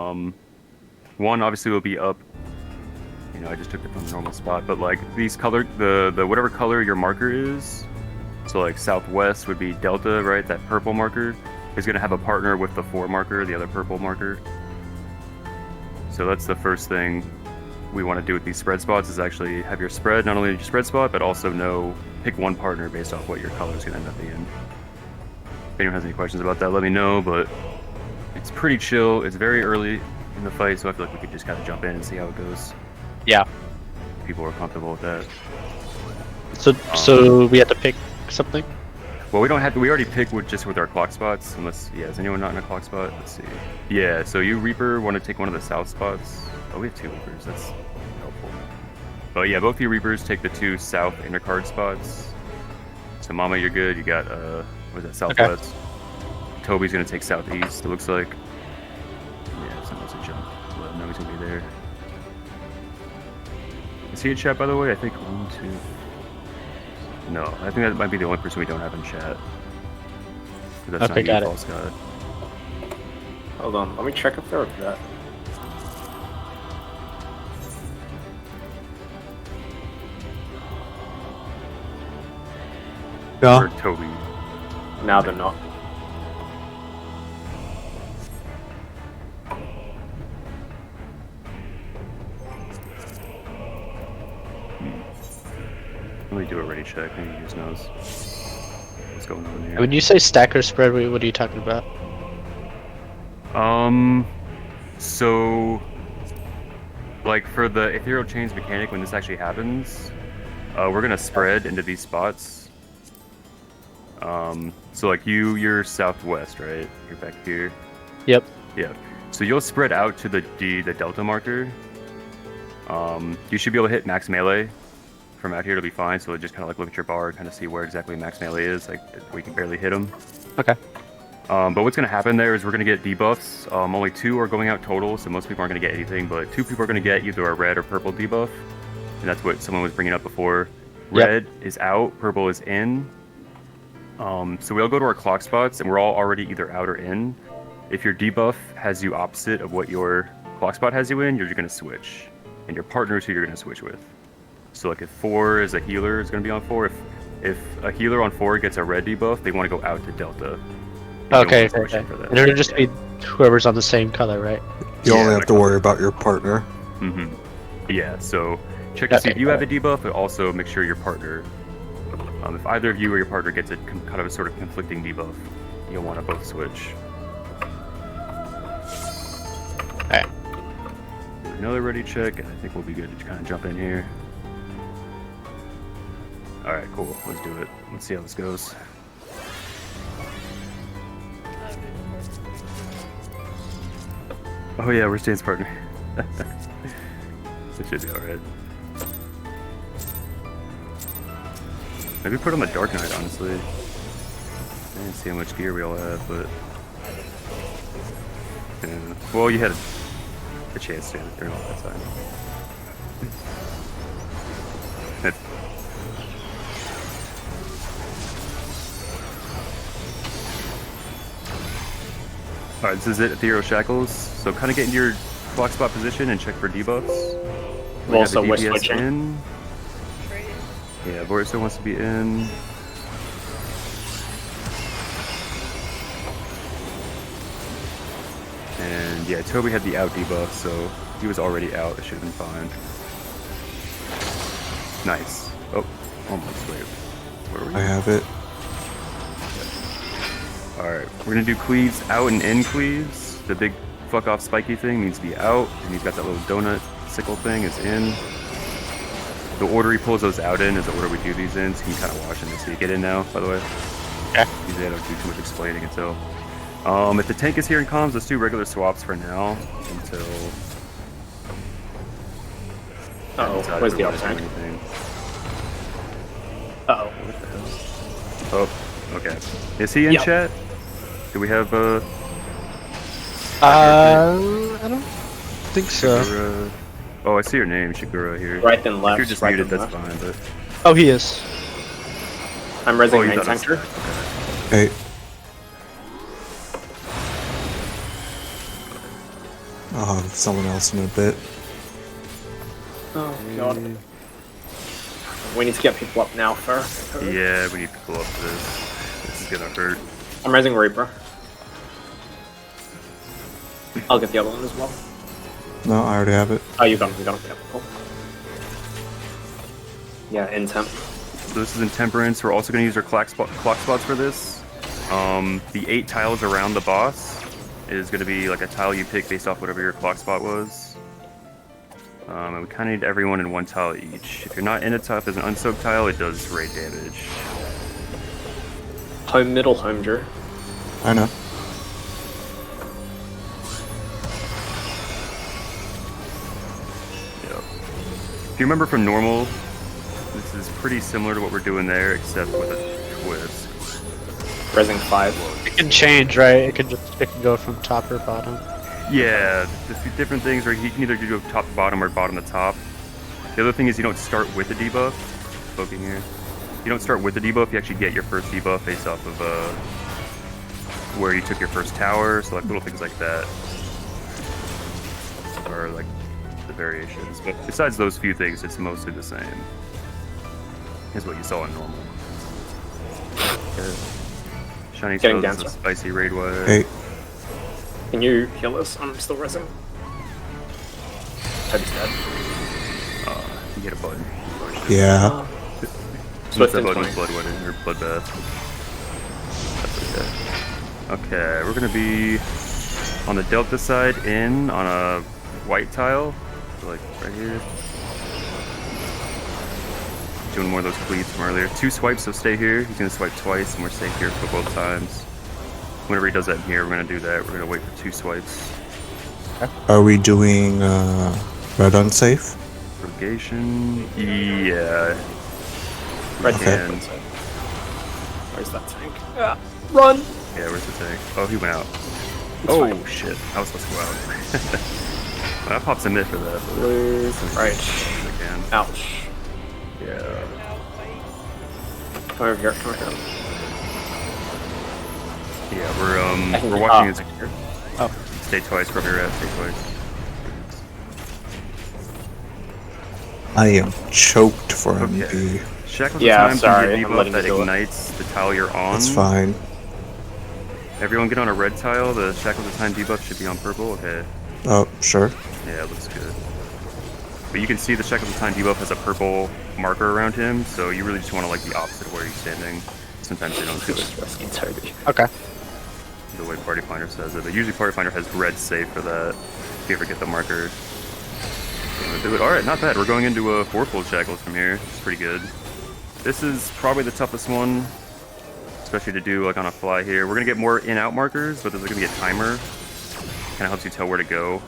One obviously will be up. You know, I just took it from the normal spot, but like these color, the whatever color your marker is. So like southwest would be delta, right? That purple marker is gonna have a partner with the 4 marker, the other purple marker. So that's the first thing we want to do with these spread spots is actually have your spread, not only your spread spot, but also pick one partner based off what your color is going to end up being. If anyone has any questions about that, let me know, but it's pretty chill. It's very early in the fight, so I feel like we could just kind of jump in and see how it goes. Yeah. People are comfortable with that. So we have to pick something? Well, we don't have to. We already picked with our clock spots. Unless, yeah, is anyone not in a clock spot? Let's see. Yeah, so you Reaper want to take one of the south spots. Oh, we have 2 Reapers. That's helpful. But yeah, both of you Reapers take the 2 south intercard spots. So Mama, you're good. You got what is that? Southwest. Okay. Toby's gonna take southeast. It looks like. Yeah, someone's a jump. Let him know he's gonna be there. Is he in chat, by the way? I think 1, 2. No, I think that might be the only person we don't have in chat. That's okay, not got false god. Hold on, let me check if they're that. Yeah. Or Toby. Now they're not. Let me do a ready check. Maybe he just knows what's going on here. When you say stacker spread, what are you talking about? So, like for the ethereal chains mechanic, when this actually happens, we're gonna spread into these spots. So like you're southwest, right? You're back here. Yep. Yeah. So you'll spread out to the delta marker. You should be able to hit max melee from out here. It'll be fine. So just kind of like look at your bar, kind of see where exactly max melee is. Like we can barely hit them. Okay. But what's going to happen there is we're going to get debuffs. Only 2 are going out total, so most people aren't going to get anything, but 2 people are going to get either a red or purple debuff. And that's what someone was bringing up before. Red is out, purple is in. So we all go to our clock spots, and we're all already either out or in. If your debuff has you opposite of what your clock spot has you in, you're going to switch. And your partner is who you're going to switch with. So like if 4 is a healer, is going to be on 4. If a healer on 4 gets a red debuff, they want to go out to delta. Okay. And it'll just be whoever's on the same color, right? You only have to worry about your partner. Mm-hmm. Yeah, so check to see if you have a debuff, but also make sure your partner, if either of you or your partner gets a kind of a sort of conflicting debuff, you'll want to both switch. Alright. Another ready check, and I think we'll be good to kind of jump in here. Alright, cool. Let's do it. Let's see how this goes. Oh yeah, we're Stan's partner. It should be alright. Maybe put on the Dark Knight, honestly. I didn't see how much gear we all have, but... Yeah. Well, you had a chance to turn off that time. Alright, this is it, Ethereal Shackles. So kind of get into your clock spot position and check for debuffs. Also, we're switching. In. Yeah, Boris wants to be in. And yeah, Toby had the out debuff, so he was already out. It should have been fine. Nice. Oh, almost. Wait. Where were you? I have it. Alright, we're gonna do cleaves out and in cleaves. The big fuck off spiky thing needs to be out, and he's got that little donut sickle thing is in. The order he pulls those out in is the order we do these in, so you can kind of watch them to see. Get in now, by the way. Okay. Usually I don't do too much explaining until. If the tank is here in comms, let's do regular swaps for now until. Where's the other tank? Oh, okay. Is he in chat? Do we have I don't think so. Shigura? Oh, I see your name, Shigura here. Right then left. If you're just right muted, then that's left. fine. But Oh, he is. I'm resing main tanker. Hey, I'll have someone else in a bit. Oh god. We need to get people up now first. Yeah, we need people up for this. This is gonna hurt. I'm raising Reaper. I'll get the other one as well. No, I already have it. Oh, you got it. Yeah, cool. Yeah, in temp. So this is Intemperance. We're also gonna use our clock spots for this. The 8 tiles around the boss is gonna be like a tile you pick based off whatever your clock spot was. And we kind of need everyone in 1 tile each. If you're not in a tile, if there's an unsoaked tile, it does raid damage. Home middle, home Drew. I know. Yep. If you remember from normal, this is pretty similar to what we're doing there, except with a twist. Raising 5. It can change, right? It can go from top or bottom. Yeah, the few different things where you can either do top to bottom or bottom to top. The other thing is you don't start with the debuff. Poking here. You don't start with the debuff, you actually get your first debuff based off of where you took your first tower, so like little things like that are like the variations. But besides those few things, it's mostly the same as what you saw in normal. Okay. Shiny Getting Toes is a dancer. spicy raid wire. Hey, Can you heal us? I'm still raising. Toby's dead. You hit a button. yeah. What's Swift that and button? 20. Blood wedding or bloodbath. That's okay. Okay, we're gonna be on the delta side in on a white tile, so like right here. Doing more of those cleats from earlier. 2 swipes, so stay here. He's gonna swipe twice, and we're staying here for both times. Whenever he does that in here, we're gonna do that. We're gonna wait for 2 swipes. Are we doing red unsafe? Purgation. Yeah. Red Okay. tank. Where's that tank? Run! Yeah, where's the tank? Oh, he went out. Oh fine. shit! I was supposed to go out. Well, I popped some mid for that. Right. I can. Ouch. Yeah. Come over here, come over here. Yeah, can we're get watching up. his. Oh. Stay twice, wherever you're at. Stay twice. I am choked for Okay. MD. Shackles Yeah, of time sorry, can get I'm debuff letting that you do it. ignites the tile you're on. That's fine. Everyone get on a red tile. The Shackles of Time debuff should be on purple. Okay. Oh, sure. Yeah, it looks good. But you can see the Shackles of Time debuff has a purple marker around him, so you really just want to like the opposite of where he's standing. Sometimes they don't do it Just rescue Toby. Okay. the way Party Finder says it, but usually Party Finder has red safe for that. If you ever get the marker. Do it. Alright, not bad. We're going into a 4-fold Shackles from here. It's pretty good. This is probably the toughest one, especially to do like on a fly here. We're gonna get more in-out markers, but there's gonna be a timer. Kind of helps you tell where to go.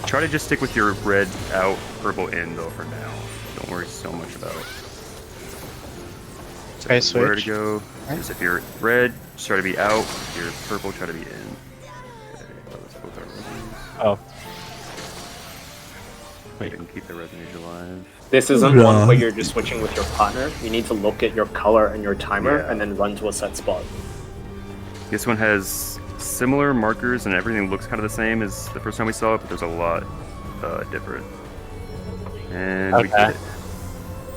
Try to just stick with your red out, purple in though for now. Don't worry so much about it. Okay, So where to switch. go? Just if you're red, just try to be out. If you're purple, try to be in. Okay, those both are roses. Oh. We can keep the resonance alive. This isn't Yeah. one where you're just switching with your partner. You need to look at your color and your timer Yeah. and then run to a set spot. This one has similar markers and everything looks kind of the same as the first time we saw it, but there's a lot different. And we Okay. get it.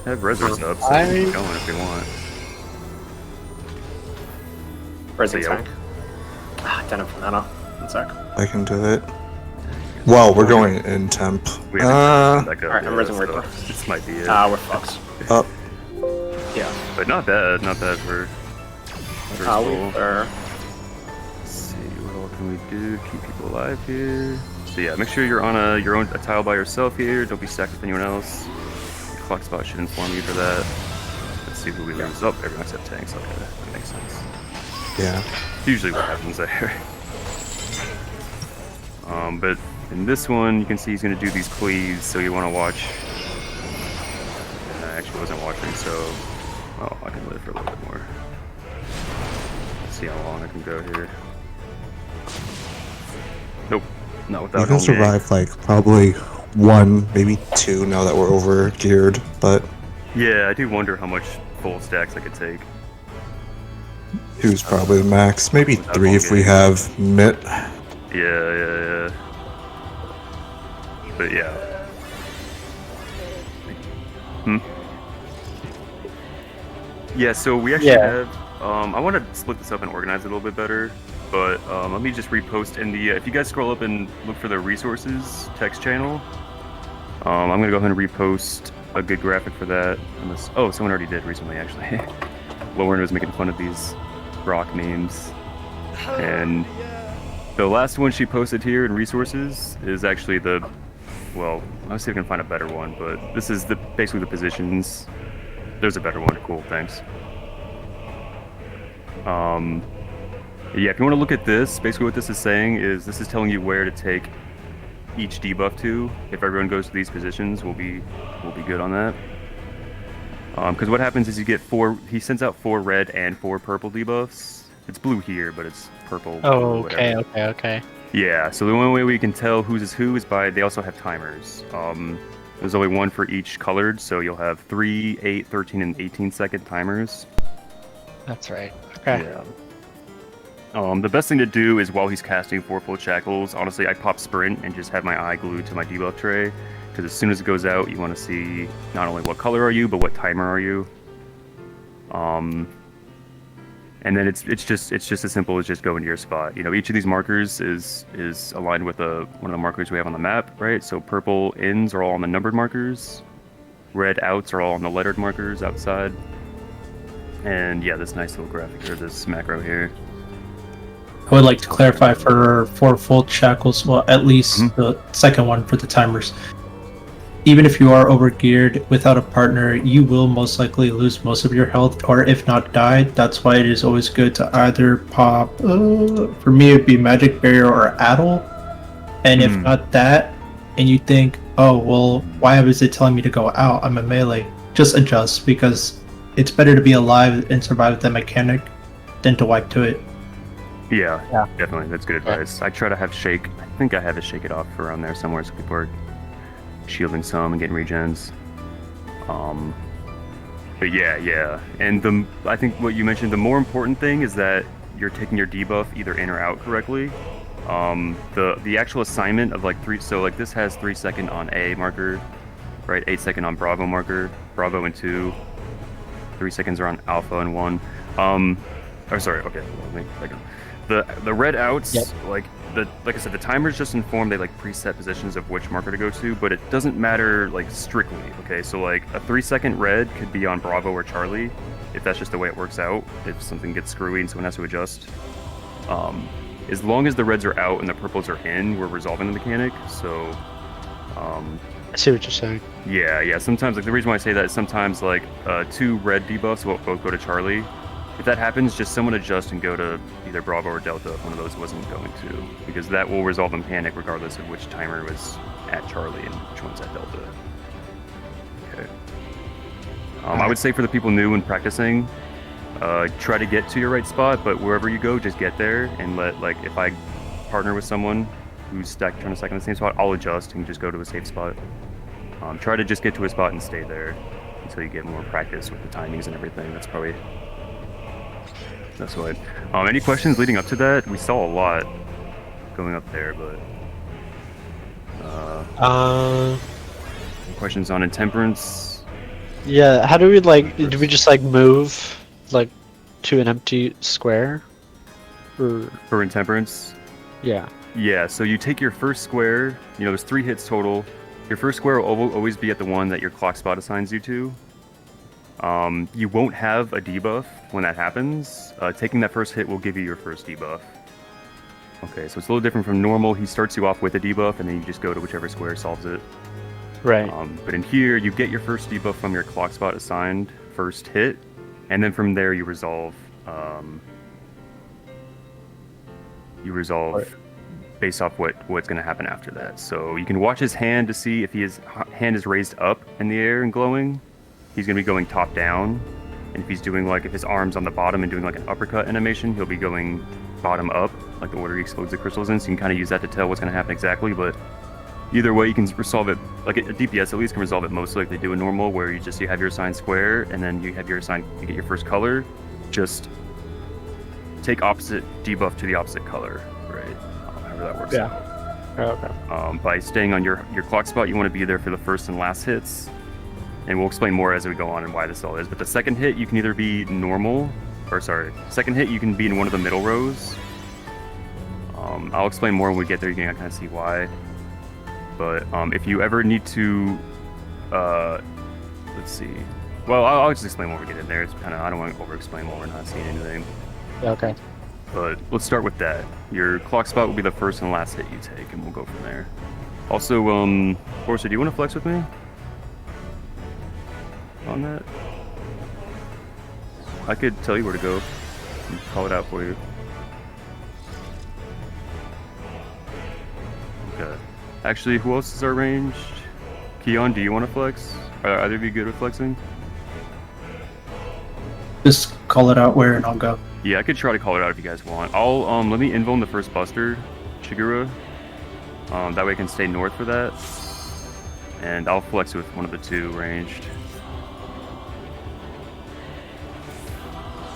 Have reserves up, so we can keep going if we want. Raising So, yeah. tank. Don't have mana. One sec. I can do it. Well, we're going in temp. We haven't back up Alright, I'm yet, raising so Reaper. this might be it. We're fucked. Up. Yeah. But not bad for first We roll. are. Let's see, what all can we do? Keep people alive here. So yeah, make sure you're on a tile by yourself here. Don't be stacked with anyone else. Your clock spot should inform you for that. Let's see who we lose. Oh, everyone except tanks. Okay, that makes sense. Yeah. Usually what happens there. But in this one, you can see he's going to do these cleaves, so you want to watch. And I actually wasn't watching, so oh, I can live for a little bit more. Let's see how long I can go here. Nope, not without. You can home gang. survive like probably 1, maybe 2 now that we're over geared, but Yeah, I do wonder how much full stacks I could take. 2's probably the max. Maybe Without 3 home if we gang. have MIT. Yeah. But yeah. Hmm? Yeah, so we actually have, I want to split this up and organize it a little bit better, but let me just repost in the, if you guys scroll up and look for the resources text channel, I'm going to go ahead and repost a good graphic for that. Unless, oh, someone already did recently, actually. Lauren was making fun of these rock memes. And the last one she posted here in resources is actually the, well, I'll see if I can find a better one, but this is the basically the positions. There's a better one. Cool, thanks. Yeah, if you want to look at this, basically what this is saying is this is telling you where to take each debuff to. If everyone goes to these positions, we'll be good on that. Because what happens is you get he sends out 4 red and 4 purple debuffs. It's blue here, but it's purple. Oh, blue, okay, whatever. okay. Yeah, so the only way we can tell whose is who is by, they also have timers. There's only one for each colored, so you'll have 3, 8, 13, and 18-second timers. That's right. Okay. Yeah. The best thing to do is while he's casting 4 full shackles, honestly, I pop sprint and just have my eye glued to my debuff tray, because as soon as it goes out, you want to see not only what color are you, but what timer are you. And then it's just as simple as just going to your spot. You know, each of these markers is aligned with one of the markers we have on the map, right? So purple ins are all on the numbered markers, red outs are all on the lettered markers outside. And yeah, this nice little graphic or this macro here. I would like to clarify for 4 full shackles, well, at least the second one for the timers. Even if you are overgeared without a partner, you will most likely lose most of your health, or if not die. That's why it is always good to either pop, for me it'd be Magic Barrier or Addle. And if not that, and you think, oh, well, why is it telling me to go out? I'm a melee. Just adjust, because it's better to be alive and survive that mechanic than to wipe to it. Yeah, definitely. That's good advice. I try to have Shake. I think I have a Shake It Off around there somewhere, so people are shielding some and getting regens. But yeah. And I think what you mentioned, the more important thing is that you're taking your debuff either in or out correctly. The actual assignment of like 3, so like this has 3 second on A marker, right? 8 second on Bravo marker, Bravo and 2. 3 seconds are on Alpha and 1. Or sorry, okay, the red outs, like I said, the timers just inform they like preset positions of which marker to go to, but it doesn't matter like strictly. Okay, so like a 3 second red could be on Bravo or Charlie, if that's just the way it works out. If something gets screwy and someone has to adjust, as long as the reds are out and the purples are in, we're resolving the mechanic. So, I see what you're saying. Yeah. Sometimes, like the reason why I say that is sometimes like 2 red debuffs will both go to Charlie. If that happens, just someone adjust and go to either Bravo or Delta if one of those wasn't going to, because that will resolve the mechanic regardless of which timer was at Charlie and which one's at Delta. Okay. I would say for the people new and practicing, try to get to your right spot, but wherever you go, just get there and like, if I partner with someone who's trying to stack in the same spot, I'll adjust and just go to a safe spot. Try to just get to a spot and stay there until you get more practice with the timings and everything. That's what. Any questions leading up to that? We saw a lot going up there, but any questions on Intemperance? Yeah, how do we do we just move to an empty square? For Intemperance? Yeah. Yeah, so you take your first square, there's 3 hits total. Your first square will always be at the one that your clock spot assigns you to. You won't have a debuff when that happens. Taking that first hit will give you your first debuff. Okay, so it's a little different from normal. He starts you off with a debuff, and then you just go to whichever square solves it. Right. But in here, you get your first debuff from your clock spot assigned first hit, and then from there you resolve. Based off what's going to happen after that. So you can watch his hand to see if his hand is raised up in the air and glowing. He's going to be going top down, and if he's doing if his arm's on the bottom and doing an uppercut animation, he'll be going bottom up, like the order he explodes the crystals in, so you can kind of use that to tell what's going to happen exactly. But either way, you can resolve it, like a DPS at least can resolve it mostly like they do in normal, where you have your assigned square, and then you get your first color, just take opposite debuff to the opposite color, right? However that works out. Okay. By staying on your clock spot, you want to be there for the first and last hits. And we'll explain more as we go on and why this all is. But the second hit, you can either be normal, or sorry, second hit, you can be in one of the middle rows. I'll explain more when we get there. You can kind of see why. But if you ever need to, let's see. Well, I'll just explain when we get in there. It's kind of, I don't want to over-explain while we're not seeing anything. Okay. But let's start with that. Your clock spot will be the first and last hit you take, and we'll go from there. Also, Forster, do you want to flex with me on that? I could tell you where to go and call it out for you. Okay. Actually, who else is our ranged? Keon, do you want to flex? Are either of you good with flexing? Just call it out where and I'll go. Yeah, I could try to call it out if you guys want. I'll let me invuln the first buster, Shigura. That way I can stay north for that. And I'll flex with one of the two ranged.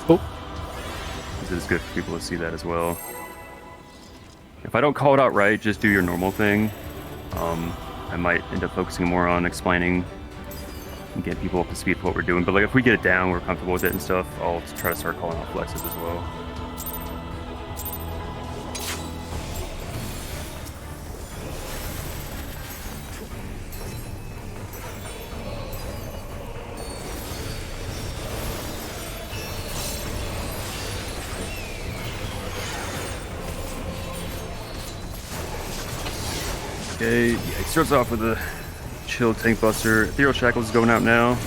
Oh. This is good for people to see that as well. If I don't call it out right, just do your normal thing. I might end up focusing more on explaining and getting people up to speed with what we're doing. But like, if we get it down, we're comfortable with it and stuff, I'll try to start calling out flexes as well. Okay, yeah, he starts off with a chill tank buster. Ethereal Shackles is going out now.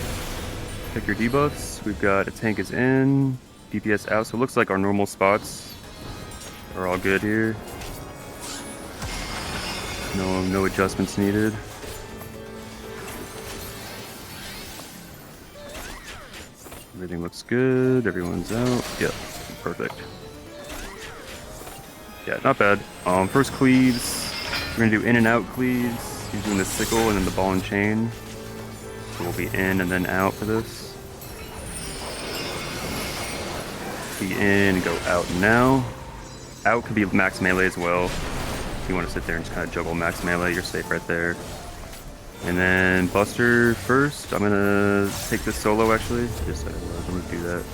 Pick your debuffs. We've got a tank is in, DPS out, so it looks like our normal spots are all good here. No adjustments needed. Everything looks good. Everyone's out. Yep, perfect. Yeah, not bad. First cleaves. We're gonna do in and out cleaves. He's doing the sickle and then the ball and chain. So we'll be in and then out for this. Be in and go out now. Out could be max melee as well. If you want to sit there and just kind of juggle max melee, you're safe right there. And then Buster first. I'm gonna take this solo actually. Just I'm gonna do that.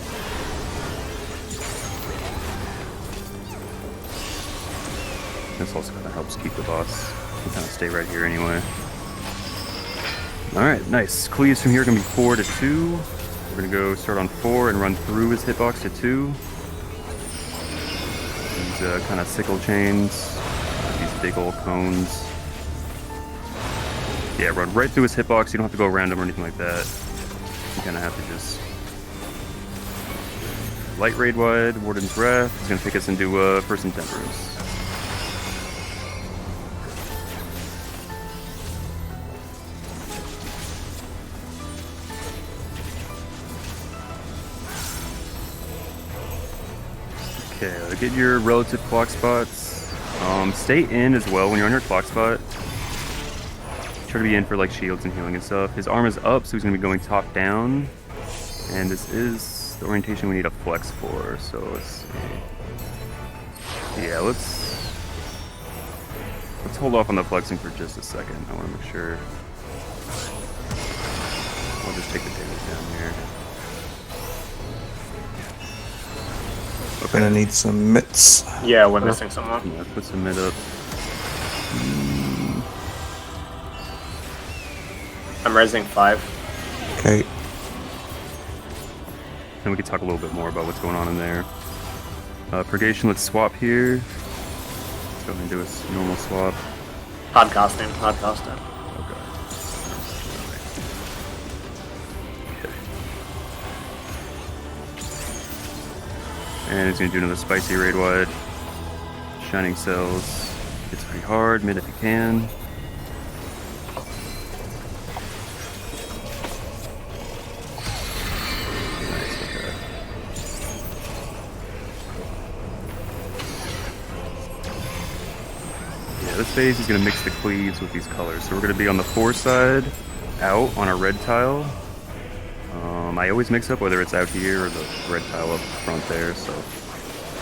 This also kind of helps keep the boss. Can kind of stay right here anyway. Alright, nice. Cleaves from here are going to be 4 to 2. We're going to go start on 4 and run through his hitbox to 2. These kind of sickle chains. These big old cones. Yeah, run right through his hitbox. You don't have to go around him or anything like that. You kind of have to just... Light raid wide, Warden's Wrath. It's going to take us into First Intemperance. Okay, get your relative clock spots. Stay in as well when you're on your clock spot. Try to be in for like shields and healing and stuff. His arm is up, so he's gonna be going top down. And this is the orientation we need a flex for, so let's see. Yeah, let's hold off on the flexing for just a second. I wanna make sure. I'll just take the damage down here. We're gonna need some mitts. Yeah, we're missing someone. Yeah, put some mid up. I'm resing 5. Okay. Then we can talk a little bit more about what's going on in there. Purgation, let's swap here. Let's go ahead and do a normal swap. Hard casting, hard casting. Okay. And it's gonna do another spicy raid wide. Shining cells. It's pretty hard, mid if you can. Nice, okay. Yeah, this phase is gonna mix the cleaves with these colors. So we're gonna be on the 4 side, out on our red tile. I always mix up whether it's out here or the red tile up front there, so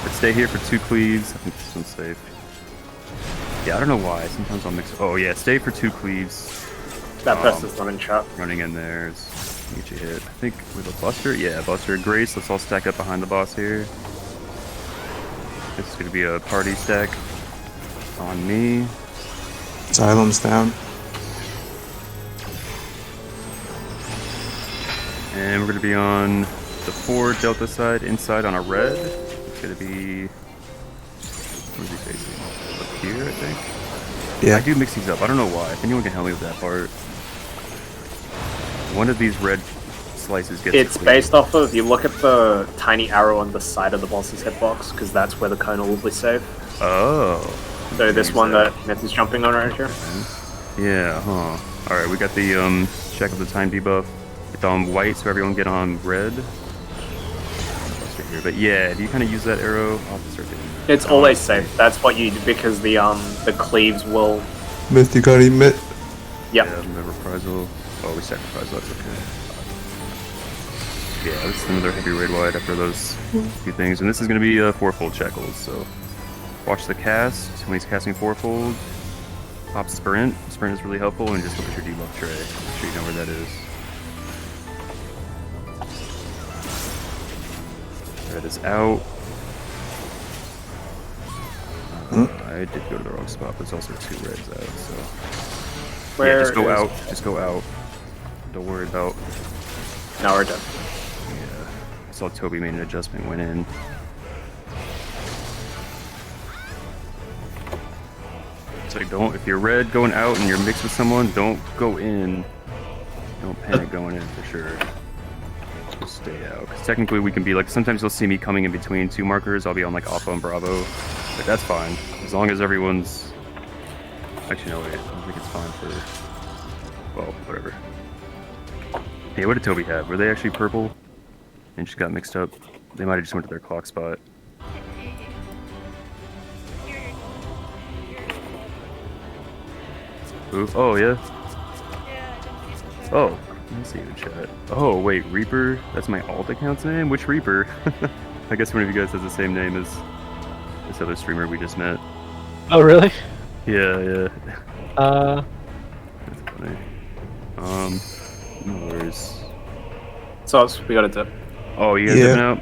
let's stay here for 2 cleaves. I think this one's safe. Yeah, I don't know why. Sometimes I'll mix. Oh yeah, stay for 2 cleaves. That person's not in chat. Running in there is get you hit. I think with a Buster. Yeah, Buster. Grace. Let's all stack up behind the boss here. This is gonna be a party stack on me. Asylum's down. And we're gonna be on the 4 Delta side, inside on a red. It's gonna be. Where's he facing? Up here, I think. Yeah. I do mix these up. I don't know why. If anyone can help me with that part. One of these red slices gets. It's based off of, you look at the tiny arrow on the side of the boss's hitbox, because that's where the kernel will be safe. Oh. So this one that Myth is jumping on right here. Yeah, huh. Alright, we got the check of the time debuff. It's on white, so everyone get on red. Right here. But yeah, do you kind of use that arrow? I'll have to start doing that. It's always safe. That's what you do, because the cleaves will. Myth, you gotta emit. Yep. Yeah, the reprisal. Oh, we sacrificed. That's okay. Yeah, this is another heavy raid wide after those few things, and this is going to be 4-fold shackles. So watch the cast when he's casting 4-fold. Pop sprint. Sprint is really helpful, and just look at your debuff tray. Make sure you know where that is. Red is out. I did go to the wrong spot. There's also 2 reds out. So Where yeah, just go is- out. Just go out. Don't worry about. Now we're done. Yeah. I saw Toby made an adjustment, went in. So don't, if you're red going out and you're mixed with someone, don't go in. Don't panic going in for sure. Just stay out. Because technically we can be like, sometimes you'll see me coming in between 2 markers. I'll be on like Alpha and Bravo. But that's fine. As long as everyone's. Actually, no, wait. I don't think it's fine for. Well, whatever. Hey, what did Toby have? Were they actually purple? And just got mixed up? They might have just went to their clock spot. Oof. Oh, yeah? Oh, let me see you in chat. Oh, wait, Reaper? That's my alt account's name? Which Reaper? I guess one of you guys has the same name as this other streamer we just met. Oh, really? Yeah, yeah. That's funny. No worries. So we got a dip. Oh, you guys Yeah. dipping out?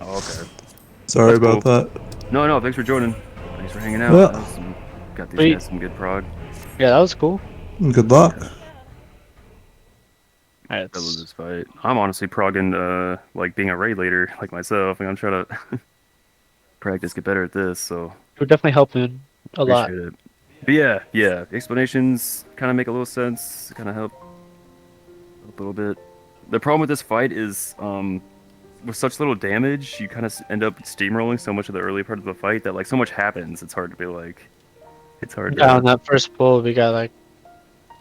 Oh, okay. Sorry That's about that. No, thanks for joining. Thanks for hanging out. Yeah. That was some- got these Wait. guys some good prog. Yeah, that was cool. Good luck. Alright, I lose this fight. I'm honestly progging, like being a raid leader, like myself, and I'm trying to practice, get better at this, so it would definitely help me a lot. appreciate it. But yeah, explanations kind of make a little sense, kind of help a little bit. The problem with this fight is, with such little damage, you kind of end up steamrolling so much of the early part of the fight that like so much happens. It's hard to be like, it's hard. Yeah, To, on that first pull, we got like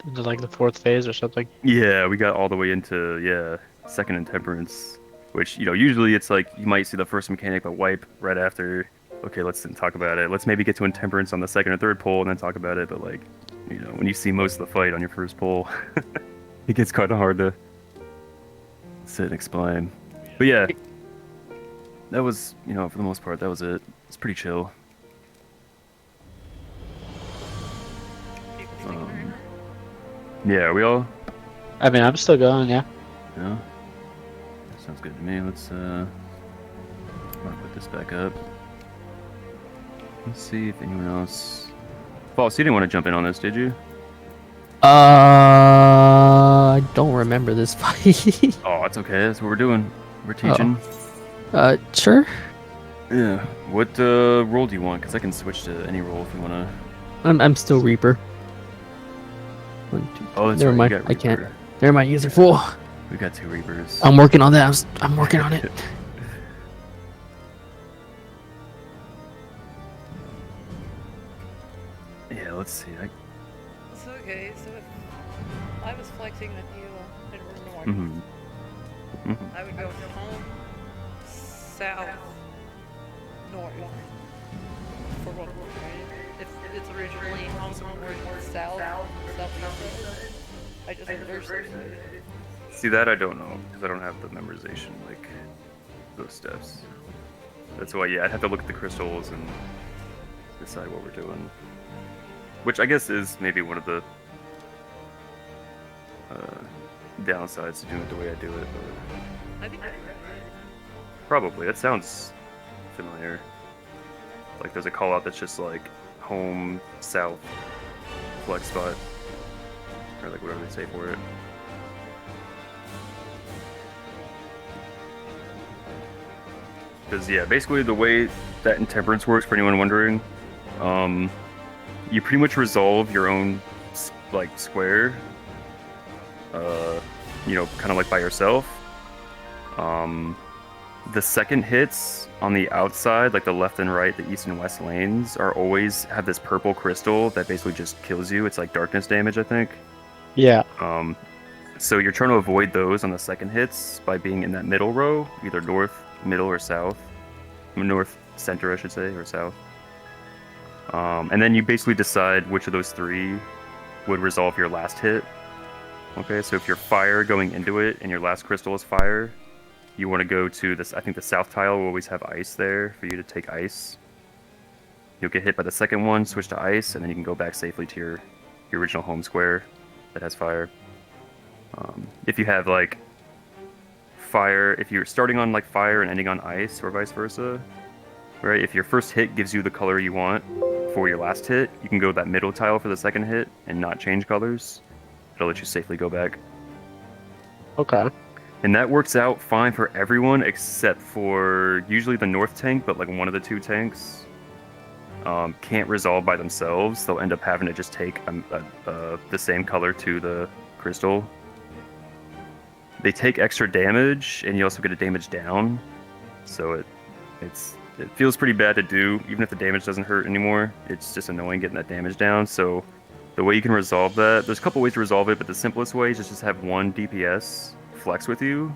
into like the 4th phase or something. yeah, we got all the way into second intemperance, which usually it's like you might see the first mechanic but wipe right after. Okay, let's talk about it. Let's maybe get to intemperance on the 2nd or 3rd pull and then talk about it. But like, when you see most of the fight on your first pull, it gets kind of hard to sit and explain. But yeah, that was, for the most part, that was it. It's pretty chill. Yeah, we all. I mean, I'm still going, yeah. Yeah. Sounds good to me. Let's I'll put this back up. Let's see if anyone else. False, you didn't want to jump in on this, did you? I don't remember this fight. Oh, it's okay. That's what we're doing. We're teaching. Sure. Yeah. What role do you want? Because I can switch to any role if you want to. I'm still Reaper. 1, 2, Oh, that's never right. mind. You got I can't. Reaper. Never mind. User full. We got 2 Reapers. I'm working on that. I'm working on it. Yeah, let's see. It's okay, so if I was flexing that you didn't run north, Mm-hmm. I would go home, south, north for what we're trying. If it's originally home, north, south, southeast, I just reversed it. See, that I don't know because I don't have the memorization like those steps. That's why, yeah, I'd have to look at the crystals and decide what we're doing. which I guess is maybe one of the downsides to doing it the way I do it. But I think that's right. probably that sounds familiar. Like there's a call out that's just like home south flex spot, or like whatever they say for it. Because yeah, basically the way that Intemperance works, for anyone wondering, you pretty much resolve your own like square, you know, kind of like by yourself. The second hits on the outside, like the left and right, the east and west lanes, are always have this purple crystal that basically just kills you. It's like darkness damage, I think. Yeah. So you're trying to avoid those on the second hits by being in that middle row, either north, middle, or south. North, center, I should say, or south. And then you basically decide which of those three would resolve your last hit. Okay, so if you're fire going into it and your last crystal is fire, you want to go to this. I think the south tile will always have ice there for you to take ice. You'll get hit by the second one, switch to ice, and then you can go back safely to your original home square that has fire. If you have like fire, if you're starting on like fire and ending on ice, or vice versa, right? If your first hit gives you the color you want for your last hit, you can go that middle tile for the second hit and not change colors. It'll let you safely go back. Okay. And that works out fine for everyone except for usually the north tank, but like one of the two tanks can't resolve by themselves. They'll end up having to just take the same color to the crystal. They take extra damage, and you also get a damage down. So it feels pretty bad to do, even if the damage doesn't hurt anymore. It's just annoying getting that damage down. So the way you can resolve that, there's a couple ways to resolve it, but the simplest way is just have one DPS flex with you.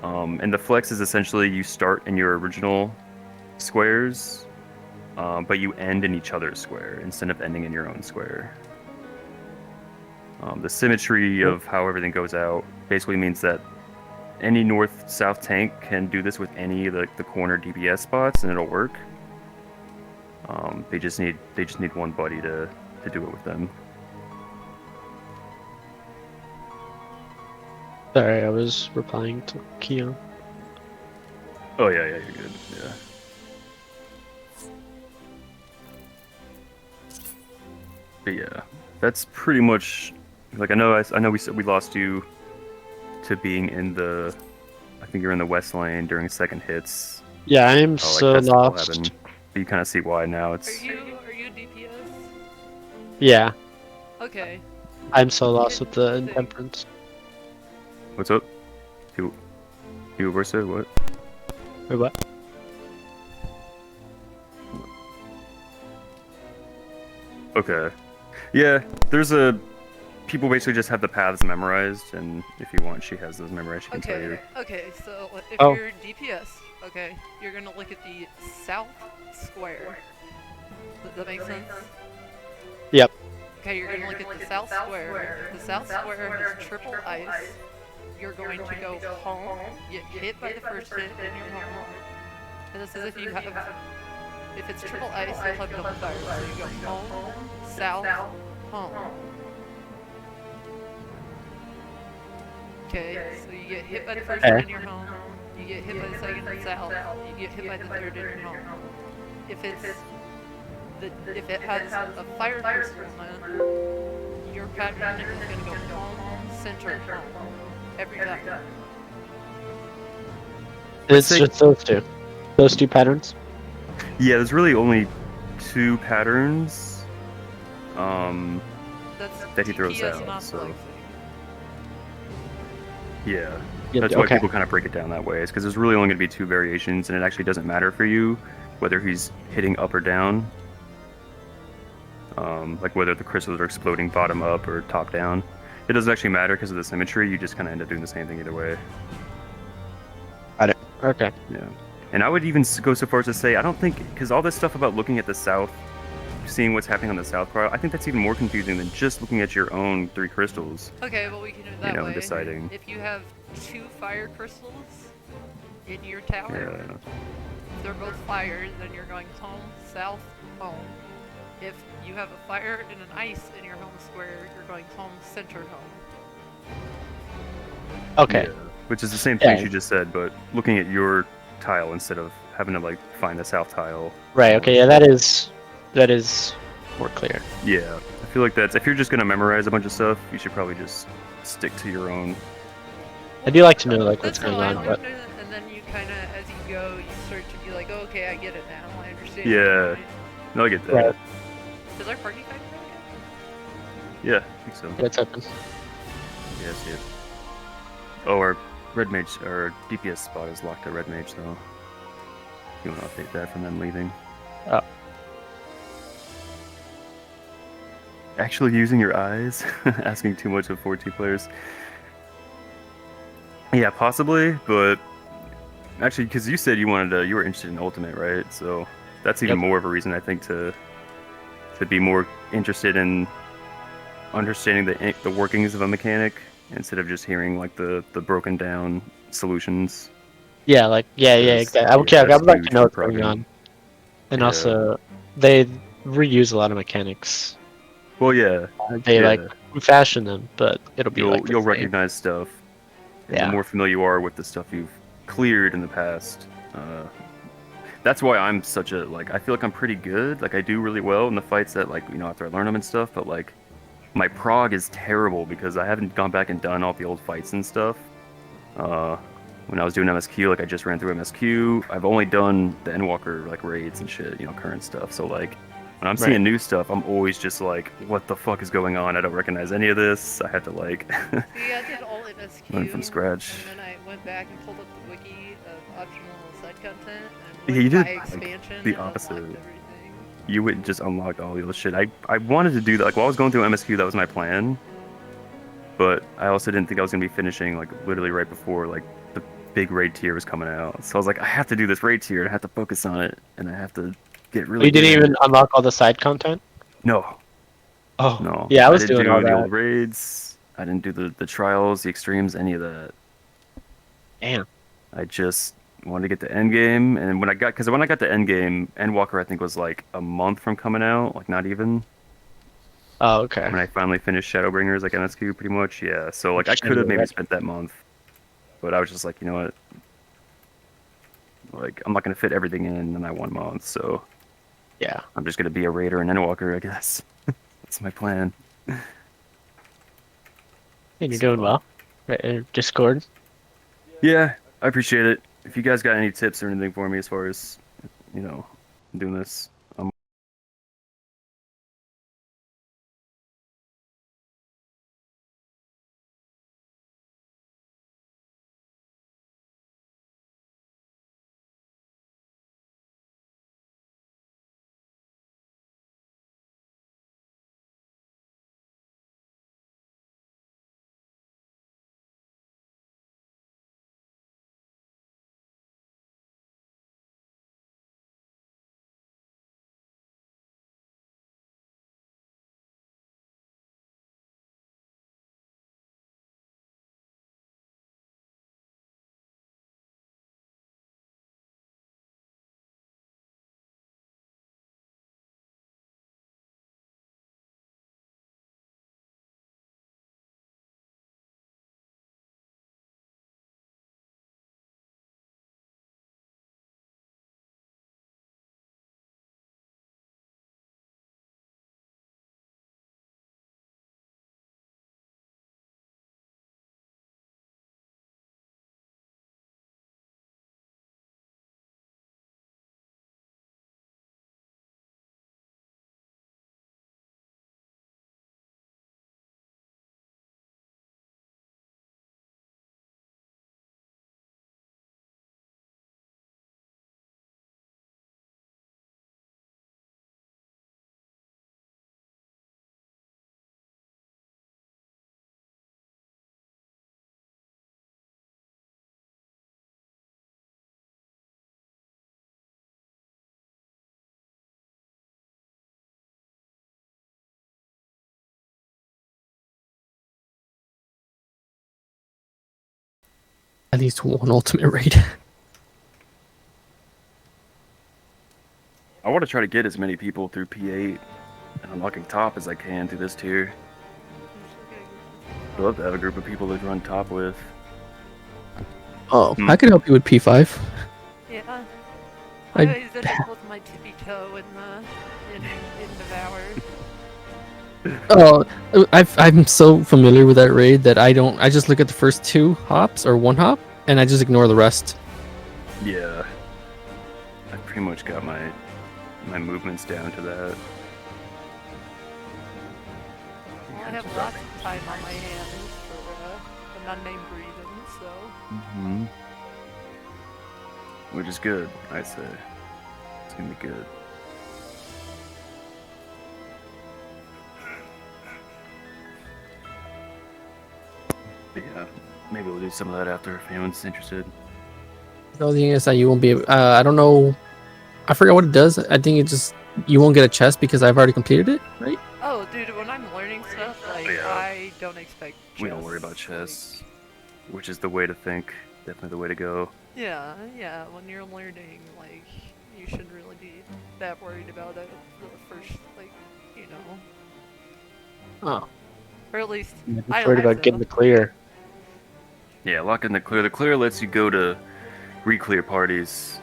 And the flex is essentially you start in your original squares, but you end in each other's square instead of ending in your own square. The symmetry of how everything goes out basically means that any north-south tank can do this with any of the corner DPS spots, and it'll work. They just need one buddy to do it with them. Sorry, I was replying to Keon. Oh yeah, you're good. Yeah. But yeah, that's pretty much like I know we said we lost you to being in the. I think you're in the west lane during second hits. Yeah, I'm Like, so that's all lost. happened. But you kind of see why now. Are It's you DPS? Yeah, Okay. I'm so lost with the intemperance. what's up? You versa what? Wait, what? Okay. Yeah, there's a. People basically just have the paths memorized, and if you want, she has those memorized. She can tell you. Okay, so if Oh. you're DPS, okay, you're gonna look at the south square. Does that make sense? Yep. Okay, you're gonna look at the south square. If the south square has triple ice, you're going to go home, get hit by the first hit, and you're home. And this is if you have, if it's triple ice, you'll have double fire. So you go home, south, home. Okay, so you get hit by the first hit and you're home. You get hit by the second and south. You get hit by the third and you're home. If it has a fire crystal in it, your pattern is gonna go home, center, home. Every time. It's say- just those two. Those two patterns? Yeah, there's really only two patterns. That's That he throws DPS, out, not so- flexing. Yeah. Yeah, That's why okay. people kind of break it down that way. Is because there's really only going to be two variations, and it actually doesn't matter for you whether he's hitting up or down. Like whether the crystals are exploding bottom up or top down. It doesn't actually matter because of the symmetry. You just kind of end up doing the same thing either way. Got it. Okay. Yeah. And I would even go so far as to say I don't think because all this stuff about looking at the south, seeing what's happening on the south part, I think that's even more confusing than just looking at your own three crystals. Okay, well we can do it that You know, way. deciding. If you have two fire crystals in your tower, Yeah. if they're both fire, then you're going home, south, home. if you have a fire and an ice in your home square, you're going home center home. Okay. Yeah. Which is the same thing Yeah. you just said, but looking at your tile instead of having to like find the south tile. Right. Okay. Yeah, that is more clear. Yeah, I feel like that's if you're just gonna memorize a bunch of stuff, you should probably just stick to your own. I do like to know like what's That's how going I on, learned but it, and then you kind of, as you go, you start to be like, oh, okay, I get it now. I understand. Yeah. No, I get that. Right. Is our party fight again? Yeah, I think so. it's open. Yeah, I see it. Oh, our red mage, our DPS spot is locked to red mage though. You want to update that from them leaving? Oh. Actually using your eyes, asking too much of 4-2 players. Yeah, possibly, but actually, because you said you were interested in Ultimate, right? So that's even Yep. more of a reason I think to be more interested in understanding the workings of a mechanic instead of just hearing like the broken down solutions. Yeah, like yeah, Because, exactly. I would, yeah, I that's would like huge to know for what's going progging. on, and Yeah. also they reuse a lot of mechanics. Well, yeah, They yeah. like fashion them, but it'll be you'll like the you'll same. recognize stuff. And Yeah. the more familiar you are with the stuff you've cleared in the past, that's why I'm such a like. I feel like I'm pretty good. Like I do really well in the fights that like after I learn them and stuff. But like my prog is terrible because I haven't gone back and done all the old fights and stuff. When I was doing MSQ, like I just ran through MSQ. I've only done the Endwalker like raids and shit, current stuff. So like when I'm Right. seeing new stuff, I'm always just like, what the fuck is going on? I don't recognize any of this. I had to like See, I did all MSQ. learn from scratch. And then I went back and pulled up the wiki of optional side content Yeah, and you went did, by like, expansion the and opposite. unlocked everything. You went just unlocked all the other shit. I wanted to do that. Like while I was going through MSQ, that was my plan. But I also didn't think I was gonna be finishing like literally right before like the big raid tier was coming out. So I was like, I have to do this raid tier. And I have to focus on it, and I have to get really. You didn't good at even it. unlock all the side content. No, Oh, no. yeah, I was didn't doing do all the that. old raids. I didn't do the trials, the extremes, any of that. Damn. I just wanted to get the end game, and when I got the end game, Endwalker I think was like a month from coming out, like not even. Oh, okay. When I finally finished Shadowbringers, like MSQ, pretty much, yeah. So like I could have maybe spent that month, but I was just like, you know what? Like I'm not gonna fit everything in that 1 month, so Yeah. I'm just gonna be a raider and Endwalker, I guess. That's my plan. And you're doing well. Right, Discord. Yeah, I appreciate it. If you guys got any tips or anything for me as far as doing this, I'm At least one ultimate raid. I want to try to get as many people through P8 and unlocking top as I can through this tier. I'd love to have a group of people to run top with. Oh, I could help you with P5. Yeah. I- I always end up with my tippy toe in Devoured. Oh, I'm so familiar with that raid that I just look at the first 2 hops or 1 hop, and I just ignore the rest. Yeah. I pretty much got my movements down to that. Well, I have lots of time on my hands for an unnamed reason, so. Mm-hmm. Which is good, I'd say. It's gonna be good. But yeah, maybe we'll do some of that after if anyone's interested. The only thing is that you won't be. I don't know. I forgot what it does. I think it just you won't get a chest because I've already completed it, right? Oh, dude, when I'm learning stuff, like, Yeah. I don't expect chests. We don't worry about chests, which is the way to think. Definitely the way to go. Yeah, yeah, when you're learning, like, you shouldn't really be that worried about it the first, like, you know. Oh, Or at least, I'm I worried like about getting so. the clear. Yeah, lock in the clear. The clear lets you go to re-clear parties,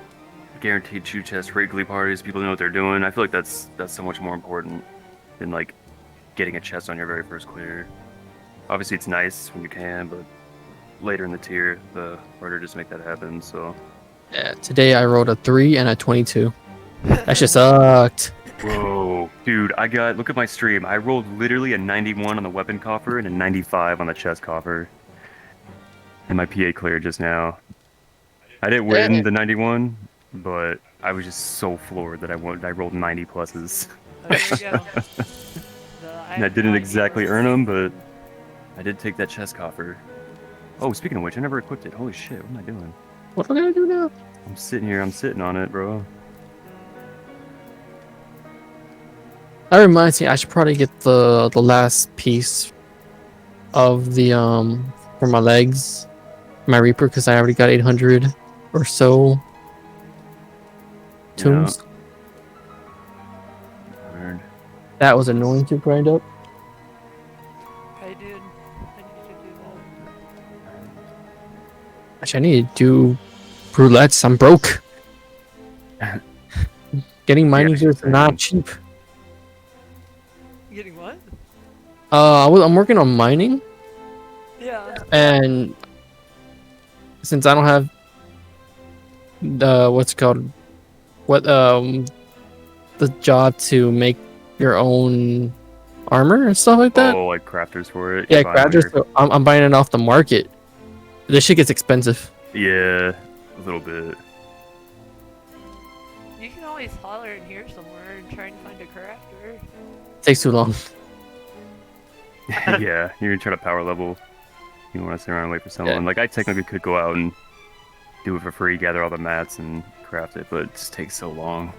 guaranteed shoe chest, regularly parties. People know what they're doing. I feel like that's so much more important than like getting a chest on your very first clear. Obviously, it's nice when you can, but later in the tier, the harder just make that happen. So, yeah. Today I rolled a 3 and a 22. That shit sucked. whoa, dude, look at my stream. I rolled literally a 91 on the weapon coffer and a 95 on the chest coffer. And my PA cleared just now. I didn't win the 91, but I was just so floored that I rolled 90 pluses. Oh, there you go. And I didn't exactly earn them, but I did take that chest coffer. Oh, speaking of which, I never equipped it. Holy shit, what am I doing? What am I gonna do now? I'm sitting here, I'm sitting on it, bro. That reminds me, I should probably get the last piece of the for my legs, my Reaper, because I already got 800 or so tombs. Weird. That was annoying to grind up. I did. I need to do that. Actually, I need to do roulettes. I'm broke. Getting mining gear is not cheap. Getting what? I'm working on mining, Yeah. and since I don't have what's it called, the job to make your own armor and stuff like that. Oh, like crafters for it? Yeah, You're buying crafters. So I'm buying it off the market. This shit gets expensive. Yeah, a little bit. You can always holler in here somewhere and try and find a crafter. Takes too long. Yeah, you're gonna try to power level. You don't want to sit around and wait for someone. Yeah. Like, I technically could go out and do it for free, gather all the mats and craft it, but it just takes so long.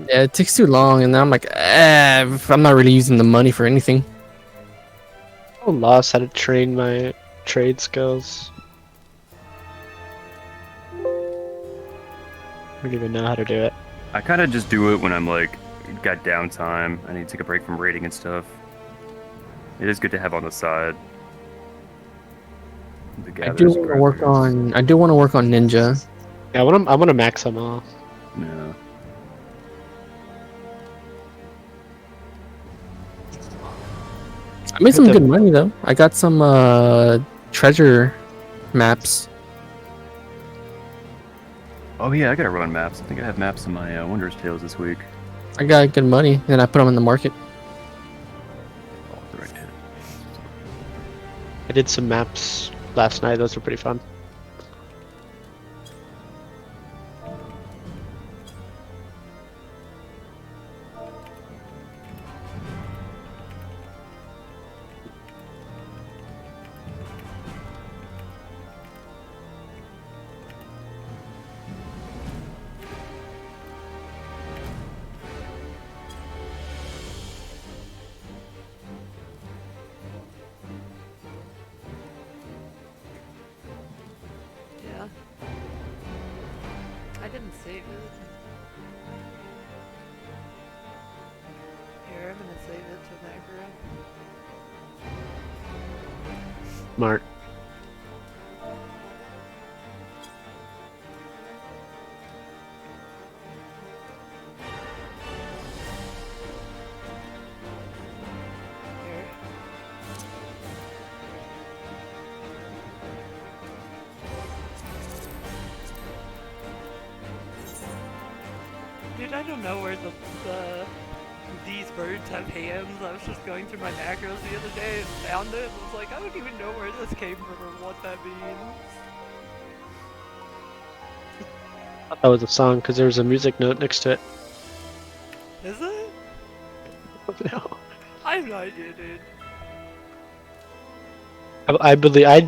Yeah, it takes too long, and then I'm like, I'm not really using the money for anything. I'm lost how to train my trade skills. I don't even know how to do it. I kind of just do it when I'm like, got downtime. I need to take a break from raiding and stuff. It is good to have on the side. I do want to work on. Ninja. Yeah, I want to max them all. Yeah. I made some good money though. I got some treasure maps. Oh yeah, I gotta run maps. I think I have maps in my Wondrous Tales this week. I got good money, and I put them in the market. Oh, the right hit. I did some maps last night. Those were pretty fun. Yeah. I didn't save it. Here, I'm gonna macro. Smart. Here. Dude, I don't know where these birds have hands. I was just going through my macros the other day and found it. And was like, I don't even know where this came from or what that means. I thought that was a song because there was a music note next to it. Is it? No. I have no idea, dude. I'd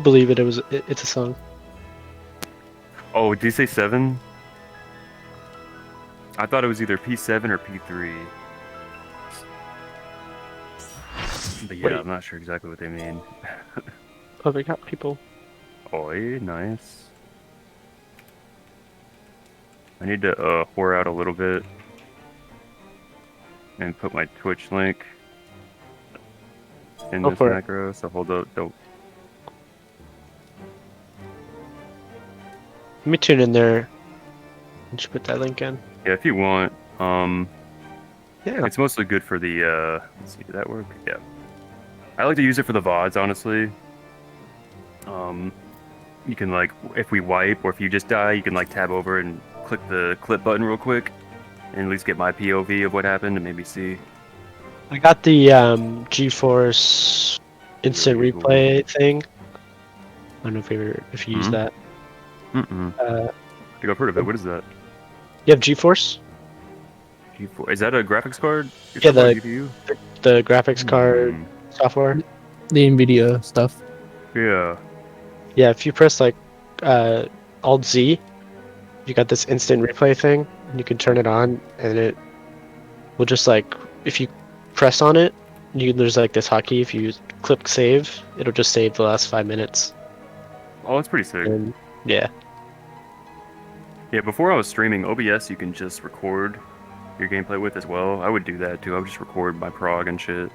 believe it. It's a song. Oh, did you say 7? I thought it was either P7 or P3. But yeah, Wait. I'm not sure exactly what they mean. Oh, they got people. Oi, nice. I need to whore out a little bit and put my Twitch link in Go this for it. macro. So hold up, don't. Let me tune in there. Just put that link in. Yeah, if you want. Yeah. It's mostly good for the. Let's see, did that work? Yeah. I like to use it for the VODs, honestly. You can like, if we wipe or if you just die, you can like tab over and click the clip button real quick, and at least get my POV of what happened and maybe see. I got the GeForce instant Really cool. replay thing. I don't know if you use Mhm. that. I think I've heard of it. What is that? You have GeForce? G4. Is that a graphics card? You're Yeah, talking about GPU? The graphics card Mm, software. The Nvidia stuff. yeah. Yeah, if you press like Alt Z, you got this instant replay thing. And you can turn it on, and it will just like if you press on it, there's like this hotkey. If you click save, it'll just save the last 5 minutes. Oh, that's pretty sick. And yeah, Yeah, before I was streaming OBS, you can just record your gameplay with as well. I would do that too. I would just record my prog and shit.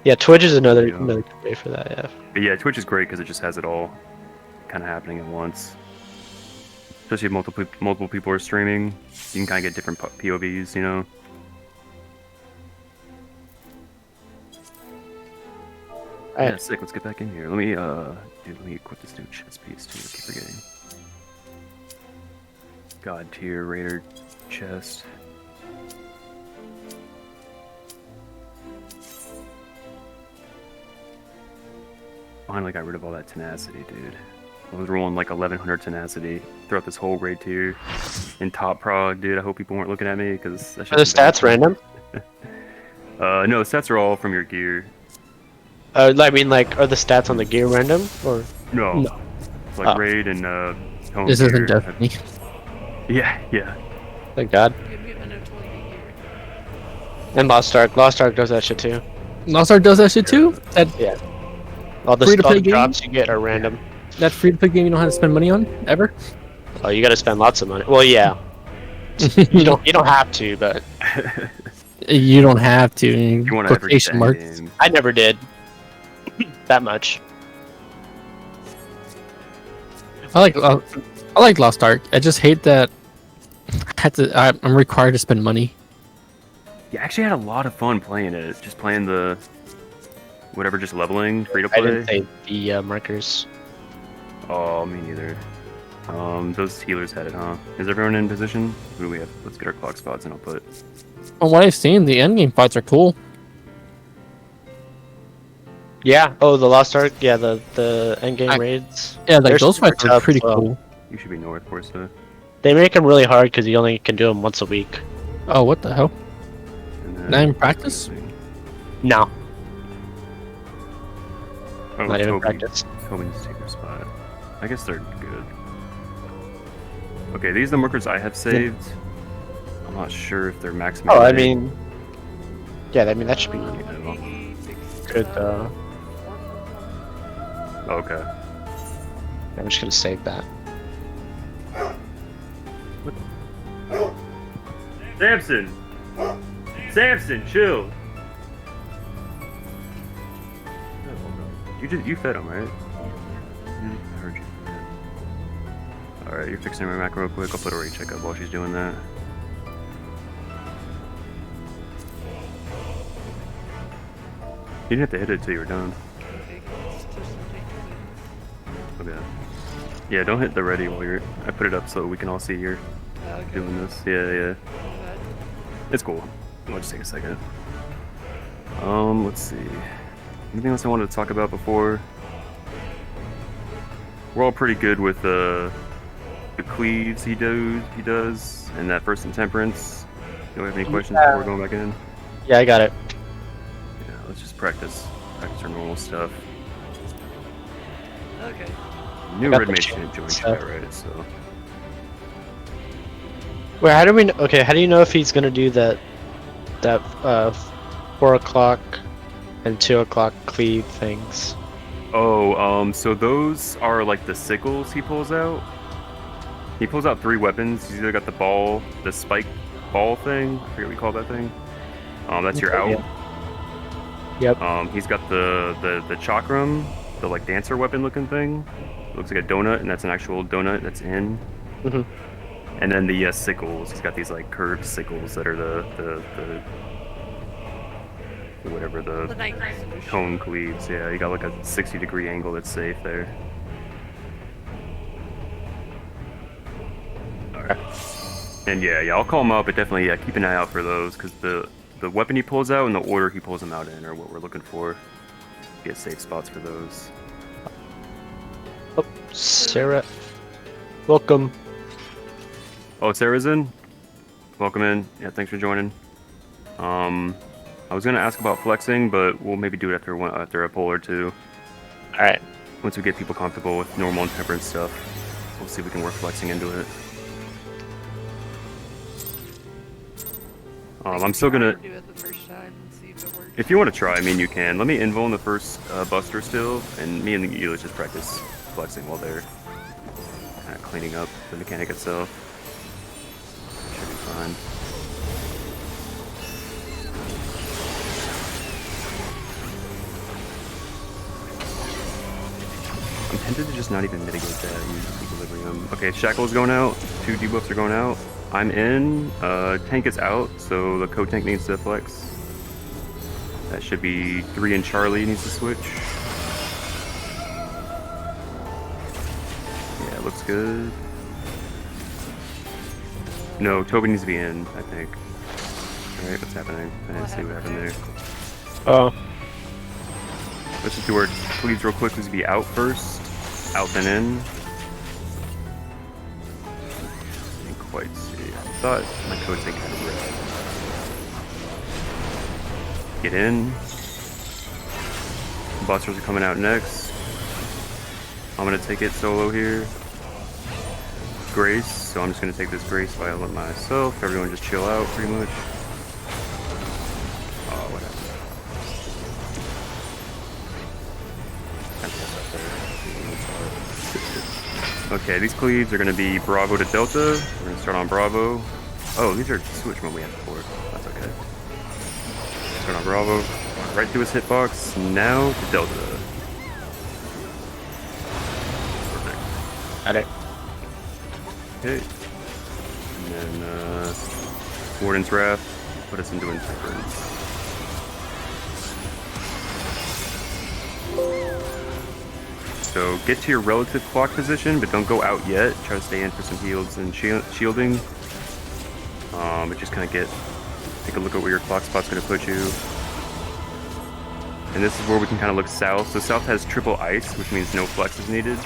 yeah. Twitch is another Yeah. good way for that. Yeah. But yeah, Twitch is great because it just has it all kind of happening at once. Especially if multiple people are streaming, you can kind of get different POVs, you know. Yeah, Alright. sick. Let's get back in here. Let me equip this new chest piece too. I keep forgetting. God tier raider chest. Finally got rid of all that tenacity, dude. I was rolling like 1100 tenacity throughout this whole raid tier in top prog, dude. I hope people weren't looking at me because Are the stats random? No, the stats are all from your gear. I mean, like, are the stats on the gear random or? No, No. like Oh. raid and home This gear. isn't Destiny. Yeah. Thank God. Give me a minute to here. And Lost Ark. Lost Ark does that shit too. Lost Ark does that shit too? That All the, Free-to-play all the game? drops you get are random. that free to play game you don't have to spend money on ever? Oh, you gotta spend lots of money. Well, yeah. You don't have to, but You don't have to. You want to ever get Quotation that marks. game. I never did that much. I like Lost Ark. I just hate that I'm required to spend money. You actually had a lot of fun playing it. Just playing the whatever, just leveling, free to I play. didn't say the markers. Oh, me neither. Those healers had it, huh? Is everyone in position? Who do we have? Let's get our clock spots and I'll put. From what I've seen, the endgame fights are cool. Yeah. Oh, the Lost Ark. Yeah, the endgame I- raids. Yeah, like They're those super fights are tough pretty as well. cool. You should be north, Corsa. They make them really hard because you only can do them once a week. Oh, what the hell? And then, Not in practice? No, Oh, not even Toby. practice. Toby needs to take her spot. I guess they're good. Okay, these are the markers I have saved. I'm not sure if they're max. Oh, I melee. mean, yeah. I mean that should be good. Okay. I'm just gonna save that. Samson, chill. You fed him, right? I heard you. Alright, you're fixing my macro real quick. I'll put a rate check up while she's doing that. You didn't have to hit it till you were done. Okay, it's just something. Okay. Yeah, don't hit the ready while you're... I put it up so we can all see you're Okay. doing this. Yeah. But It's cool. I'll just take a second. Let's see. Anything else I wanted to talk about before? We're all pretty good with the cleaves he does, and that first intemperance. Do we have any questions before we're going back in? Yeah, I got it. Yeah, let's just practice our normal stuff. okay. New got red the mage chain didn't join stuff. chat, right? So Wait, how do we? Okay, how do you know if he's gonna do that 4 o'clock and 2 o'clock cleave things? so those are like the sickles he pulls out. He pulls out 3 weapons. He's either got the ball, the spike ball thing. I forget what we call that thing. That's your out. Yep. He's got the chakram, the like dancer weapon looking thing. It looks like a donut, and that's an actual donut that's in. Mhm. And then the sickles. He's got these like curved sickles that are the whatever The the night solution. cone cleaves. Yeah, you got like a 60-degree angle that's safe there. Alright. And yeah, I'll call him up, but definitely keep an eye out for those, because the weapon he pulls out and the order he pulls them out in are what we're looking for. Get safe spots for those. Oh, Sarah. Welcome. Oh, Sarah's in? Welcome in. Yeah, thanks for joining. I was gonna ask about flexing, but we'll maybe do it after a pull or two. Alright. Once we get people comfortable with normal and temperance stuff, we'll see if we can work flexing into it. I'm still gonna... do it the first time and see if it works. If you want to try, I mean, you can. Let me invul in the first buster still, and me and you just practice flexing while they're kind of cleaning up the mechanic itself. Should be fine. I'm tempted to just not even mitigate that and use equilibrium. Okay, Shackle's going out. 2 debuffs are going out. I'm in. Tank is out, so the co-tank needs to flex. That should be 3 and Charlie needs to switch. Yeah, looks good. No, Toby needs to be in, I think. Alright, what's happening? I didn't see what happened there. Oh. Let's just do our cleaves real quick. Let's be out first. Out then in. Didn't quite see. I thought my code tank had red. Get in. Busters are coming out next. I'm gonna take it solo here. Grace, so I'm just gonna take this Grace Violet myself. Everyone just chill out pretty much. Oh, what happened? Okay, these cleaves are going to be Bravo to Delta. We're going to start on Bravo. Oh, these are switch when we had before. That's okay. Start on Bravo. Right through his hitbox. Now to Delta. Perfect. Got it. Okay. And then, Warden's Wrath. Put us into Intemperance. So get to your relative clock position, but don't go out yet. Try to stay in for some heals and shielding. But just kind of take a look at where your clock spot's going to put you. And this is where we can kind of look south. So south has triple ice, which means no flex is needed.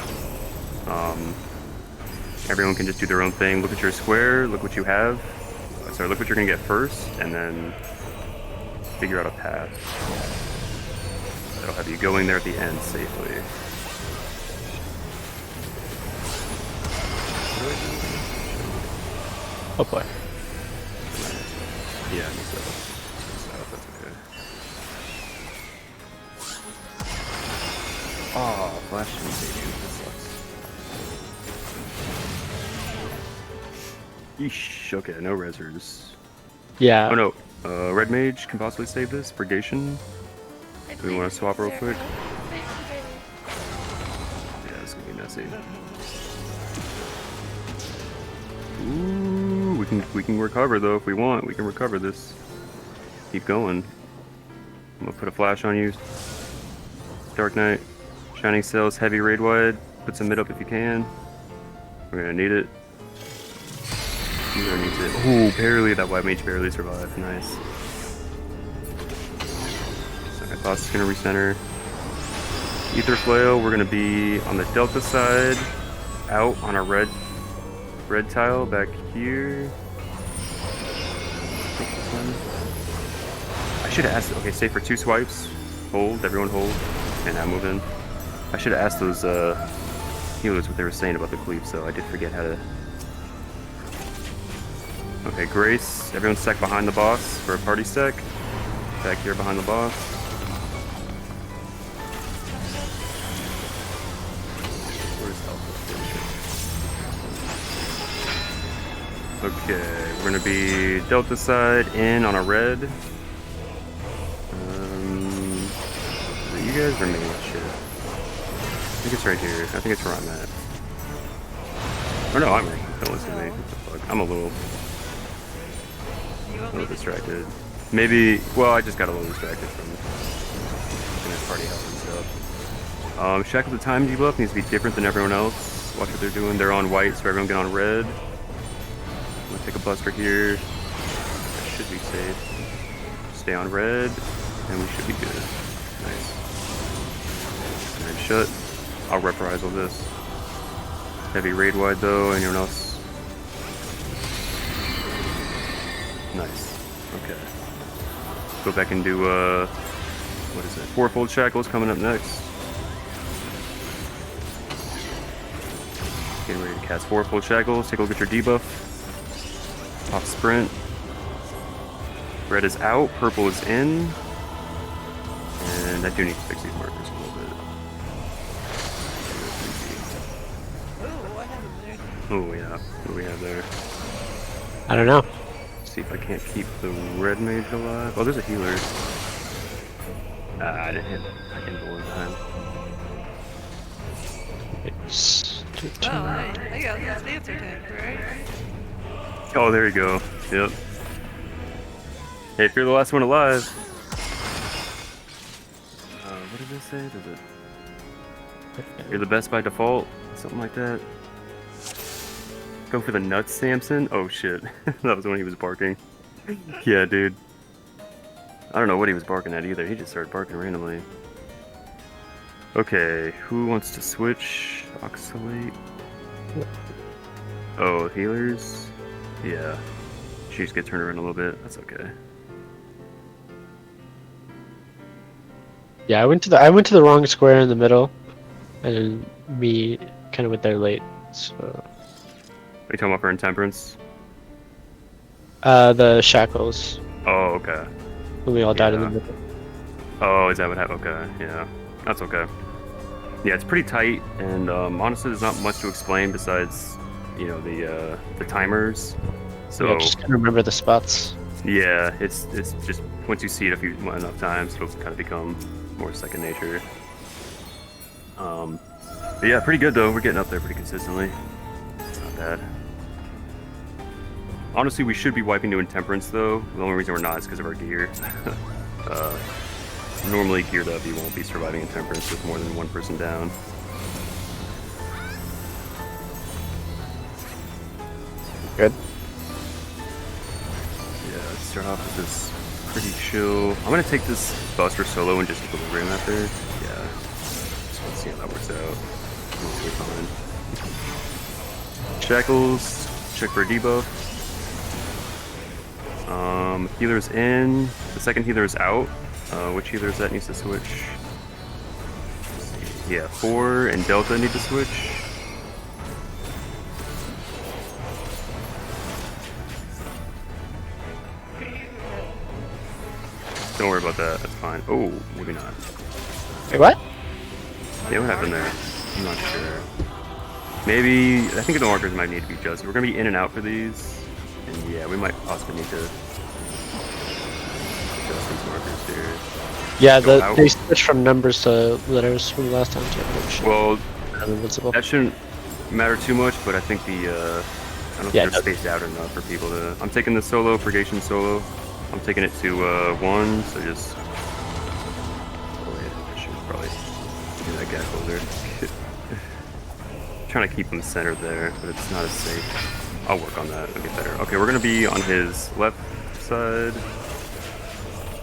Everyone can just do their own thing. Look at your square, look what you have. Sorry, look what you're going to get first, and then figure out a path. That'll have you going there at the end safely. Oh boy. Yeah, I think so. That's okay. Oh, flash didn't save you. That sucks. Yeesh. Okay, no resers. Yeah. Oh no. Red Mage can possibly save this. Purgation. Do we want to swap real quick? messy. Ooh, we can recover though if we want. We can recover this. Keep going. I'm gonna put a flash on you. Dark Knight. Shining Sails, heavy raid wide. Put some mid up if you can. We're gonna need it. Healer needs it. Ooh, barely. That white mage barely survived. Nice. Second boss is gonna recenter. Ether Flail, we're gonna be on the Delta side, out on our red tile back here. I should have asked. Okay, stay for 2 swipes. Hold, everyone hold, and now move in. I should have asked those healers what they were saying about the cleave, so I did forget how to. Okay, Grace, everyone stack behind the boss for a party stack. Back here behind the boss. Okay, we're gonna be Delta side in on a red. Are you guys or me? Shit. I think it's right here. I think it's where I'm at. Or no, I'm right. Don't listen to me. What the fuck? I'm a little distracted. Maybe. Well, I just got a little distracted from this party help and stuff. Shackle the time debuff needs to be different than everyone else. Watch what they're doing. They're on white, so everyone get on red. I'm gonna take a buster here. That should be safe. Stay on red, and we should be good. Nice. And then shut. I'll reprisal this. Heavy raid wide though. Anyone else? Nice. Okay. Go back and do what is it? 4-fold shackles coming up next. Getting ready to cast 4-fold shackles. Take a look at your debuff. Pop sprint. Red is out, purple is in. And I do need to fix these markers a little bit. Oh, I have him there. Oh yeah, what do we have there? I don't know. See if I can't keep the red mage alive. Oh, there's a healer. I didn't hit invul in time. It's Oh, I got this dancer tank, right? Oh, there you go. Yep. Hey, if you're the last one alive. What does it say? Does it? You're the best by default? Something like that. Go for the nuts, Samson? Oh shit. That was when he was barking. Yeah, dude. I don't know what he was barking at either. He just started barking randomly. Okay, who wants to switch? Oxalate. Oh, healers? Yeah. She just get turned around a little bit. That's okay. Yeah, I went to the wrong square in the middle, and me kind of went there late. So. Are you talking about for Intemperance? The shackles. Oh, okay. When we all died in the Yeah. middle. Oh, is that what happened? Okay, yeah. That's okay. Yeah, it's pretty tight, and honestly, there's not much to explain besides, you know, the timers. So Yeah, just gotta remember the spots. yeah, it's just once you see it enough times, it'll kind of become more second nature. But yeah, pretty good though. We're getting up there pretty consistently. It's not bad. Honestly, we should be wiping to Intemperance though. The only reason we're not is because of our gear. Normally geared up, you won't be surviving Intemperance with more than one person down. Good. Yeah, let's start off with this pretty chill. I'm gonna take this Buster solo and just equilibrium after. Yeah. Just want to see how that works out. Mostly fine. Shackles, check for a debuff. Healer's in. The second healer is out. Which healer is that needs to switch? Let's see. Yeah, 4 and Delta need to switch. Don't worry about that, that's fine. Oh, maybe not. Wait, what? Yeah, what happened there? I'm not sure. Maybe, I think the markers might need to be adjusted. We're gonna be in and out for these. And yeah, we might possibly need to adjust these markers here. Yeah, Go out. they switched from numbers to letters from last time too. Oh, shit. Well, I'm invincible. That shouldn't matter too much, but I think the I don't Yeah, think they're spaced out enough for people to. I'm taking the solo, Purgation solo. I'm taking it to 1, so just. Oh yeah, I should probably do that guy closer. Trying to keep him centered there, but it's not as safe. I'll work on that. It'll get better. Okay, we're gonna be on his left side.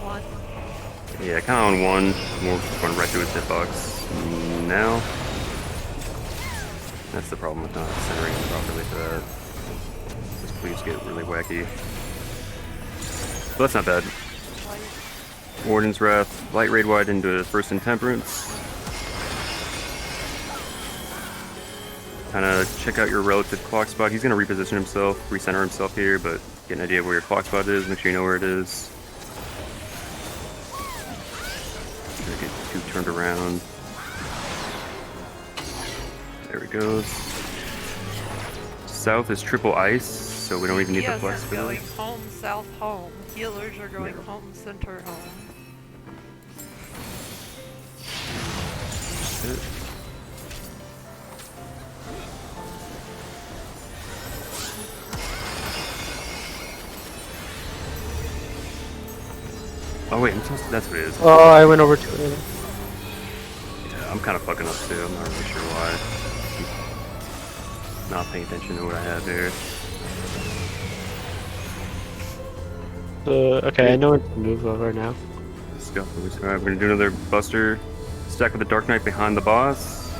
One. Yeah, kind of on 1. We're going right through his hitbox. Now. That's the problem with not centering him properly for that. His cleaves get really wacky. But that's not bad. Warden's Wrath, Light Raid Wide into First Intemperance. Kind of check out your relative clock spot. He's going to reposition himself, recenter himself here, but get an idea of where your clock spot is. Make sure you know where it is. Get 2 turned around. There he goes. South is triple ice, so we don't even need the flex for going this. home, south, home. Healers are going home, center, home. That's it. Oh wait, that's what it is. Oh, I went over to it. Yeah, I'm kind of fucking up too. I'm not really sure why. Not paying attention to what I have here. Okay, I know when to move over now. Let's go. Alright, we're gonna do another Buster stack with the Dark Knight behind the boss.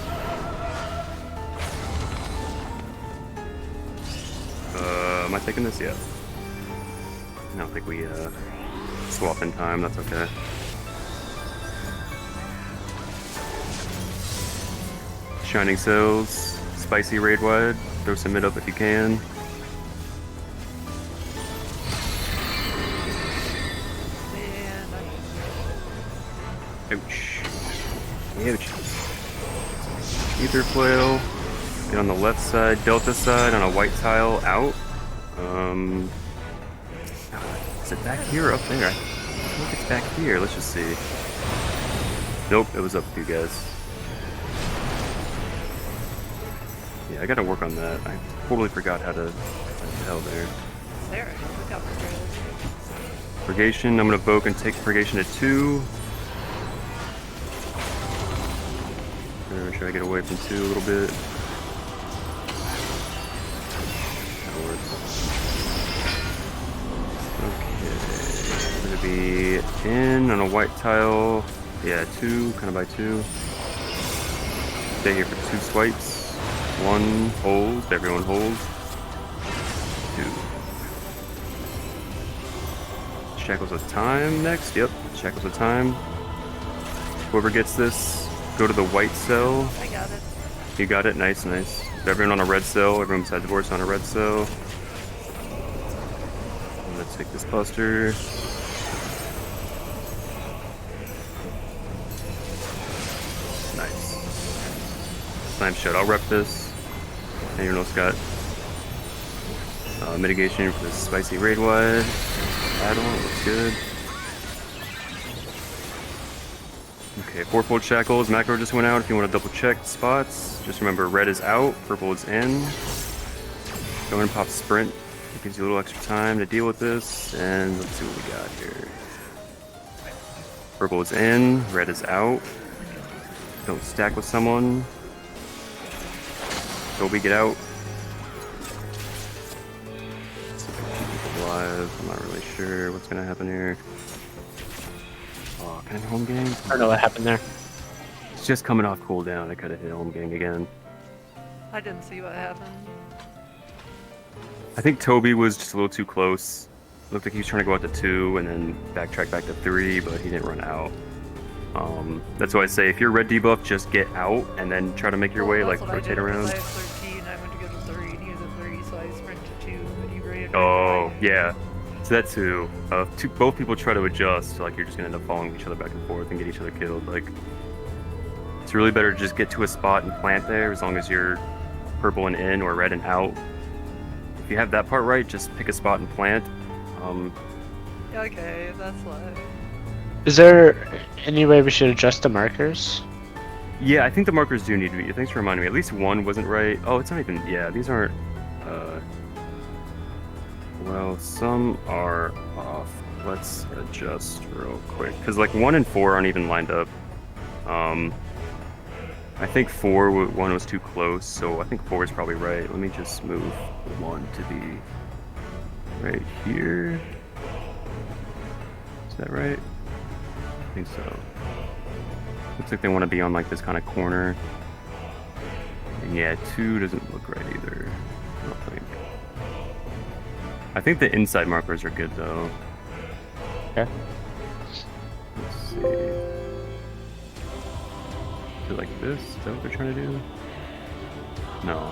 Am I taking this yet? I don't think we swap in time. That's okay. Shining Cells, Spicy Raid Wide. Throw some mid up if you can. And Ouch. Ouch. Ether Flail. Get on the left side, Delta side, on a white tile out. Is it back here or up there? I think it's back here. Let's just see. Nope, it was up to you guys. Yeah, I gotta work on that. I totally forgot how to hell there. there, look out for trailers. Purgation, I'm gonna Evoke and take Purgation to 2. Try to get away from 2 a little bit. That works. Okay. Gonna be in on a white tile. Yeah, 2, kind of by 2. Stay here for 2 swipes. 1 holds, everyone holds. 2. Shackles of Time next. Yep, Shackles of Time. Whoever gets this, go to the white cell. I got it. You got it. Nice, nice. So everyone on a red cell. Everyone besides the Vorce on a red cell. And let's take this Buster. Nice. Slime Shot. I'll rep this. Anyone else got mitigation for this Spicy Raid Wide? Battle. Looks good. Okay, 4-fold Shackles. Macro just went out if you want to double check spots. Just remember, red is out, purple is in. Go ahead and pop Sprint. It gives you a little extra time to deal with this. And let's see what we got here. Purple is in, red is out. Don't stack with someone. Toby, get out. Let's see if I can keep people alive. I'm not really sure what's going to happen here. Oh, can I hit home gang? I don't know what happened there. It's just coming off cooldown. I could have hit home gang again. I didn't see what happened. I think Toby was just a little too close. Looked like he was trying to go out to 2 and then backtrack back to 3, but he didn't run out. That's why I say if you're red debuff, just get out and then try to make your way, Well, like that's what I rotate did, around. because I have 13, I went to go to 3, and he was at 3, so I sprinted to 2, but he ran right Oh, by me. yeah. So that too. Both people try to adjust, like you're just gonna end up following each other back and forth and get each other killed. Like, it's really better to just get to a spot and plant there, as long as you're purple and in or red and out. If you have that part right, just pick a spot and plant. Okay, that's like... Is there any way we should adjust the markers? Yeah, I think the markers do need to be. Thanks for reminding me. At least one wasn't right. Oh, it's not even. Yeah, these aren't. Well, some are off. Let's adjust real quick because like 1 and 4 aren't even lined up. I think 1 was too close, so I think 4 is probably right. Let me just move 1 to be right here. Is that right? I think so. Looks like they want to be on like this kind of corner. And yeah, 2 doesn't look right either. I don't think. I think the inside markers are good though. Okay. Let's see. Is it like this? Is that what they're trying to do? No.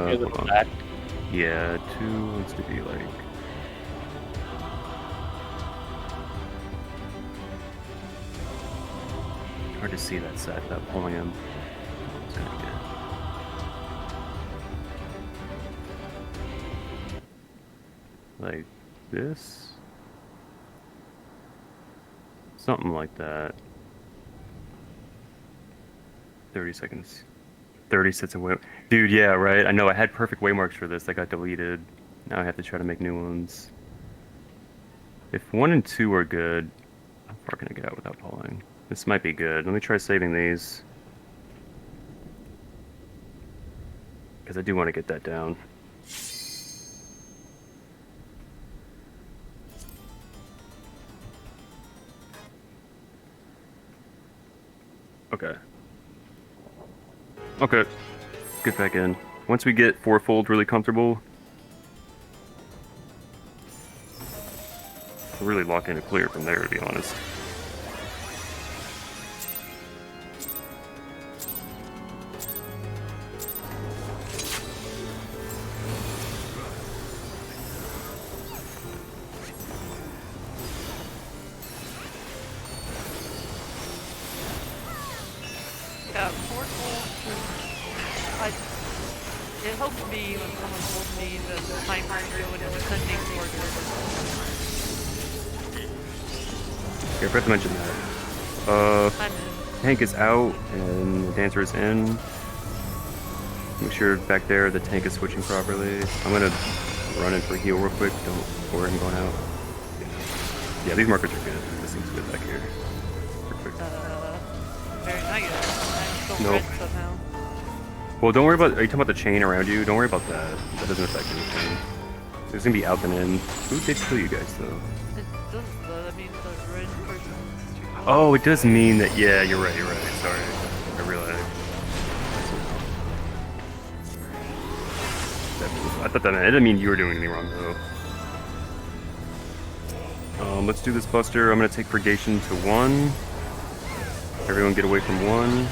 Here's the Hold on. back. Yeah, 2 wants to be like. Hard to see that side without pulling him. It's kind of good. Like this? Something like that. 30 seconds. 30 sets of way. Dude, yeah, right? I know I had perfect waymarks for this that got deleted. Now I have to try to make new ones. If 1 and 2 are good, how far can I get out without pulling? This might be good. Let me try saving these. Because I do want to get that down. Okay. Okay. Get back in. Once we get 4-fold really comfortable, we'll really lock in a clear from there, to be honest. Yeah, fourfold. It helped me when someone told me that the timer go in descending order. Yeah, I forgot to mention that. I'm in. Tank is out and the dancer is in. Make sure back there the tank is switching properly. I'm gonna run in for heal real quick. Don't worry him going out. Yeah, these markers are good. This seems good back here. Perfect. Very nice. I'm still Nope. red somehow. Well, don't worry about. Are you talking about the chain around you? Don't worry about that. That doesn't affect anything. There's gonna be out and in. Who did kill you guys though? It does though. That means the red person is too close. Oh, it does mean that. Yeah, you're right. You're right. Sorry, I realized. I thought that meant, it didn't mean you were doing anything wrong though. Let's do this buster. I'm gonna take purgation to 1. Everyone get away from 1.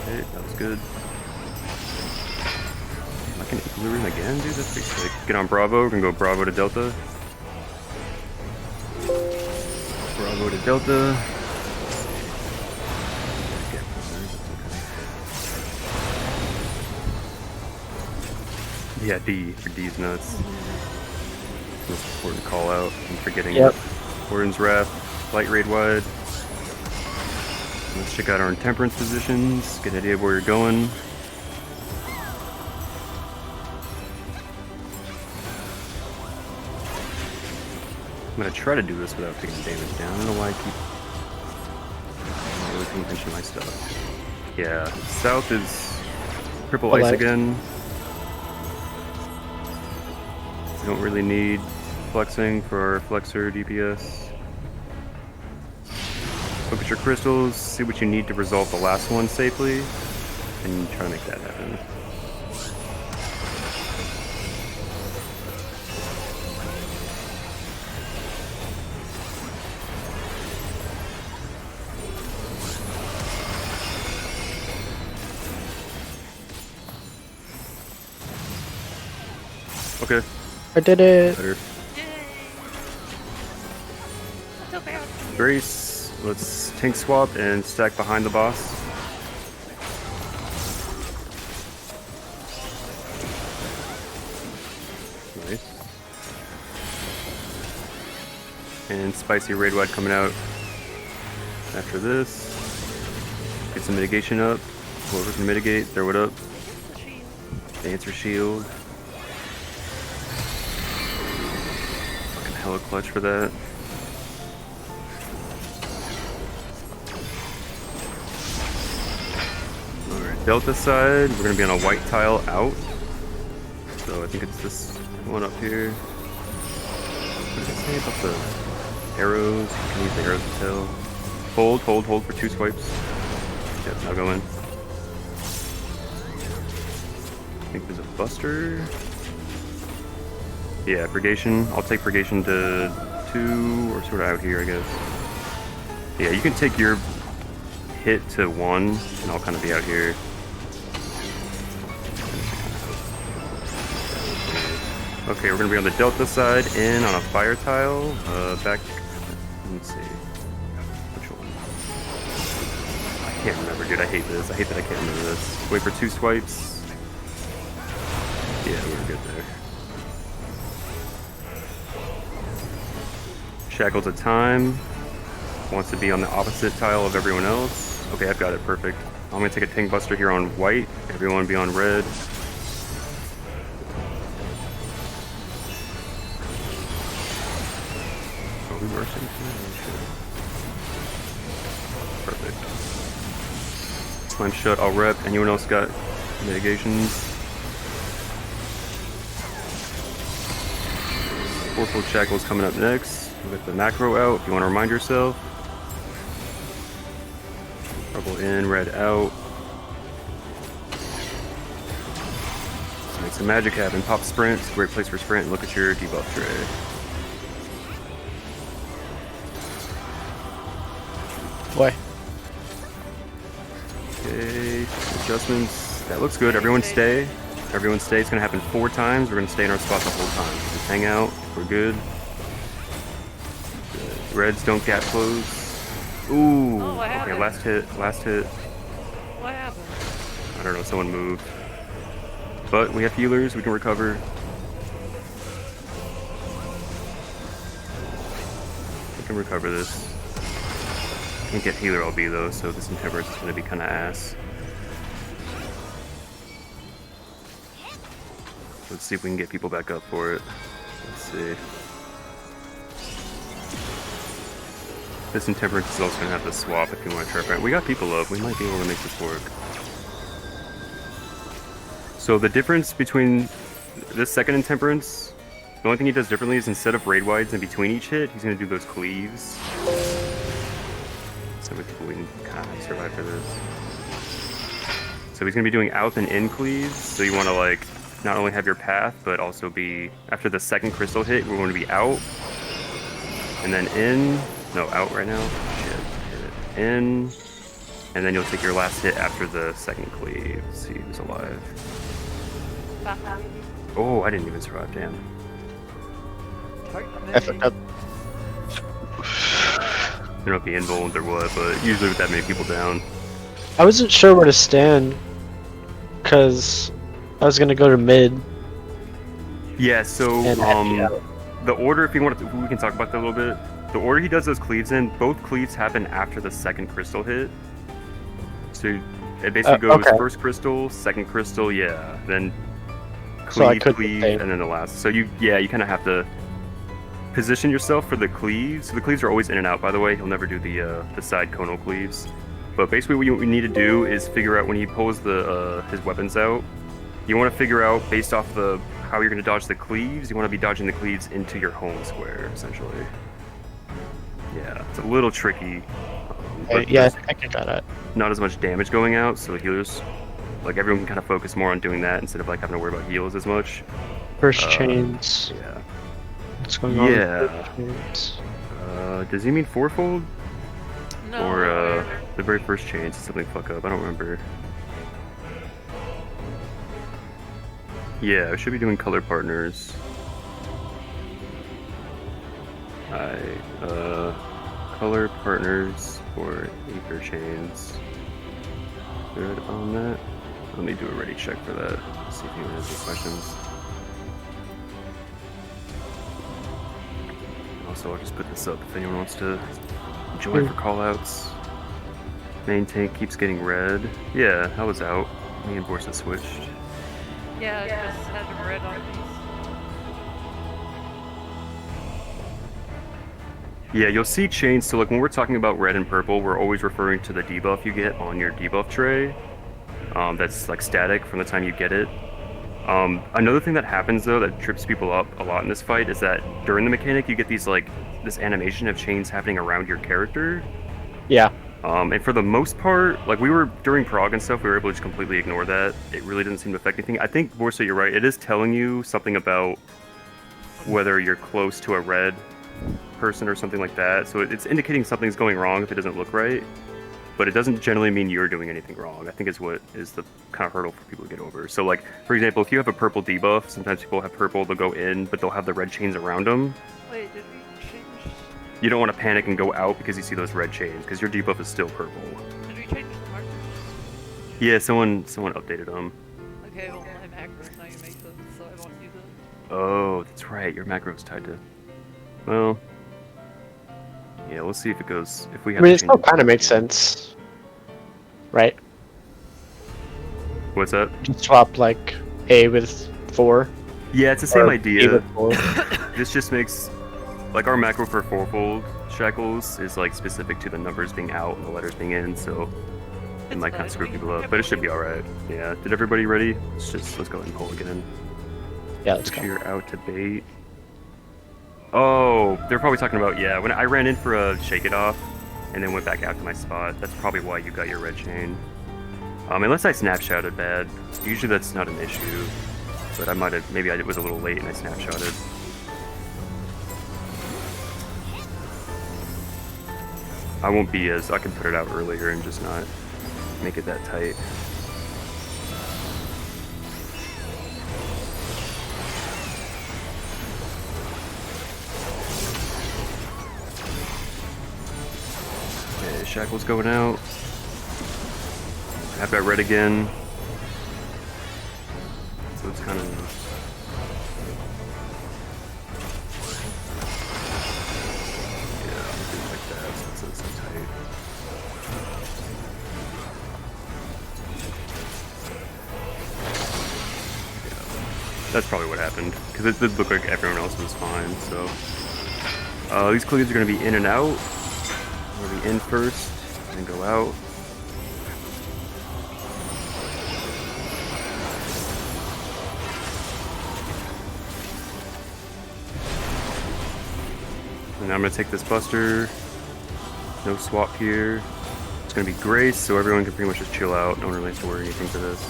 Okay, that was good. I can igloo room again, dude. That's pretty sick. Get on Bravo. We're gonna go Bravo to Delta. Bravo to Delta. Yeah, D. For D's nuts. Most important call out. I'm forgetting. Yep. Warden's Wrath. Light raid wide. Let's check out our intemperance positions. Get an idea of where you're going. I'm gonna try to do this without taking damage down. I don't know why I keep not really paying attention to my stuff. Yeah, south is triple ice Ice. again. We don't really need flexing for our flexor DPS. Focus your crystals, see what you need to resolve the last one safely, and try to make that happen. Okay, I did it. better. Yay! That's so bad. Brace. Let's tank swap and stack behind the boss. Nice. And spicy raid wide coming out after this. Get some mitigation up. Whoever can mitigate, throw it up. Dancer shield. Fucking hella clutch for that. Alright, Delta side, we're gonna be on a white tile out. So I think it's this one up here. What does it say about the arrows? You can use the arrows to tell. Hold for 2 swipes. Yep, now go in. I think there's a buster. Yeah, purgation. I'll take purgation to 2 or sort of out here, I guess. Yeah, you can take your hit to 1 and I'll kind of be out here. Okay, we're gonna be on the Delta side, in on a fire tile. Back. Let's see. Which one? I can't remember, dude. I hate this. I hate that I can't remember this. Wait for 2 swipes. Yeah, we were good there. Shackles of Time. Wants to be on the opposite tile of everyone else. Okay, I've got it. Perfect. I'm gonna take a Ting Buster here on white. Everyone be on red. Perfect. Slam shut, I'll rep. Anyone else got mitigations? 4-fold shackles coming up next. We'll get the macro out if you want to remind yourself. Trouble in, red out. Let's make some magic happen. Pop sprint, great place for sprint. Look at your debuff tray. Boy. Okay, adjustments. That looks good. Everyone stay. Everyone stay. It's gonna happen 4 times. We're gonna stay in our spot the whole time. Just hang out. We're good. The reds don't gap close. Ooh. Oh, what okay, happened? last hit. Last hit. What happened? I don't know. Someone moved. But we have healers. We can recover. We can recover this. Can't get healer LB though, so this Intemperance is going to be kind of ass. Let's see if we can get people back up for it. Let's see. This Intemperance is also going to have to swap if you want to try. We got people up. We might be able to make this work. So the difference between this second Intemperance, the only thing he does differently is instead of raid wides in between each hit, he's going to do those cleaves. So we can kind of survive for this. So he's going to be doing out and in cleaves. So you want to like not only have your path, but also be after the second crystal hit, we're going to be out and then in. No, out right now. Shit. Hit it. In, and then you'll take your last hit after the second cleave. Let's see who's alive. Oh, I didn't even survive. Damn. I fucked up. I don't know if he invulned or what, but usually with that many people down. I wasn't sure where to stand, because I was gonna go to mid. Yeah, so And the order, if you want to, we can talk about that a little bit. The order he does those cleaves in, both cleaves happen after the second crystal hit. So it basically goes okay. first crystal, second crystal, yeah, then So I cleave, couldn't cleave, save. and then the last. So you kind of have to position yourself for the cleaves. So the cleaves are always in and out, by the way. He'll never do the side conal cleaves. But basically what you need to do is figure out when he pulls the his weapons out, you want to figure out based off the how you're going to dodge the cleaves, you want to be dodging the cleaves into your home square, essentially. Yeah, it's a little tricky. But Yeah, there's I think I got it. not as much damage going out, so the healers, like everyone can kind of focus more on doing that instead of like having to worry about heals as much. First chains. Yeah. What's going on? Yeah. With first chains? Does he mean fourfold? No. Or the very first chains? Something fuck up. I don't remember. Yeah, I should be doing color partners. Color partners for ether chains. Good on that. Let me do a ready check for that. See if anyone has any questions. Also, I'll just put this up if anyone wants to join for callouts. Main tank keeps getting red. Yeah, I was out. Me and Borsa switched. Yeah, I just had them red on these. Yeah, you'll see chains. So like when we're talking about red and purple, we're always referring to the debuff you get on your debuff tray. That's like static from the time you get it. Another thing that happens though that trips people up a lot in this fight is that during the mechanic you get these like this animation of chains happening around your character. Yeah. And for the most part, like we were during prog and stuff, we were able to just completely ignore that. It really didn't seem to affect anything. I think Borsa, you're right. It is telling you something about whether you're close to a red person or something like that. So it's indicating something's going wrong if it doesn't look right. But it doesn't generally mean you're doing anything wrong. I think is what is the kind of hurdle for people to get over. So like, for example, if you have a purple debuff, sometimes people have purple, they'll go in, but they'll have the red chains around them. Wait, did we change? You don't want to panic and go out because you see those red chains, because your debuff is still purple. Did we change the markers? Yeah, someone updated them. Okay, well my macros now you make them, so I won't use it. Oh, that's right. Your macro's tied to. Well, yeah. We'll see if it goes. If we I have. mean, to it change still kind of makes sense, right? What's that? You swap like A with 4. Yeah, it's the same or B idea. with 4. This just makes like our macro for fourfold shackles is like specific to the numbers being out and the letters being in, so it It's might kind fine, of screw we- people we up, have but it to should be do- all right. Yeah. Did everybody ready? Let's go ahead and pull again. Yeah, let's If go. you're out to bait. Oh, they're probably talking about, yeah, when I ran in for a shake it off and then went back out to my spot. That's probably why you got your red chain. Unless I snapshotted bad. Usually that's not an issue. But I might have, maybe I was a little late and I snapshotted. I won't be as, I can put it out earlier and just not make it that tight. Okay, shackle's going out. I've got red again. So it's kind of... Yeah, I'll do it like that so it's so tight. Yeah, that's probably what happened. Because it did look like everyone else was fine, so... these cleaves are going to be in and out. We'll be in first, and then go out. And I'm going to take this buster. No swap here. It's going to be Grace, so everyone can pretty much just chill out. No one really has to worry anything for this.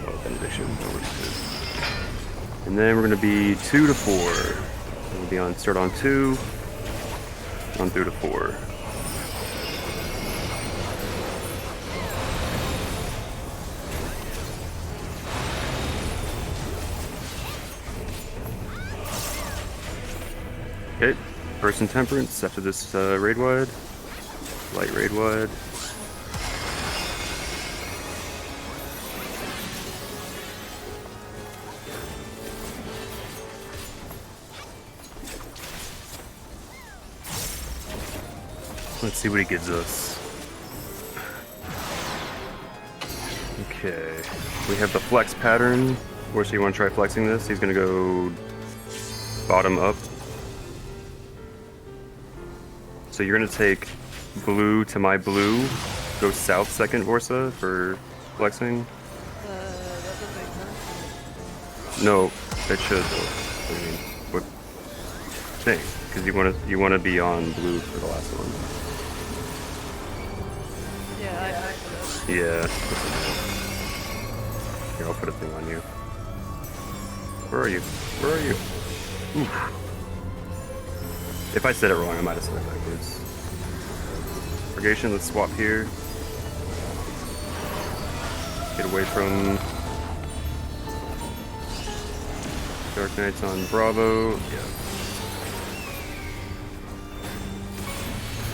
Oh, benediction. That works good. And then we're going to be 2 to 4. We'll be start on 2. On through to 4. Okay, Person Temperance after this raid wide. Light raid wide. Let's see what he gives us. Okay, we have the flex pattern. Or so you want to try flexing this? He's gonna go bottom up. So you're gonna take blue to my blue, go south second Vorsa for flexing. That doesn't make sense. No, it should though. I mean, what thing? Because you wanna be on blue for the last one. Yeah, I know. Yeah. Here, I'll put a thing on you. Where are you? Where are you? Oof. If I said it wrong, I might have said it backwards. Purgation, let's swap here. Get away from Dark Knights on Bravo. Yeah.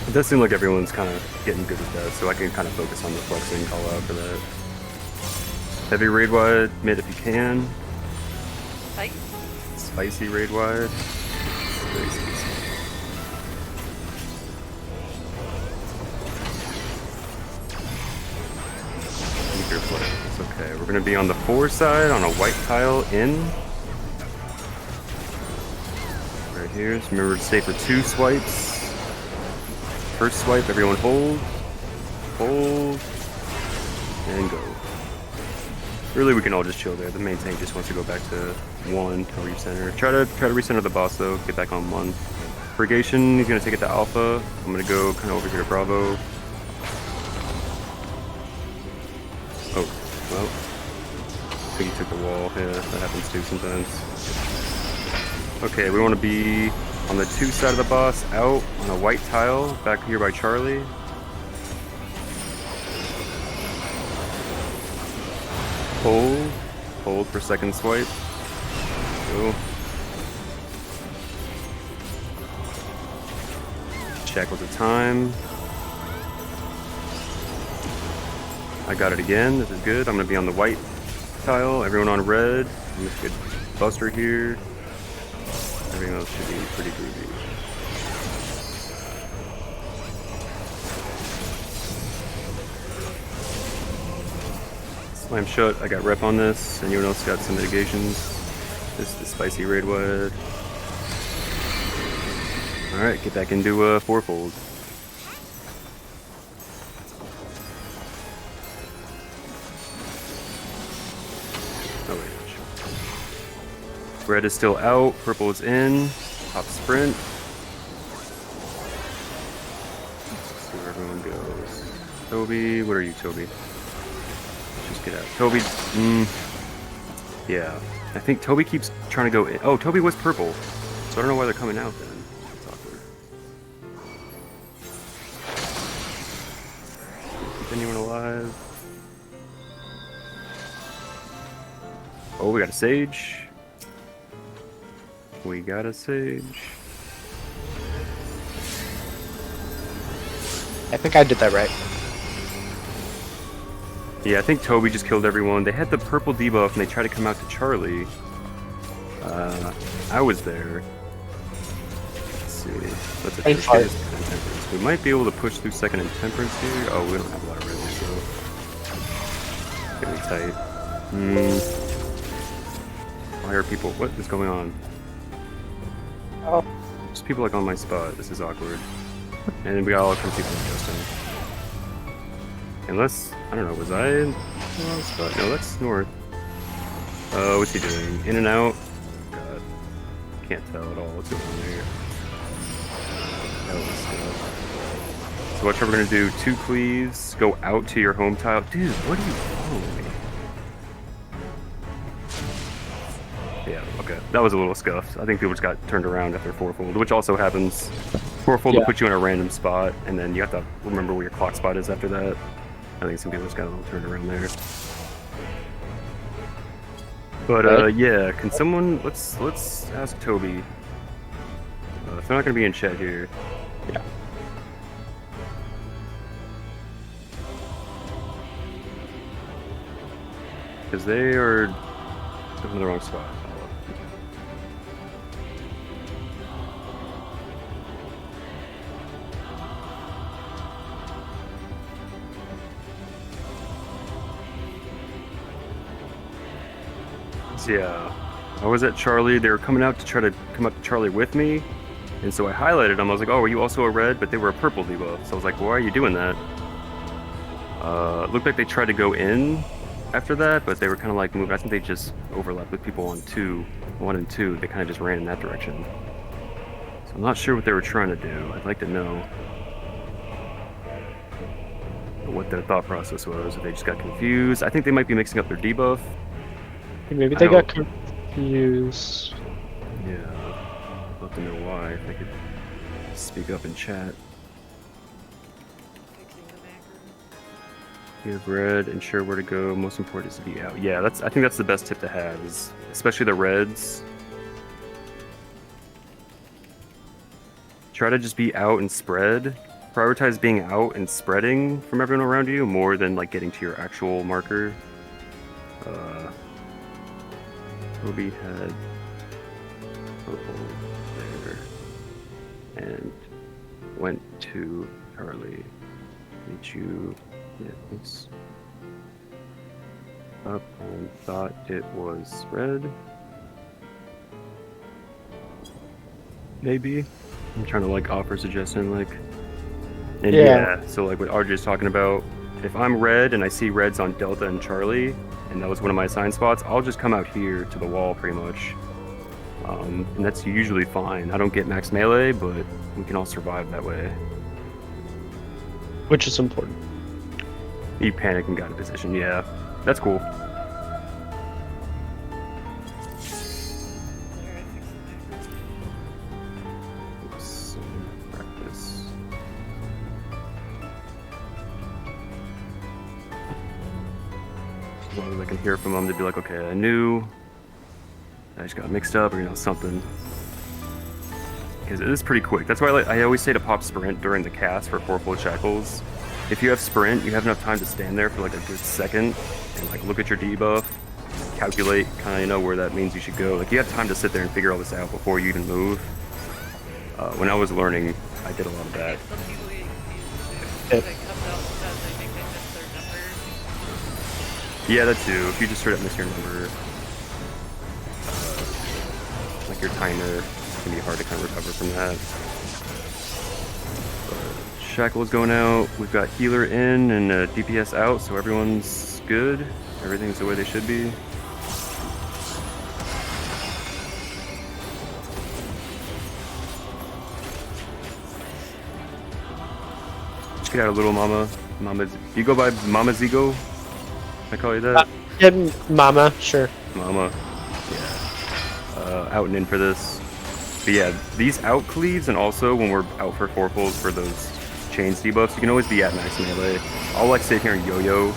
It does seem like everyone's kind of getting good at that, so I can kind of focus on the flexing call out for that. Heavy raid wide, mid if you can. Like, Spicy raid wide. Very spicy. Weaker flags. Okay, we're gonna be on the 4 side on a white tile in. Right here. So remember to stay for 2 swipes. First swipe, everyone hold. Hold. And go. Really, we can all just chill there. The main tank just wants to go back to 1 to recenter. Try to recenter the boss though. Get back on 1. Purgation, he's gonna take it to Alpha. I'm gonna go kind of over here to Bravo. Oh, well. I think he took the wall. Yeah, that happens too sometimes. Okay, we want to be on the 2 side of the boss, out on a white tile, back here by Charlie. Hold for second swipe. Go. Check with the time. I got it again. This is good. I'm gonna be on the white tile. Everyone on red. I'm just get Buster here. Everything else should be pretty groovy. Slam shut. I got rep on this. Anyone else got some mitigations? This is the spicy raid wide. Alright, get back into a 4-fold. Oh wait. Red is still out, purple is in. Top sprint. Let's see where everyone goes. Toby, what are you, Toby? Just get out. Toby, yeah. I think Toby keeps trying to go in. Oh, Toby was purple. So I don't know why they're coming out then. That's awkward. Keep anyone alive. Oh, we got a Sage. We got a Sage. I think I did that right. Yeah, I think Toby just killed everyone. They had the purple debuff and they tried to come out to Charlie. I was there. Let's see. Let's Thanks, push Intemperance. We might be able to push through second Intemperance here. Oh, we don't have a lot of res, so. Getting tight. Why are people. What is going on? Oh. There's people like on my spot. This is awkward. And we got all kinds of people adjusting. Unless, I don't know, was I in the wrong spot? No, that's north. What's he doing? In and out? God. Can't tell at all what's going on there. That was stuff. So what we're gonna do, 2 cleaves, go out to your home tile. Dude, what are you following me? Yeah, okay. That was a little scuffed. I think people just got turned around after 4-fold, which also happens. 4-fold will put you in a random spot, and then you have to remember where your clock spot is after that. I think some people just got a little turned around there. But yeah, can someone let's ask Toby. If they're not gonna be in chat here. Yeah. Because they are in the wrong spot. Yeah, I was at Charlie. They were coming out to try to come up to Charlie with me, and so I highlighted them. I was like, "Oh, are you also a red?" But they were a purple debuff, so I was like, "Why are you doing that?" It looked like they tried to go in after that, but they were kind of like moving. I think they just overlapped with people on 1 and 2. They kind of just ran in that direction. So I'm not sure what they were trying to do. I'd like to know what their thought process was. If they just got confused. I think they might be mixing up their debuff. Maybe they got confused. Yeah, I'd love to know why. If they could speak up in chat. fixing the macro. You have red, ensure where to go. Most important is to be out. Yeah, I think that's the best tip to have, is especially the reds. Try to just be out and spread. Prioritize being out and spreading from everyone around you more than like getting to your actual marker. Toby had purple there, and went to Charlie. Did you get this up and thought it was red? Maybe. I'm trying to like offer suggestion, like, and yeah. So like what RJ's talking about, if I'm red and I see reds on Delta and Charlie, and that was one of my assigned spots, I'll just come out here to the wall pretty much. And that's usually fine. I don't get max melee, but we can all survive that way. Which is important. He panicked and got a position, yeah. That's cool. Oops, practice. As long as I can hear from them to be like, okay, I knew I just got mixed up, or you know, something. Because it is pretty quick. That's why I always say to pop sprint during the cast for 4 full shackles. If you have sprint, you have enough time to stand there for like a good second and like look at your debuff, calculate kind of, you know, where that means you should go. Like you have time to sit there and figure all this out before you even move. When I was learning, I did a lot of that. Some people get confused too. They come out because they think they missed their number. Yeah, that too. If you just straight up miss your number, like your timer, it can be hard to kind of recover from that. Shackle is going out. We've got healer in and DPS out, so everyone's good. Everything's the way they should be. Just get out a little mama. You go by Mama Zigo? I call you that? Yeah, Mama, sure. Mama. Yeah. Out and in for this. But yeah, these out cleaves, and also when we're out for 4 pulls for those chains debuffs, you can always be at max melee. I'll like sit here and yo-yo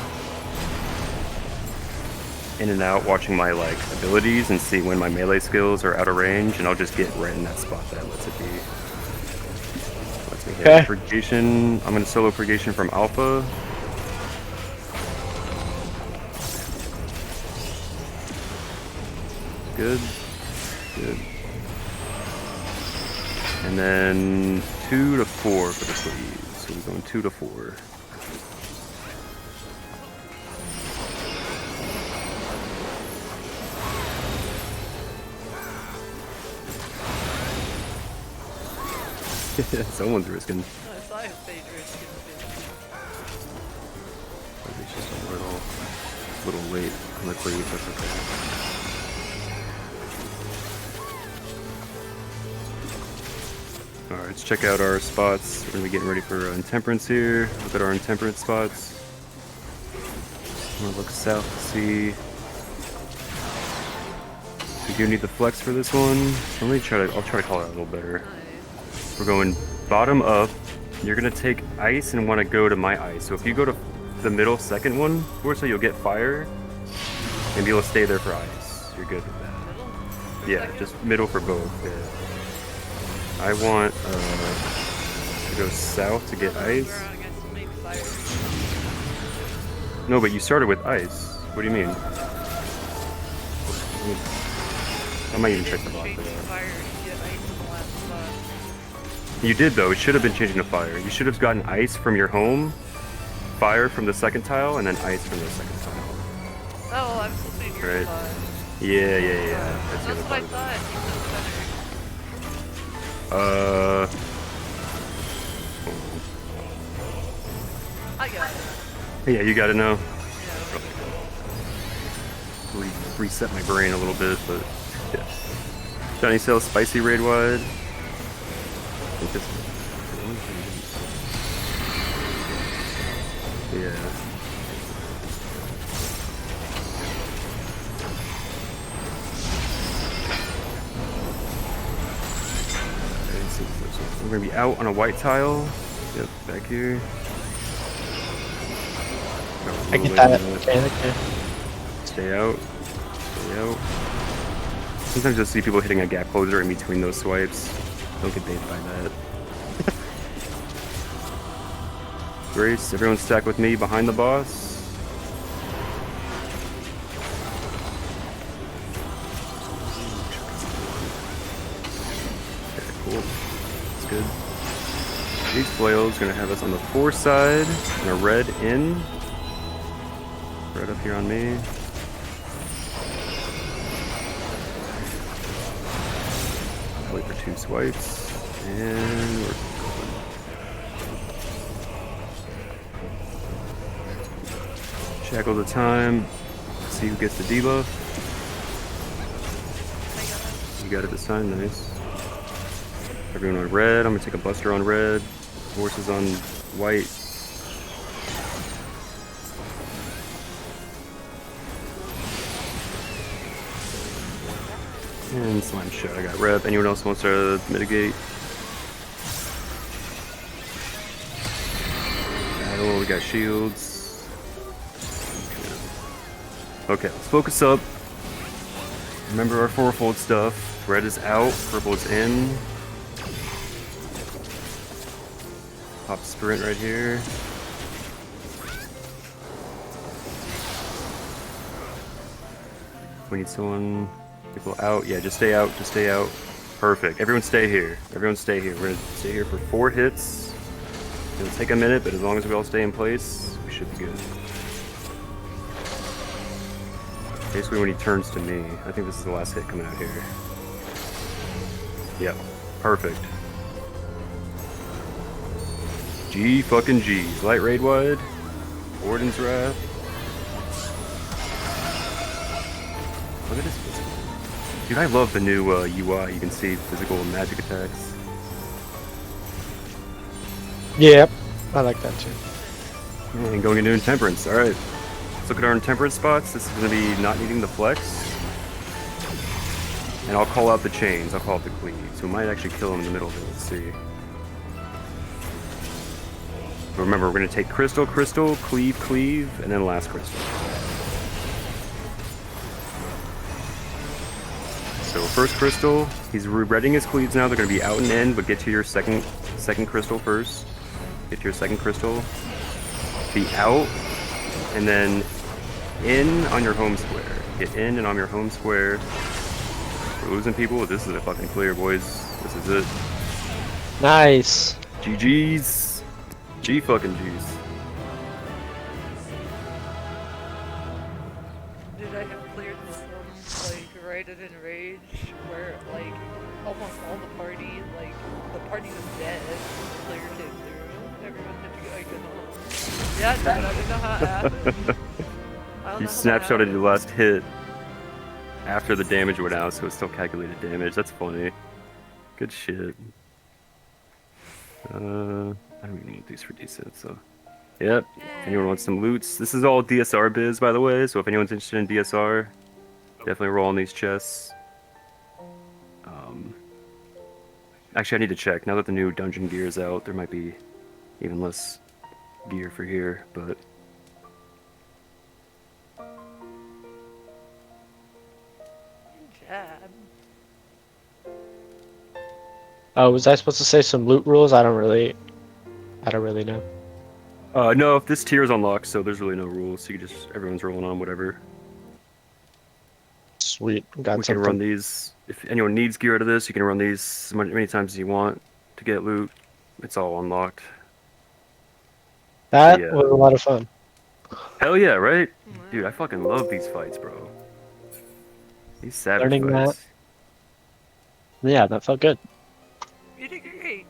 in and out, watching my like abilities and see when my melee skills are out of range, and I'll just get right in that spot that lets it be. Lets me hit purgation. I'm gonna solo purgation from Alpha. Good. Good. And then 2 to 4 for the cleave. So we're going 2 to 4. Someone's risking. No, it's not a stage risk in the business. Maybe it's just a little late on the cleave. That's okay. Alright, let's check out our spots. We're going to be getting ready for Intemperance here. Look at our Intemperance spots. I'm going to look south to see. We do need the flex for this one. I'll try to call it out a little better. Nice. We're going bottom up. You're going to take ice and want to go to my ice. So if you go to the middle second one, so you'll get fire and be able to stay there for ice. You're good with that. Middle? For Yeah, second? just middle for both. Yeah. I want to go south to get ice. You're on against somebody fire. No, but you started with ice. What do you mean? I might even check the block for Changing that. fire to get ice in the last spot. You did though. It should have been changing to fire. You should have gotten ice from your home, fire from the second tile, and then ice from the second tile. Oh, I'm supposed to be in your Right. spot. Yeah. That's the other what I part of it. thought. You said center. I got it. Yeah, you got to know. Yeah. Reset my brain a little bit, but yeah. Johnny sells spicy raid wide. I think this. Yeah. We're gonna be out on a white tile. Yep, back here. I get that. Okay. Stay out. Stay out. Sometimes you'll see people hitting a gap closer in between those swipes. Don't get baited by that. Grace, everyone stack with me behind the boss. flail is gonna have us on the 4 side, and a red in. Red up here on me. Wait for 2 swipes, and we're going. Shackle the time. See who gets the debuff. You got it this time, nice. Everyone on red. I'm gonna take a buster on red. Horses on white. And slime shot. I got rep. Anyone else wants to mitigate? Battle. We got shields. Okay, let's focus up. Remember our fourfold stuff. Red is out. Purple is in. Pop sprint right here. We need someone. People out. Yeah, just stay out. Just stay out. Perfect. Everyone stay here. Everyone stay here. We're gonna stay here for 4 hits. It'll take a minute, but as long as we all stay in place, we should be good. Basically, when he turns to me, I think this is the last hit coming out here. Yep. Perfect. G fucking G's. Light raid wide. Warden's Wrath. Look at this physical. Dude, I love the new UI. You can see physical and magic attacks. Yep, I like that too. And going into Intemperance. Alright. Let's look at our Intemperance spots. This is going to be not needing the flex. And I'll call out the chains. I'll call out the cleave. So we might actually kill him in the middle of it. Let's see. But remember, we're going to take Crystal, Crystal, Cleave, Cleave, and then last Crystal. So first Crystal, he's reading his cleaves now. They're going to be out and in, but get to your second Crystal first. Get to your second Crystal. Be out, and then in on your home square. Get in and on your home square. We're losing people. This is a fucking clear, boys. This is it. Nice. GG's. G fucking G's. Dude, I have cleared this one, like, right at Enrage, where, like, almost all the party, like, the party was dead, cleared it through, everyone had to go, I don't know. Yeah, dude, I don't know how it happened. You snapshotted your last hit after the damage went out, so it's still calculated damage. That's funny. Good shit. I don't even need these for decent, so. Yep. If anyone wants some loots. This is all DSR biz, by the way, so if anyone's interested in DSR, definitely roll on these chests. Actually, I need to check. Now that the new dungeon gear is out, there might be even less gear for here, but... Jab. Oh, was I supposed to say some loot rules? I don't really know. No, if this tier is unlocked, so there's really no rules, so you can just, everyone's rolling on whatever. Sweet, got We something. can run these, if anyone needs gear out of this, you can run these as many times as you want to get loot. It's all unlocked. That Yeah. was a lot of fun. Hell yeah, right? Dude, I fucking love these fights, bro. These savage Learning fights. Yeah, that felt good. You did great.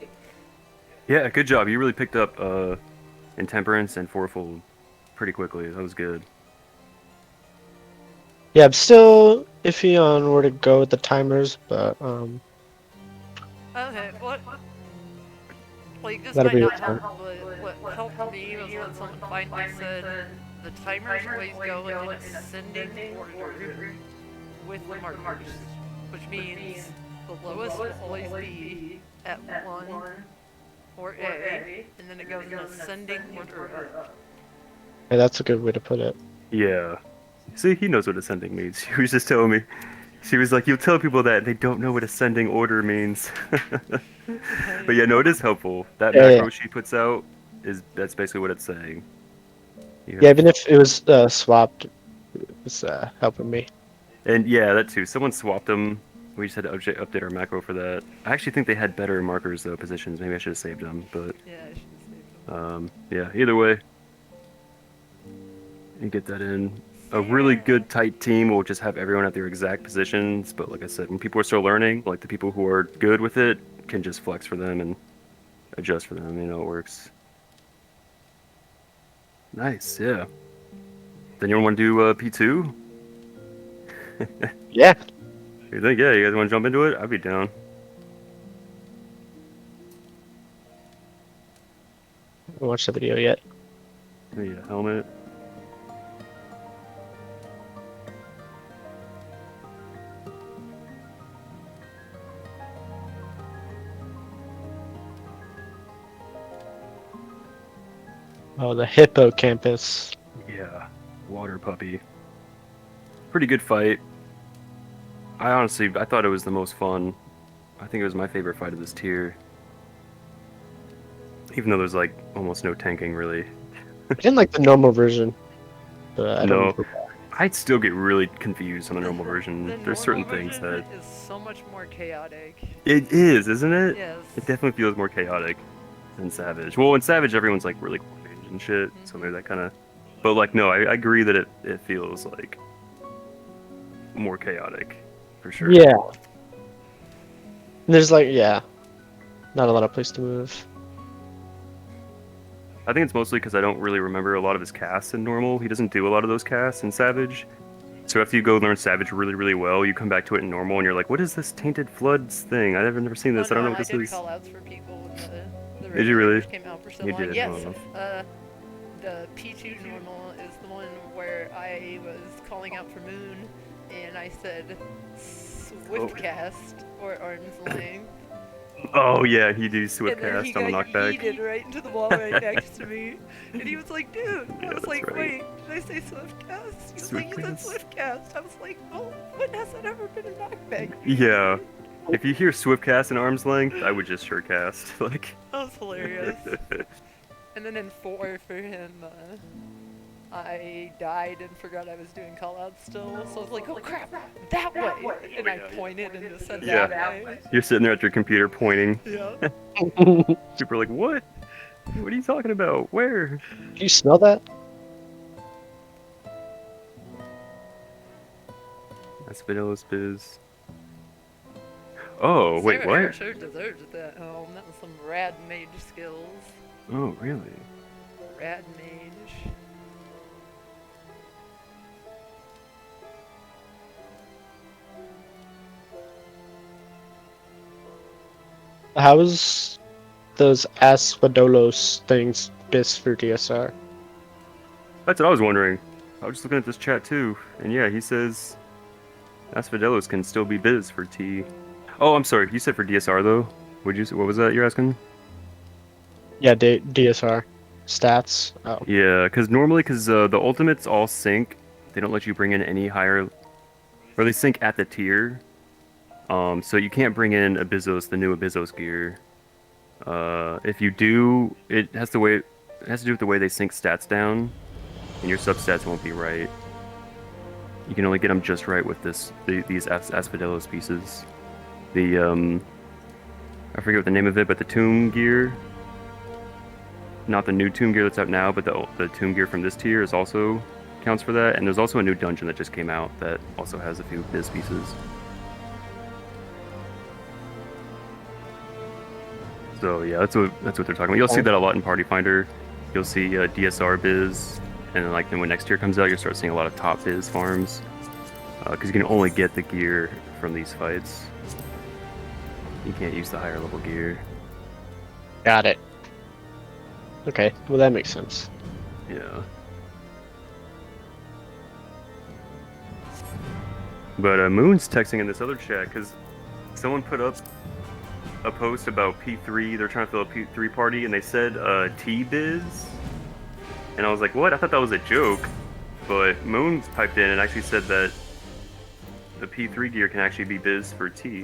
Yeah, good job. You really picked up Intemperance and Fourfold pretty quickly. That was good. Yeah, I'm still iffy on where to go with the timers, but Okay, what? Like, this That'll might be not fun. help, but what helped me was when someone finally said the timers always go in ascending order with the markers, which means the lowest will always be at 1 or A, and then it goes in ascending order up. yeah, that's a good way to put it. Yeah. See, he knows what ascending means. She was just telling me. She was like, you'll tell people that they don't know what ascending order means. But yeah, no, it is helpful. That Yeah, macro yeah. she puts out, that's basically what it's saying. You Yeah, have- even if it was swapped, it was helping me. And yeah, that too. Someone swapped them We just had to update our macro for that. I actually think they had better markers though, positions. Maybe I should have saved them, but Yeah, I should have saved them. yeah. Either way, you get that in. A really good tight team will just have everyone at their exact positions. But like I said, when people are still learning, like the people who are good with it can just flex for them and adjust for them. You know, it works. Nice, yeah. Then you want to do P2? Yeah. You think? Yeah, you guys want to jump into it? I'd be down. I haven't watched the video yet. Yeah, helmet. Oh, the hippocampus. Yeah, water puppy. Pretty good fight. I thought it was the most fun. I think it was my favorite fight of this tier. Even though there's like almost no tanking really. I didn't like the normal version. But I don't No, I'd still get really confused on the normal version. The There's certain normal things version that is so much more chaotic. it is, isn't it? Yes. It definitely feels more chaotic than Savage. Well, in Savage, everyone's like really coordinated and shit, so maybe that kind of. But like, no, I agree that it feels like more chaotic, for sure. Yeah. And there's like, yeah, not a lot of place to move. I think it's mostly because I don't really remember a lot of his casts in normal. He doesn't do a lot of those casts in Savage. So after you go learn Savage really, really well, you come back to it in normal, and you're like, "What is this Tainted Floods thing? I've never seen this. I don't know what this I did is." call outs for people when the Did you really? first came out for so You long. did, Yes. huh? The P2 normal is the one where I was calling out for Moon, and I said Swiftcast or Arm's Length. Oh yeah, he do And then Swiftcast he on the got knockback. yeeted right into the wall right next to me. And he was like, dude. Yeah, I was that's like, right. wait, did I say Swiftcast? He was like, you said Swiftcast. Swiftcast. I was like, well, when has that ever been a knockback? Yeah. If you hear Swiftcast in arm's length, I would just surecast. Like. That was hilarious. And then in 4 for him, I died and forgot I was doing callouts still. So I was like, oh crap, that way! And I pointed and just said Yeah. that way. You're sitting there at your computer pointing. Yeah. People are like, "What? What are you talking about? Where?" Do you smell that? That's Vanilla Biz. Oh, wait, Sarah what? sure deserves that. That was some rad mage skills. Oh, really? Rad mage. How is those Asphodolos things bis for DSR? That's what I was wondering. I was just looking at this chat too, and yeah, he says Asphodelos can still be biz for T. Oh, I'm sorry. You said for DSR though. What was that you're asking? Yeah, DSR stats. Oh, Yeah, because normally, the ultimates all sync. They don't let you bring in any higher, or they sync at the tier. So you can't bring in Abyzos, the new Abyzos gear. If you do, it has to do with the way they sync stats down, and your substats won't be right. You can only get them just right with these Asphodelos pieces. I forget what the name of it, but the tomb gear. Not the new tomb gear that's out now, but the tomb gear from this tier is also counts for that. And there's also a new dungeon that just came out that also has a few biz pieces. So yeah, that's what they're talking about. You'll see that a lot in Party Finder. You'll see DSR biz, and then when next tier comes out, you'll start seeing a lot of top biz farms because you can only get the gear from these fights. You can't use the higher level gear. got it. Okay, well that makes sense. Yeah. But Moon's texting in this other chat because someone put up a post about P3. They're trying to fill a P3 party, and they said T-Biz. And I was like, what? I thought that was a joke. But Moon's piped in and actually said that the P3 gear can actually be biz for T,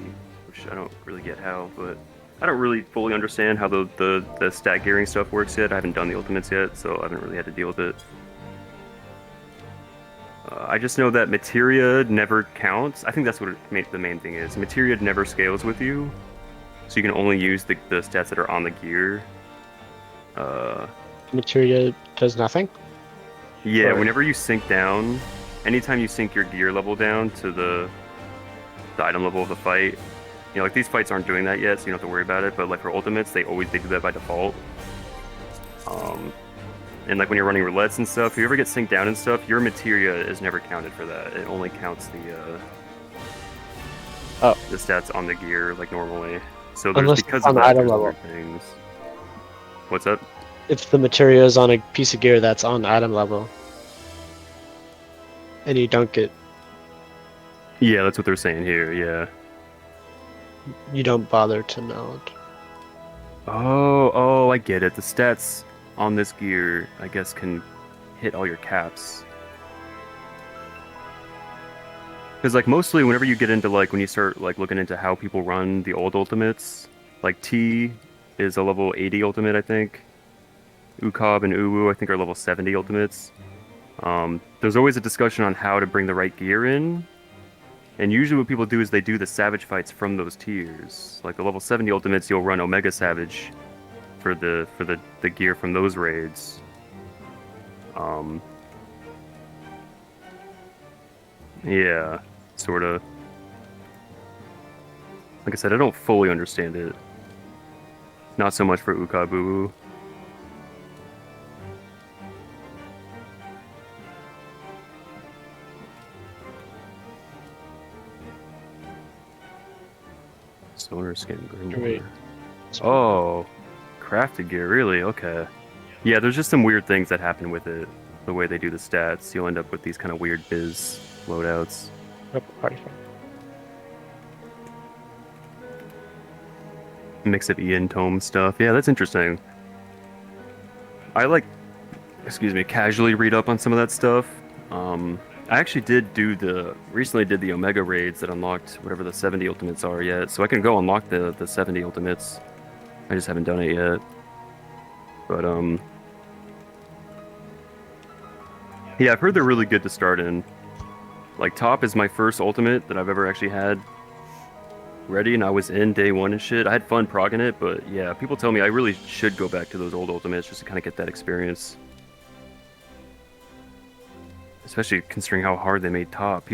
which I don't really get how, but I don't really fully understand how the stat gearing stuff works yet. I haven't done the ultimates yet, so I haven't really had to deal with it. I just know that materia never counts. I think that's what the main thing is. Materia never scales with you, so you can only use the stats that are on the gear. Materia does nothing. Yeah, Or- whenever you sink down, anytime you sink your gear level down to the item level of the fight, you know, like these fights aren't doing that yet, so you don't have to worry about it. But like for ultimates, they do that by default. And like when you're running roulettes and stuff, if you ever get synced down and stuff, your materia is never counted for that. It only counts the stats on the gear like normally. So there's Unless it's because on of the that, item there's level. weird things. What's up? If the materia is on a piece of gear that's on item level, and you dunk it, Yeah, that's what they're saying here. Yeah. you don't bother to mount. Oh, I get it. The stats on this gear, I guess, can hit all your caps. Because like mostly whenever you get into like when you start like looking into how people run the old ultimates, like T is a level 80 ultimate, I think. Ukab and Uwu, I think, are level 70 ultimates. There's always a discussion on how to bring the right gear in. And usually what people do is they do the Savage fights from those tiers. Like the level 70 ultimates, you'll run Omega Savage for the gear from those raids. Yeah, sort of. Like I said, I don't fully understand it. Not so much for Ukabu. Solar skin Wait. Grimoire. Oh, crafted gear, really? Okay. Yeah, there's just some weird things that happen with it. The way they do the stats, you'll end up with these kind of weird biz loadouts. Oh, party fight. Mix of Ian Tome stuff. Yeah, that's interesting. I like, excuse me, casually read up on some of that stuff. I actually recently did the Omega raids that unlocked whatever the 70 ultimates are yet, so I can go unlock the 70 ultimates. I just haven't done it yet. But, yeah, I've heard they're really good to start in. Like, top is my first ultimate that I've ever actually had ready, and I was in day one and shit. I had fun progging it, but yeah, people tell me I really should go back to those old ultimates just to kind of get that experience. Especially considering how hard they made top.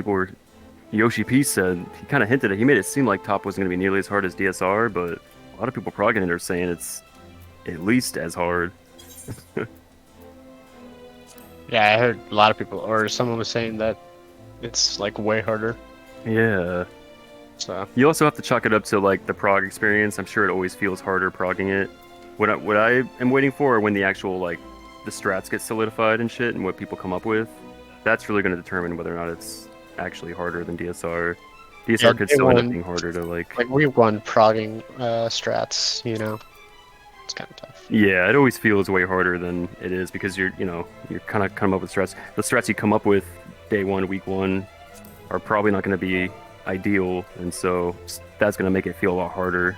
Yoshi P said, he kind of hinted at, he made it seem like top wasn't going to be nearly as hard as DSR, but a lot of people progging it are saying it's at least as hard. Yeah, I heard a lot of people, or someone was saying that it's like way harder. Yeah. So You also have to chalk it up to like the prog experience. I'm sure it always feels harder progging it. What I am waiting for are when the actual like the strats get solidified and shit and what people come up with. That's really going to determine whether or not it's actually harder than DSR. DSR Yeah, could day still end up one- being harder to like. like we run progging strats, you know, it's kind of tough. Yeah, it always feels way harder than it is because you're kind of come up with strats. The strats you come up with day one, week one, are probably not going to be ideal, and so that's going to make it feel a lot harder.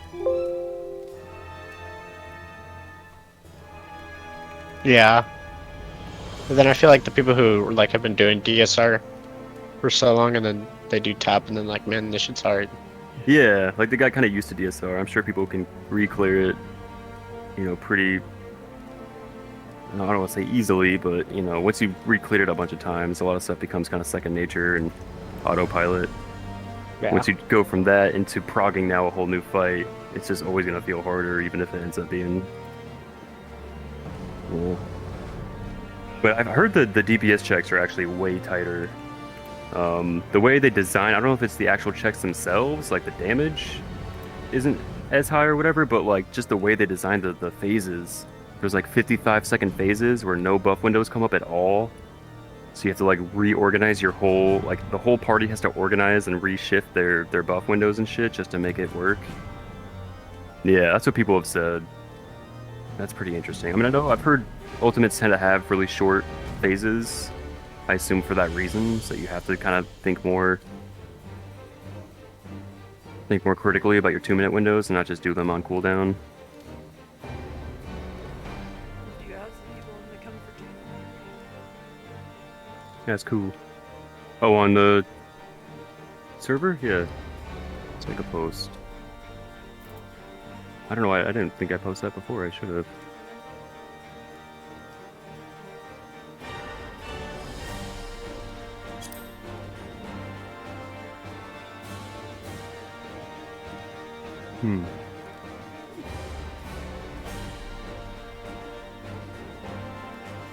Yeah. But then I feel like the people who like have been doing DSR for so long and then they do tap and then like, man, this shit's hard. Yeah, like they got kind of used to DSR. I'm sure people can re-clear it, pretty. I don't want to say easily, but once you've re-cleared it a bunch of times, a lot of stuff becomes kind of second nature and autopilot. Yeah. Once you go from that into progging now a whole new fight, it's just always gonna feel harder, even if it ends up being. Yeah. But I've heard the DPS checks are actually way tighter. The way they design, I don't know if it's the actual checks themselves, like the damage isn't as high or whatever, but like just the way they designed the phases. There's like 55-second phases where no buff windows come up at all. So you have to like reorganize the whole party has to organize and reshift their buff windows and shit just to make it work. Yeah, that's what people have said. That's pretty interesting. I mean, I've heard ultimates tend to have really short phases. I assume for that reason, so you have to kind of think more critically about your 2-minute windows and not just do them on cooldown. You guys, people in the comfort. Yeah, it's cool. Oh, on the server? Yeah. Let's make a post. I don't know why I didn't think I posted that before. I should have.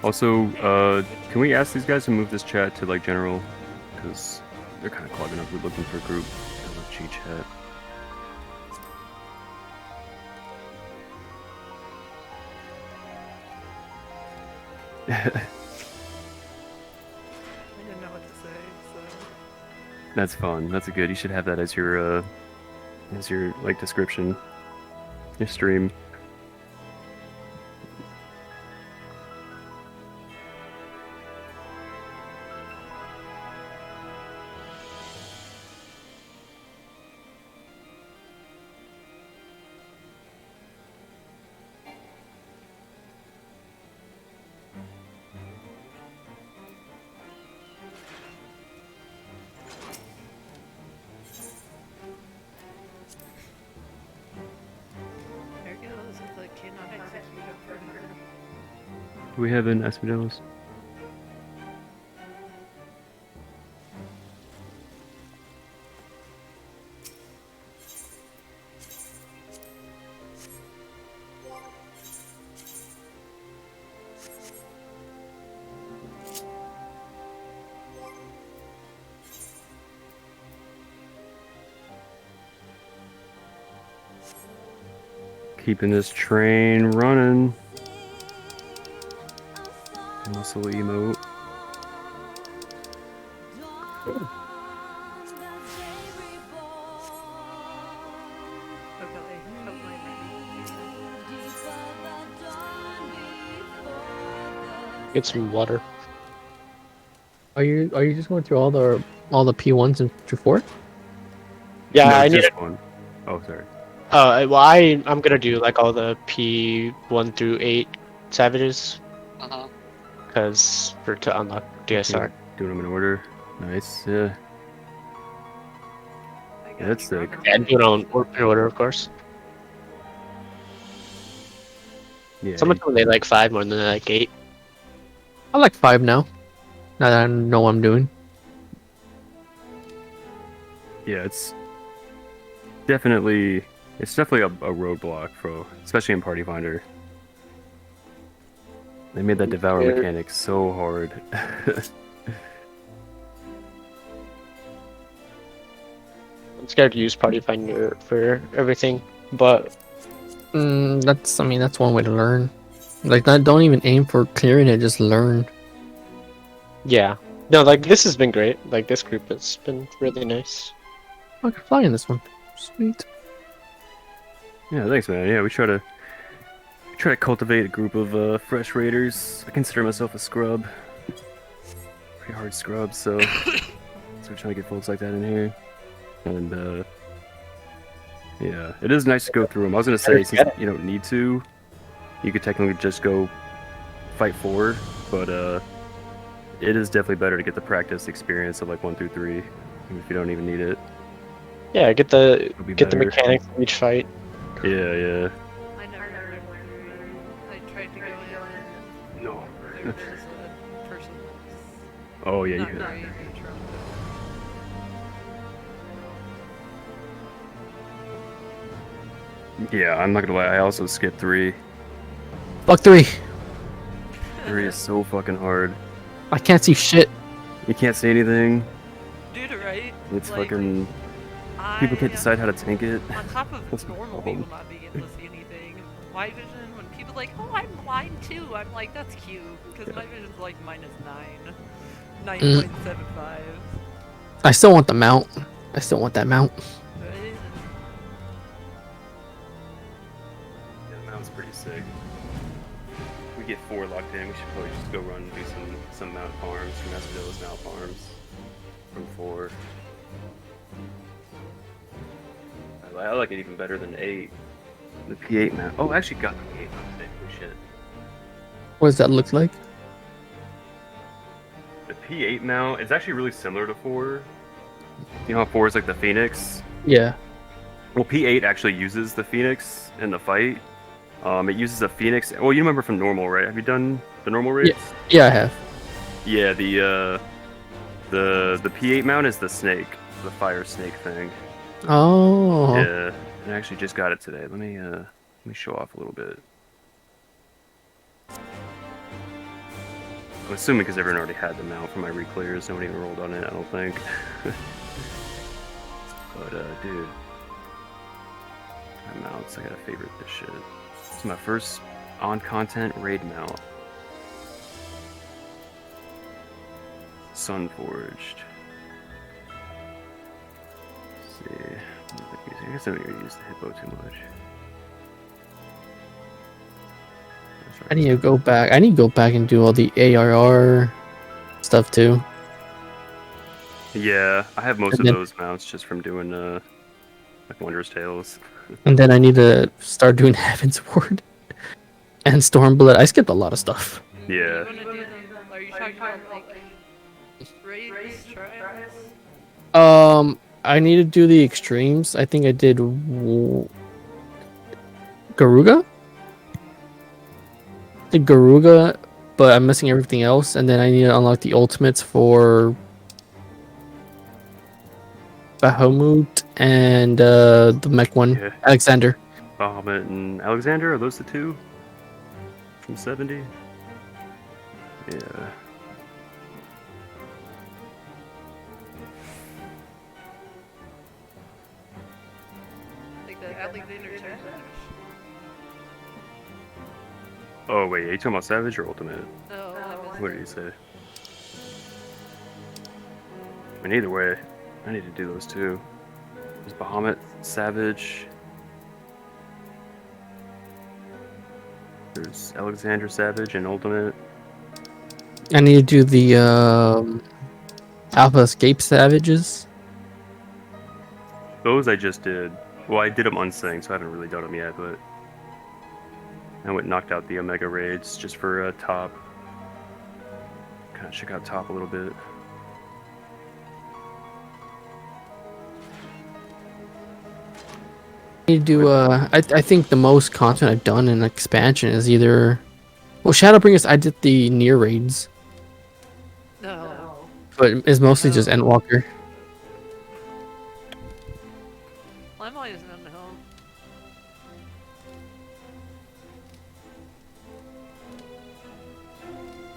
Also, can we ask these guys to move this chat to like general? Because they're kind of clogging up. We're looking for a group. Cheat chat. I didn't know what to say, so. That's fun. That's good. You should have that as your like description, your stream. There goes with the cannot execute a murder. Do we have an Espadillos? Keeping this train running. Muscle emote. Hopefully, Get some water. Are you just going through all the P1s and through 4? Yeah, No, I need. just one. Oh, sorry. Well, I'm gonna do like all the P1 through 8 savages. Because to unlock DSR. Doing them in order. Nice. Yeah. That's sick. Yeah, and do it on in order, of course. Yeah. Someone told me they like 5 more than they like 8. I like 5 now. Now that I know what I'm doing. Yeah, it's definitely a roadblock for, especially in Party Finder. They made that devour Yeah. mechanic so hard. I'm scared to use Party Finder for everything, but That's one way to learn. Like, don't even aim for clearing it. Just learn. yeah. No, like this has been great. Like this group has been really nice. I can fly in this one. Sweet. Yeah, thanks, man. Yeah, we try to cultivate a group of fresh raiders. I consider myself a scrub, pretty hard scrub. So, we're trying to get folks like that in here. And yeah, it is nice to go through them. I was gonna say, since you don't need to, you could technically just go fight 4, but it is definitely better to get the practice experience of like 1 through 3, if you don't even need it. Yeah, get the It'll be get the better. mechanics of each fight. Yeah. I never learned. I tried to go in. No. There was a person Oh yeah, not you. very neutral. Yeah, I'm not gonna lie. I also skipped 3. Fuck 3. 3 is so fucking hard. I can't see shit. You can't see anything. Dude, right? It's Like, fucking. People can't decide how to tank it. On top of That's the normal problem. people not being able to see anything, my vision, when people like, oh, I'm blind too, I'm like, that's cute, because my vision's like -9. 9.75. I still want the mount. I still want that mount. Right? Yeah, the mount's pretty sick. We get 4 locked in. We should probably just go run and do some mount farms from Espadillos now farms from 4. I like it even better than 8. The P8 mount. Oh, I actually got the P8 mount today. Holy shit. What does that look like? The P8 mount is actually really similar to 4. You know how 4 is like the Phoenix? Yeah. Well, P8 actually uses the Phoenix in the fight. It uses a Phoenix. Well, you remember from normal, right? Have you done the normal raids? Yeah, I have. Yeah, the P8 mount is the snake, the fire snake thing. Oh. Yeah, I actually just got it today. Let me show off a little bit. I'm assuming because everyone already had the mount for my reclears, nobody even rolled on it, I don't think. But dude, my mounts, I gotta favorite this shit. It's my first on-content raid mount. Sunforged. Let's see. I guess I'm not gonna use the hippo too much. I need to go back. I need to go back and do all the ARR stuff too. Yeah, I have most And of then- those mounts just from doing like Wondrous Tales. And then I need to start doing Heaven's Ward and Stormblood. I skipped a lot of stuff. Yeah. You wanna do them, are you talking about like raids, trials? I need to do the extremes. I think I did Garuga. The Garuga, but I'm missing everything else, and then I need to unlock the ultimates for Bahamut and the mech one, Yeah. Alexander. Bahamut and Alexander, are those the two? From 70? Yeah. Like the Alexander Terrace? Oh wait, are you talking about Savage or Ultimate? No, I missed What did you say? I mean, either way, I need to do those too. There's Bahamut, Savage. There's Alexander Savage and Ultimate. I need to do the Alpha Escape Savages. Those I just did. Well, I did them unsynced, so I haven't really done them yet, but I went and knocked out the Omega Raids just for top. Kind of check out top a little bit. I need to do I think the most content I've done in expansion is either, well, Shadowbringers. I did the near raids, No. but it's mostly just Endwalker. Limelight is none to home.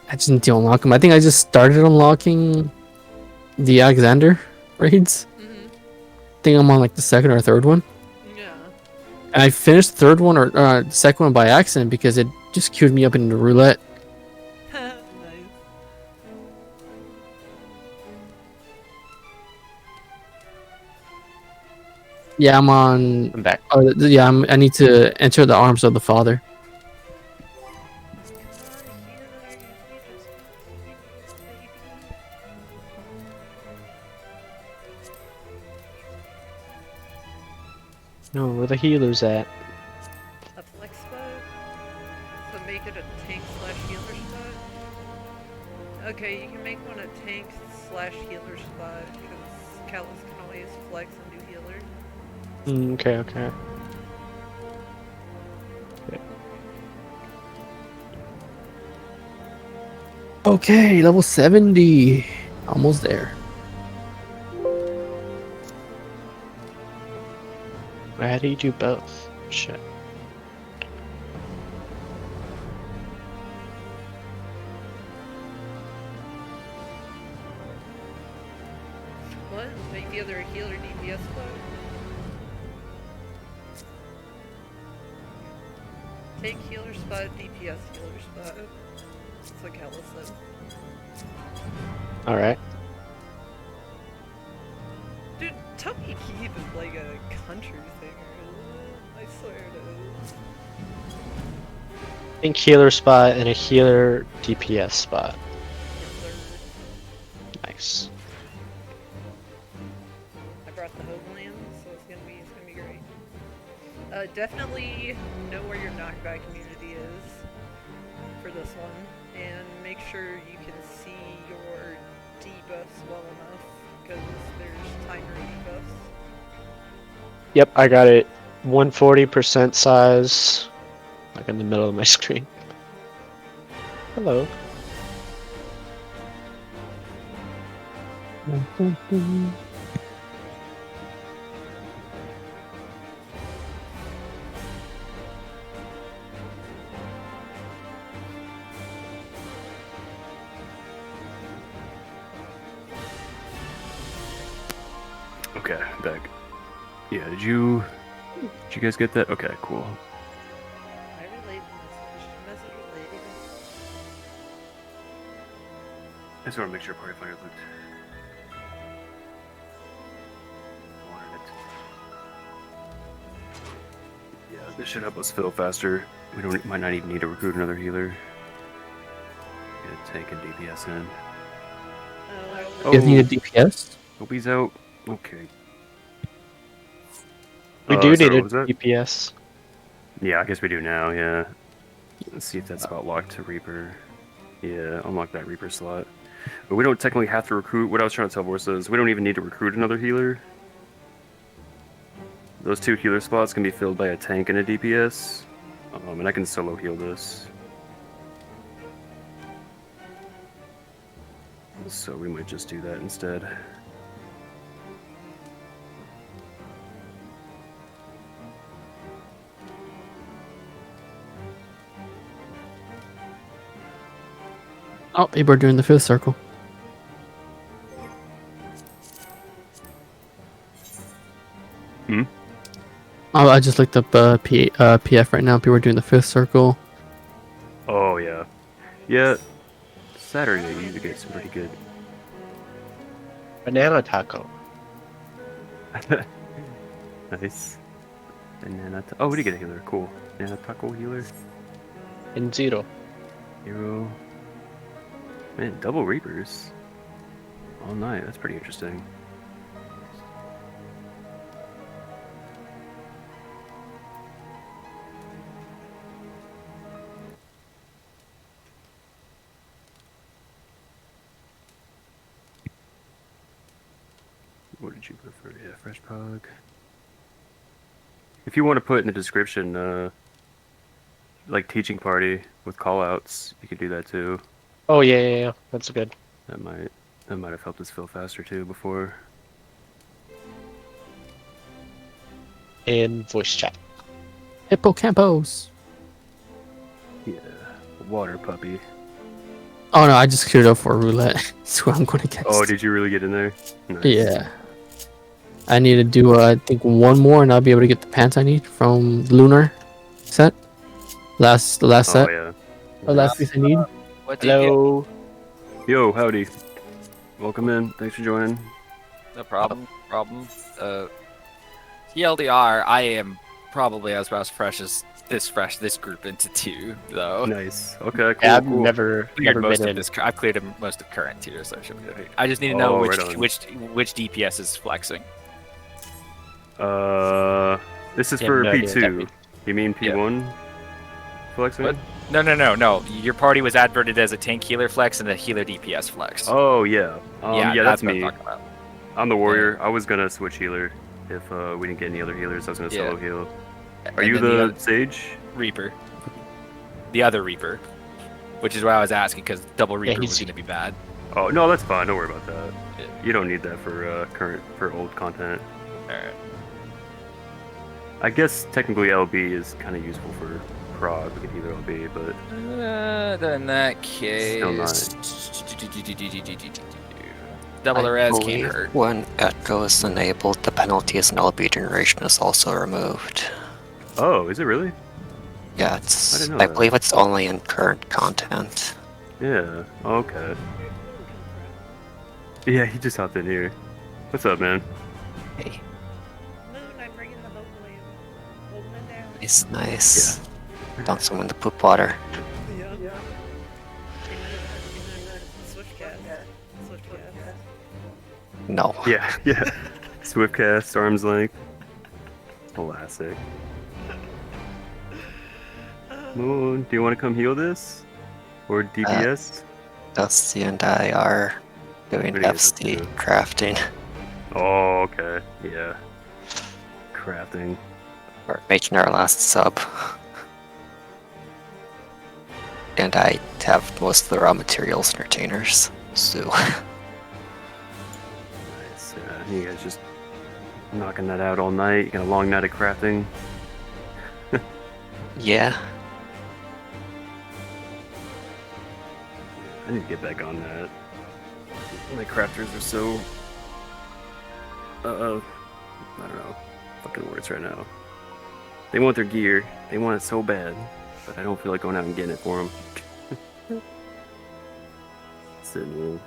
I just need to unlock them. I think I just started unlocking the Alexander raids. Mm-hmm. I think I'm on like the second or third one. Yeah. And I finished the third one or the second one by accident because it just queued me up into roulette. Nice. Yeah, I'm on. I'm back. Oh, yeah, I need to enter the arms of the father. No, where the healers at? A flex spot? So make it a tank slash healer spot? Okay, you can make one a tank slash healer spot because Callus can always flex and do healer. Okay, okay. Okay, level 70. Almost there. How do you do both? Shit. What? Make the other healer DPS spot? Tank healer spot, DPS healer spot. That's what Callus said. Alright. Dude, Tucky Keith is like a country singer. I swear it is. Pink healer spot and a healer DPS spot. Yes, sir. Nice. I brought the Homeland, so it's gonna be great. Definitely know where your knockback community is for this one, and make sure you can see your debuffs well enough, because there's timer debuffs. Yep, I got it. 140% size. Like in the middle of my screen. Hello. Okay, back. Yeah, did you guys get that? Okay, cool. I relayed the message relayed. I just want to make sure Party Finder looked. Wanted it. Yeah, this should help us fill faster. We might not even need to recruit another healer. Get a tank and DPS in. Oh, You guys need a DPS? Hope he's out. Okay. We do sorry, need what a was that? DPS. Yeah, I guess we do now, yeah. Let's see if that spot locked to Reaper. Yeah, unlock that Reaper slot. But we don't technically have to recruit. What I was trying to tell Vorsa is we don't even need to recruit another healer. Those 2 healer spots can be filled by a tank and a DPS. And I can solo heal this. So we might just do that instead. Oh, people are doing the 5th circle. Hmm? Oh, I just looked up PF right now. People are doing the 5th circle. Oh, yeah. Yeah. Saturday, you usually get some pretty good. Banana taco. Nice. Oh, we did get a healer. Cool. Banana taco healer. And 0. Hero. Man, double Reapers. All night. That's pretty interesting. What did you prefer? Yeah, fresh pug. If you want to put in the description, like teaching party with callouts, you could do that too. Oh yeah. That's good. That might have helped us fill faster too before. And voice chat. Hippocampos. Yeah, water puppy. Oh no, I just queued up for roulette. That's who I'm going against. Oh, did you really get in there? Nice. Yeah. I need to do, I think, one more, and I'll be able to get the pants I need from Lunar set. The last Oh set. yeah. The last piece I need. What did you Hello. Yo, howdy. Welcome in. Thanks for joining. get? No problem. TLDR, I am probably as fresh as this group into 2, though. Nice. Okay, cool. Yeah, I've cool. never Most been of in. this. I've cleared most of current too, so I should be good. I just need to Oh, know right on. which DPS is flexing. This is Yeah, for no idea what that P2. means. You mean P1? Flexing? What? No. Your party was adverted as a tank healer flex and a healer DPS flex. Oh yeah. Yeah, that's what I'm me. talking about. I'm the warrior. I was gonna switch healer if we didn't get any other healers. I was gonna solo Yeah. heal. Are And you then the other sage? Reaper? The other Reaper, which is why I was asking because double Reaper he's- was going to be bad. Oh no, that's fine. Don't worry about that. Yeah. You don't need that for old content. Alright. I guess technically LB is kind of useful for prog. We could either LB, but Then in that case, Still not. double the I res can't believe hurt. when Echo is enabled, the penalties in LB generation is also removed. oh, is it really? Yeah, I didn't know I that. believe it's only in current content. Yeah. Okay. Yeah, he just hopped in here. What's up, man? Hey, Moon, I'm bringing the boat away. Holding it down. nice, nice. Don't swim in the poop water. Yeah. Swift cast. No. Yeah, yeah. Swift cast, arm's length. Classic. Moon, do you want to come heal this? Or DPS? Dusty and I are Doing What do you guys FC do? crafting. Oh, okay. Yeah. Crafting. Or making our last sub. And I have most of the raw materials and retainers, so... Nice. You guys just knocking that out all night. You got a long night of crafting. yeah. I need to get back on that. My crafters are so... I don't know. Fucking words right now. They want their gear. They want it so bad. But I don't feel like going out and getting it for them. Sitting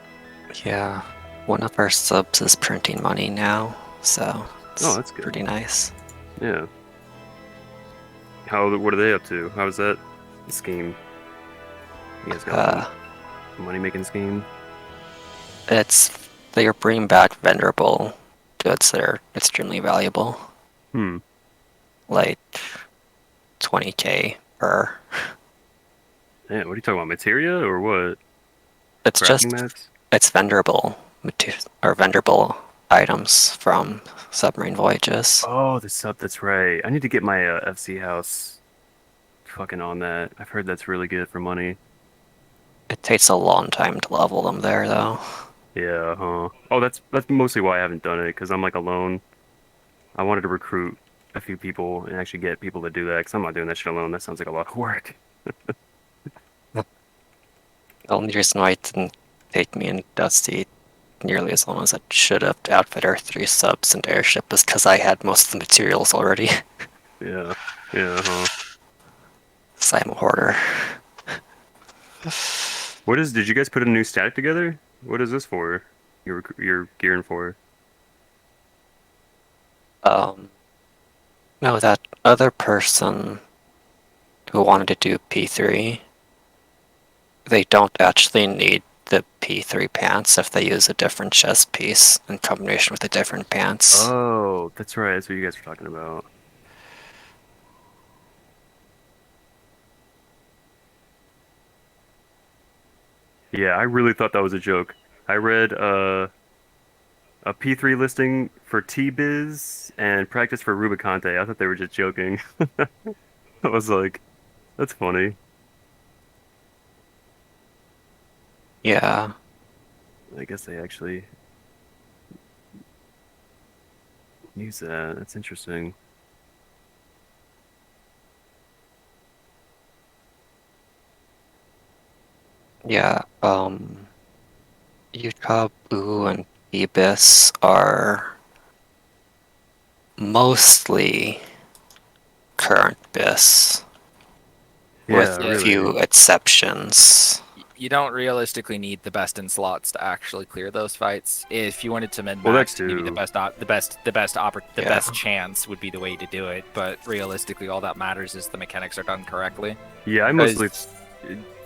Yeah. One of our subs is printing money now, so it's Oh, that's good. pretty nice. Yeah. What are they up to? How is that scheme? You guys got a money-making scheme? They are bringing back venerable goods that are extremely valuable. Hmm. Like 20k per. Yeah, what are you talking about? Materia or what? It's Crafting just mats? it's venerable venerable items from submarine voyages. Oh, that's right. I need to get my FC house fucking on that. I've heard that's really good for money. It takes a long time to level them there, though. Yeah, huh. Oh, that's mostly why I haven't done it, because I'm like alone. I wanted to recruit a few people and actually get people to do that, because I'm not doing that shit alone. That sounds like a lot of work. The only reason why it didn't take me and Dusty nearly as long as it should have to outfit our 3 subs and airship is because I had most of the materials already. Yeah, huh. So I'm a hoarder. Did you guys put a new static together? What is this for? You're gearing for? No, that other person who wanted to do P3, they don't actually need the P3 pants if they use a different chest piece in combination with the different pants. Oh, that's right. That's what you guys were talking about. Yeah, I really thought that was a joke. I read a P3 listing for T-Biz and practice for Rubicante. I thought they were just joking. I was like, that's funny. Yeah. I guess they actually use that. That's interesting. Yeah, Utah Boo and Ibis are mostly current BIS, with Yeah, a really. few exceptions. You don't realistically need the best in slots to actually clear those fights. If you wanted to min Well, that max, maybe too. the Yeah. best chance would be the way to do it. But realistically, all that matters is the mechanics are done correctly. Yeah, I mostly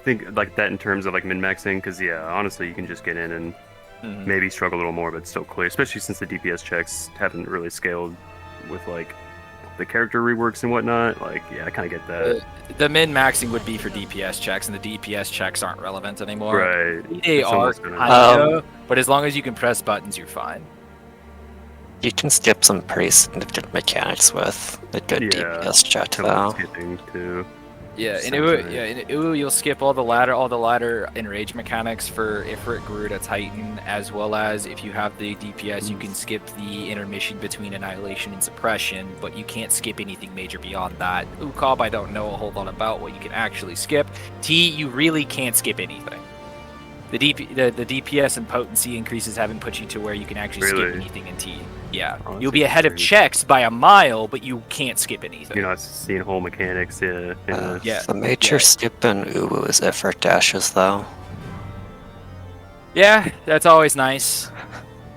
think like that in terms of like min-maxing, because yeah, honestly, you can just get in and maybe struggle a little more, but still clear. Especially since the DPS checks haven't really scaled with like the character reworks and whatnot. Like, yeah, I kind of get that. The min maxing would be for DPS checks, and the DPS checks aren't relevant anymore. Right. They It's are almost gonna- kinda, but as long as you can press buttons, you're fine. You can skip some pretty significant mechanics with a good Yeah, DPS check, Kind of though. skipping too. Yeah, in Sometimes. UU you'll skip all the ladder enrage mechanics for Ifrit, Garuda, Titan, as well as if you have the DPS, you can skip the intermission between Annihilation and Suppression, but you can't skip anything major beyond that. Ukab, I don't know a whole lot about what you can actually skip. T, you really can't skip anything. The DPS and potency increases haven't put you to where you can actually skip Really? anything in T. Yeah, Oh, that's you'll be ahead of interesting. checks by a mile, but you can't skip anything. You're not seeing whole mechanics. Yeah. Yeah. The major skip in Uwu is effort dashes, though. Yeah, that's always nice.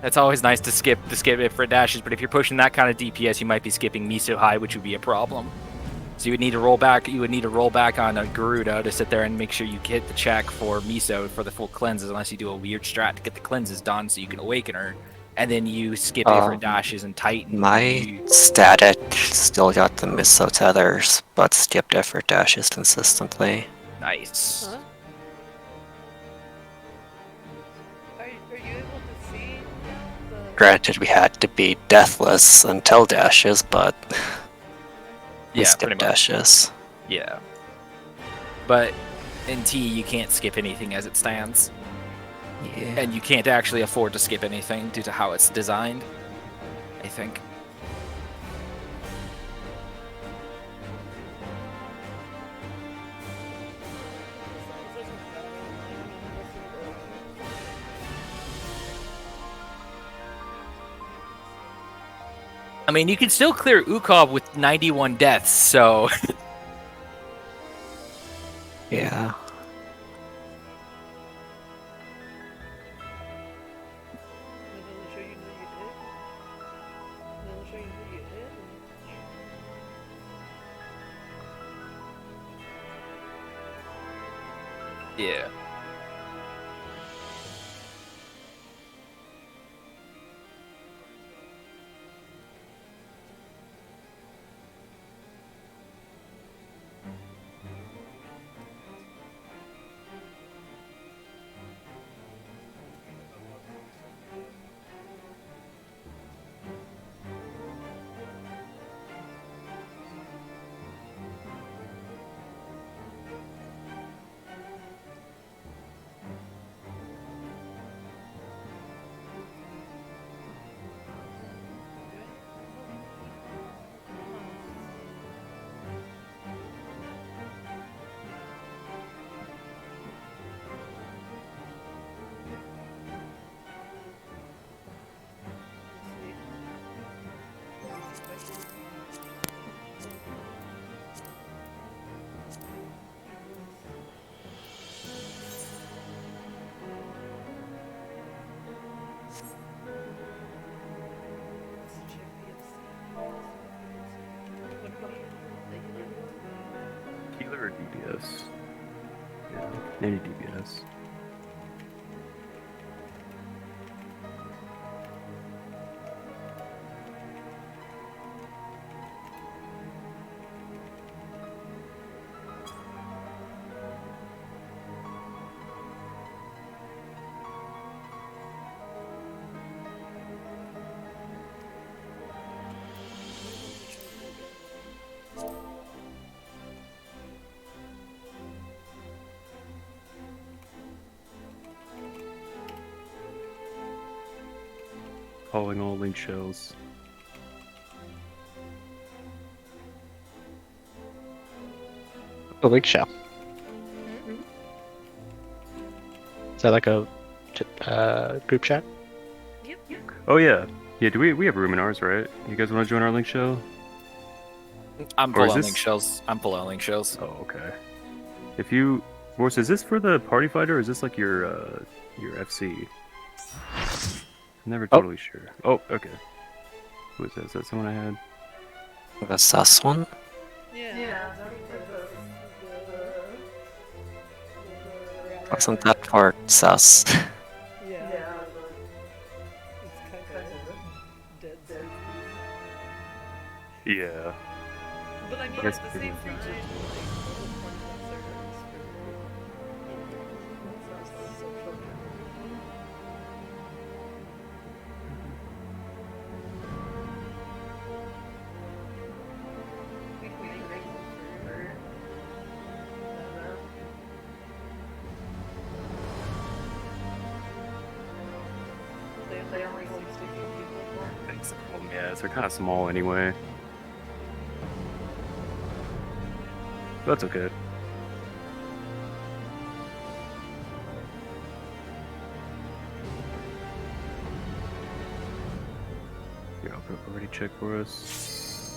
That's always nice to skip it for dashes, but if you're pushing that kind of DPS, you might be skipping Miso High, which would be a problem. So you would need to roll back. You would need to roll back on a Garuda to sit there and make sure you hit the check for Miso for the full cleanses, unless you do a weird strat to get the cleanses done, so you can awaken her, and then you skip it for dashes and Titan. My static still got the Miso tethers, but skipped effort dashes consistently. Nice. Huh? Are you able Granted, we had to be deathless until dashes, but we Yeah, skipped pretty much. dashes. Yeah. But in T, you can't skip anything as it stands. Yeah. And you can't actually afford to skip anything due to how it's designed, I think. I mean, you can still clear Ukov with 91 deaths, so... Yeah. Yeah. Healer or DPS? Yeah, any DPS. Calling all link shells. A link shell. Is that like a group chat? Oh yeah. Yeah, do we have room in ours, right? You guys want to join our link shell? I'm Or full is on this- link shells. I'm full on link shells. Oh, okay. If you... Morse, is this for the party fighter or is this like your FC? I'm never totally sure. Oh, okay. Who is that? Is that someone I had? The sus one? Yeah. Wasn't that for sus? Yeah. It's kind of dead. Yeah. But I mean, Yes, at the it same was. time, like, we can make races for they only 60 people. Thanks. Yeah, so they're kind of small anyway. That's okay. Here, I'll put up a ready check for us.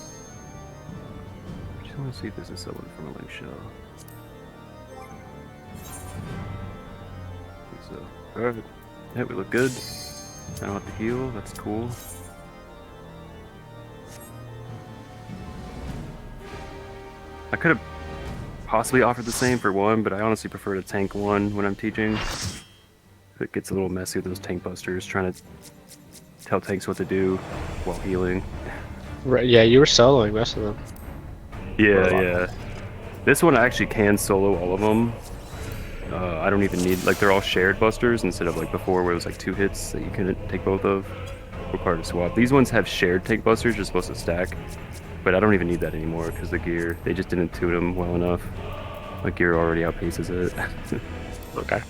Just want to see if this is someone from a link shell. So, alright. Yeah, we look good. I don't have to heal, that's cool. I could have possibly offered the same for one, but I honestly prefer to tank one when I'm teaching. It gets a little messy with those tank busters, trying to tell tanks what to do while healing. Right, yeah, you were soloing most of them. Yeah, yeah. This one I actually can solo all of them. I don't even need, like, they're all shared busters instead of like before where it was like 2 hits that you couldn't take both of. required to swap. These ones have shared tank busters, you're supposed to stack. But I don't even need that anymore because the gear, they just didn't tune them well enough. My gear already outpaces it. Okay.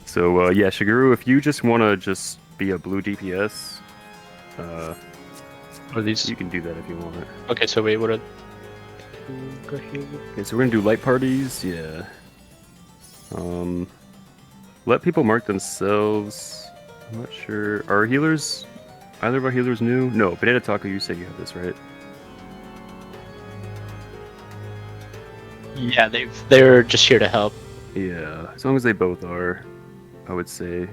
So yeah, Shigeru, if you just want to just be a blue DPS, Are these? you can do that if you want. Okay, so wait, what are? Go here. Okay, so we're gonna do light parties, yeah. Let people mark themselves. I'm not sure. Are healers? Either of our healers new? No, Banana Taco, you said you have this, right? Yeah, they're just here to help. Yeah, as long as they both are, I would say.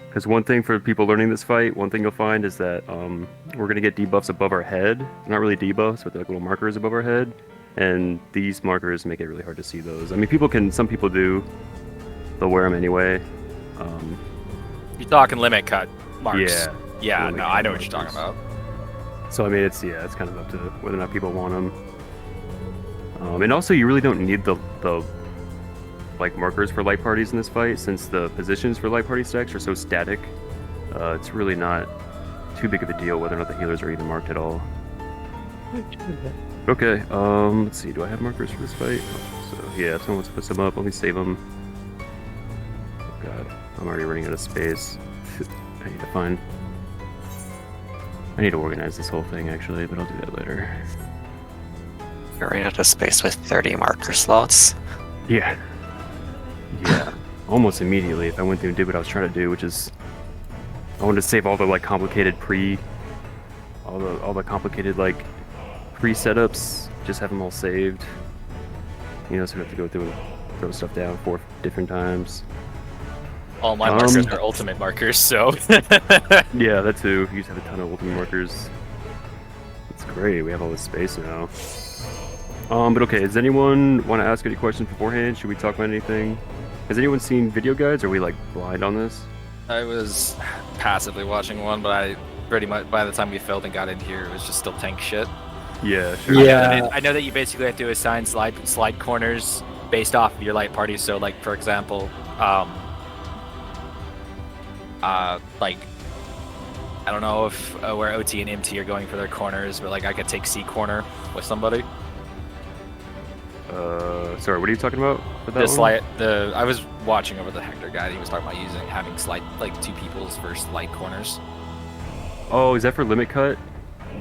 Because one thing for people learning this fight, one thing you'll find is that we're going to get debuffs above our head. They're not really debuffs, but they're like little markers above our head. And these markers make it really hard to see those. I mean, some people do. They'll wear them anyway. You're talking limit cut marks. Yeah. Yeah, Limit no, cut I know what you're markers. talking about. So I mean, it's kind of up to whether or not people want them. And also, you really don't need the like markers for light parties in this fight, since the positions for light party stacks are so static. It's really not too big of a deal whether or not the healers are even marked at all. Okay, let's see. Do I have markers for this fight? So yeah, if someone wants to put some up, let me save them. Oh god, I'm already running out of space. I need to organize this whole thing actually, but I'll do that later. You're running out of space with 30 marker slots. Yeah. Yeah. Almost immediately if I went through and did what I was trying to do, which is I wanted to save all the like complicated all the complicated like pre-setups, just have them all saved. You know, so we have to go through and throw stuff down 4 different times. All my markers are ultimate markers, so. Yeah, that too. You just have a ton of ultimate markers. It's great. We have all this space now. But okay, does anyone want to ask any questions beforehand? Should we talk about anything? Has anyone seen video guides? Are we like blind on this? I was passively watching one, but I pretty much, by the time we filled and got in here, it was just still tank shit. Yeah, sure. Yeah. I know that you basically have to assign slide corners based off of your light party. So, like, for example, like, I don't know if where OT and MT are going for their corners, but like I could take C corner with somebody. Sorry, what are you talking about for that one? I was watching over the Hector guide. He was talking about having like 2 people's first light corners. Oh, is that for limit cut?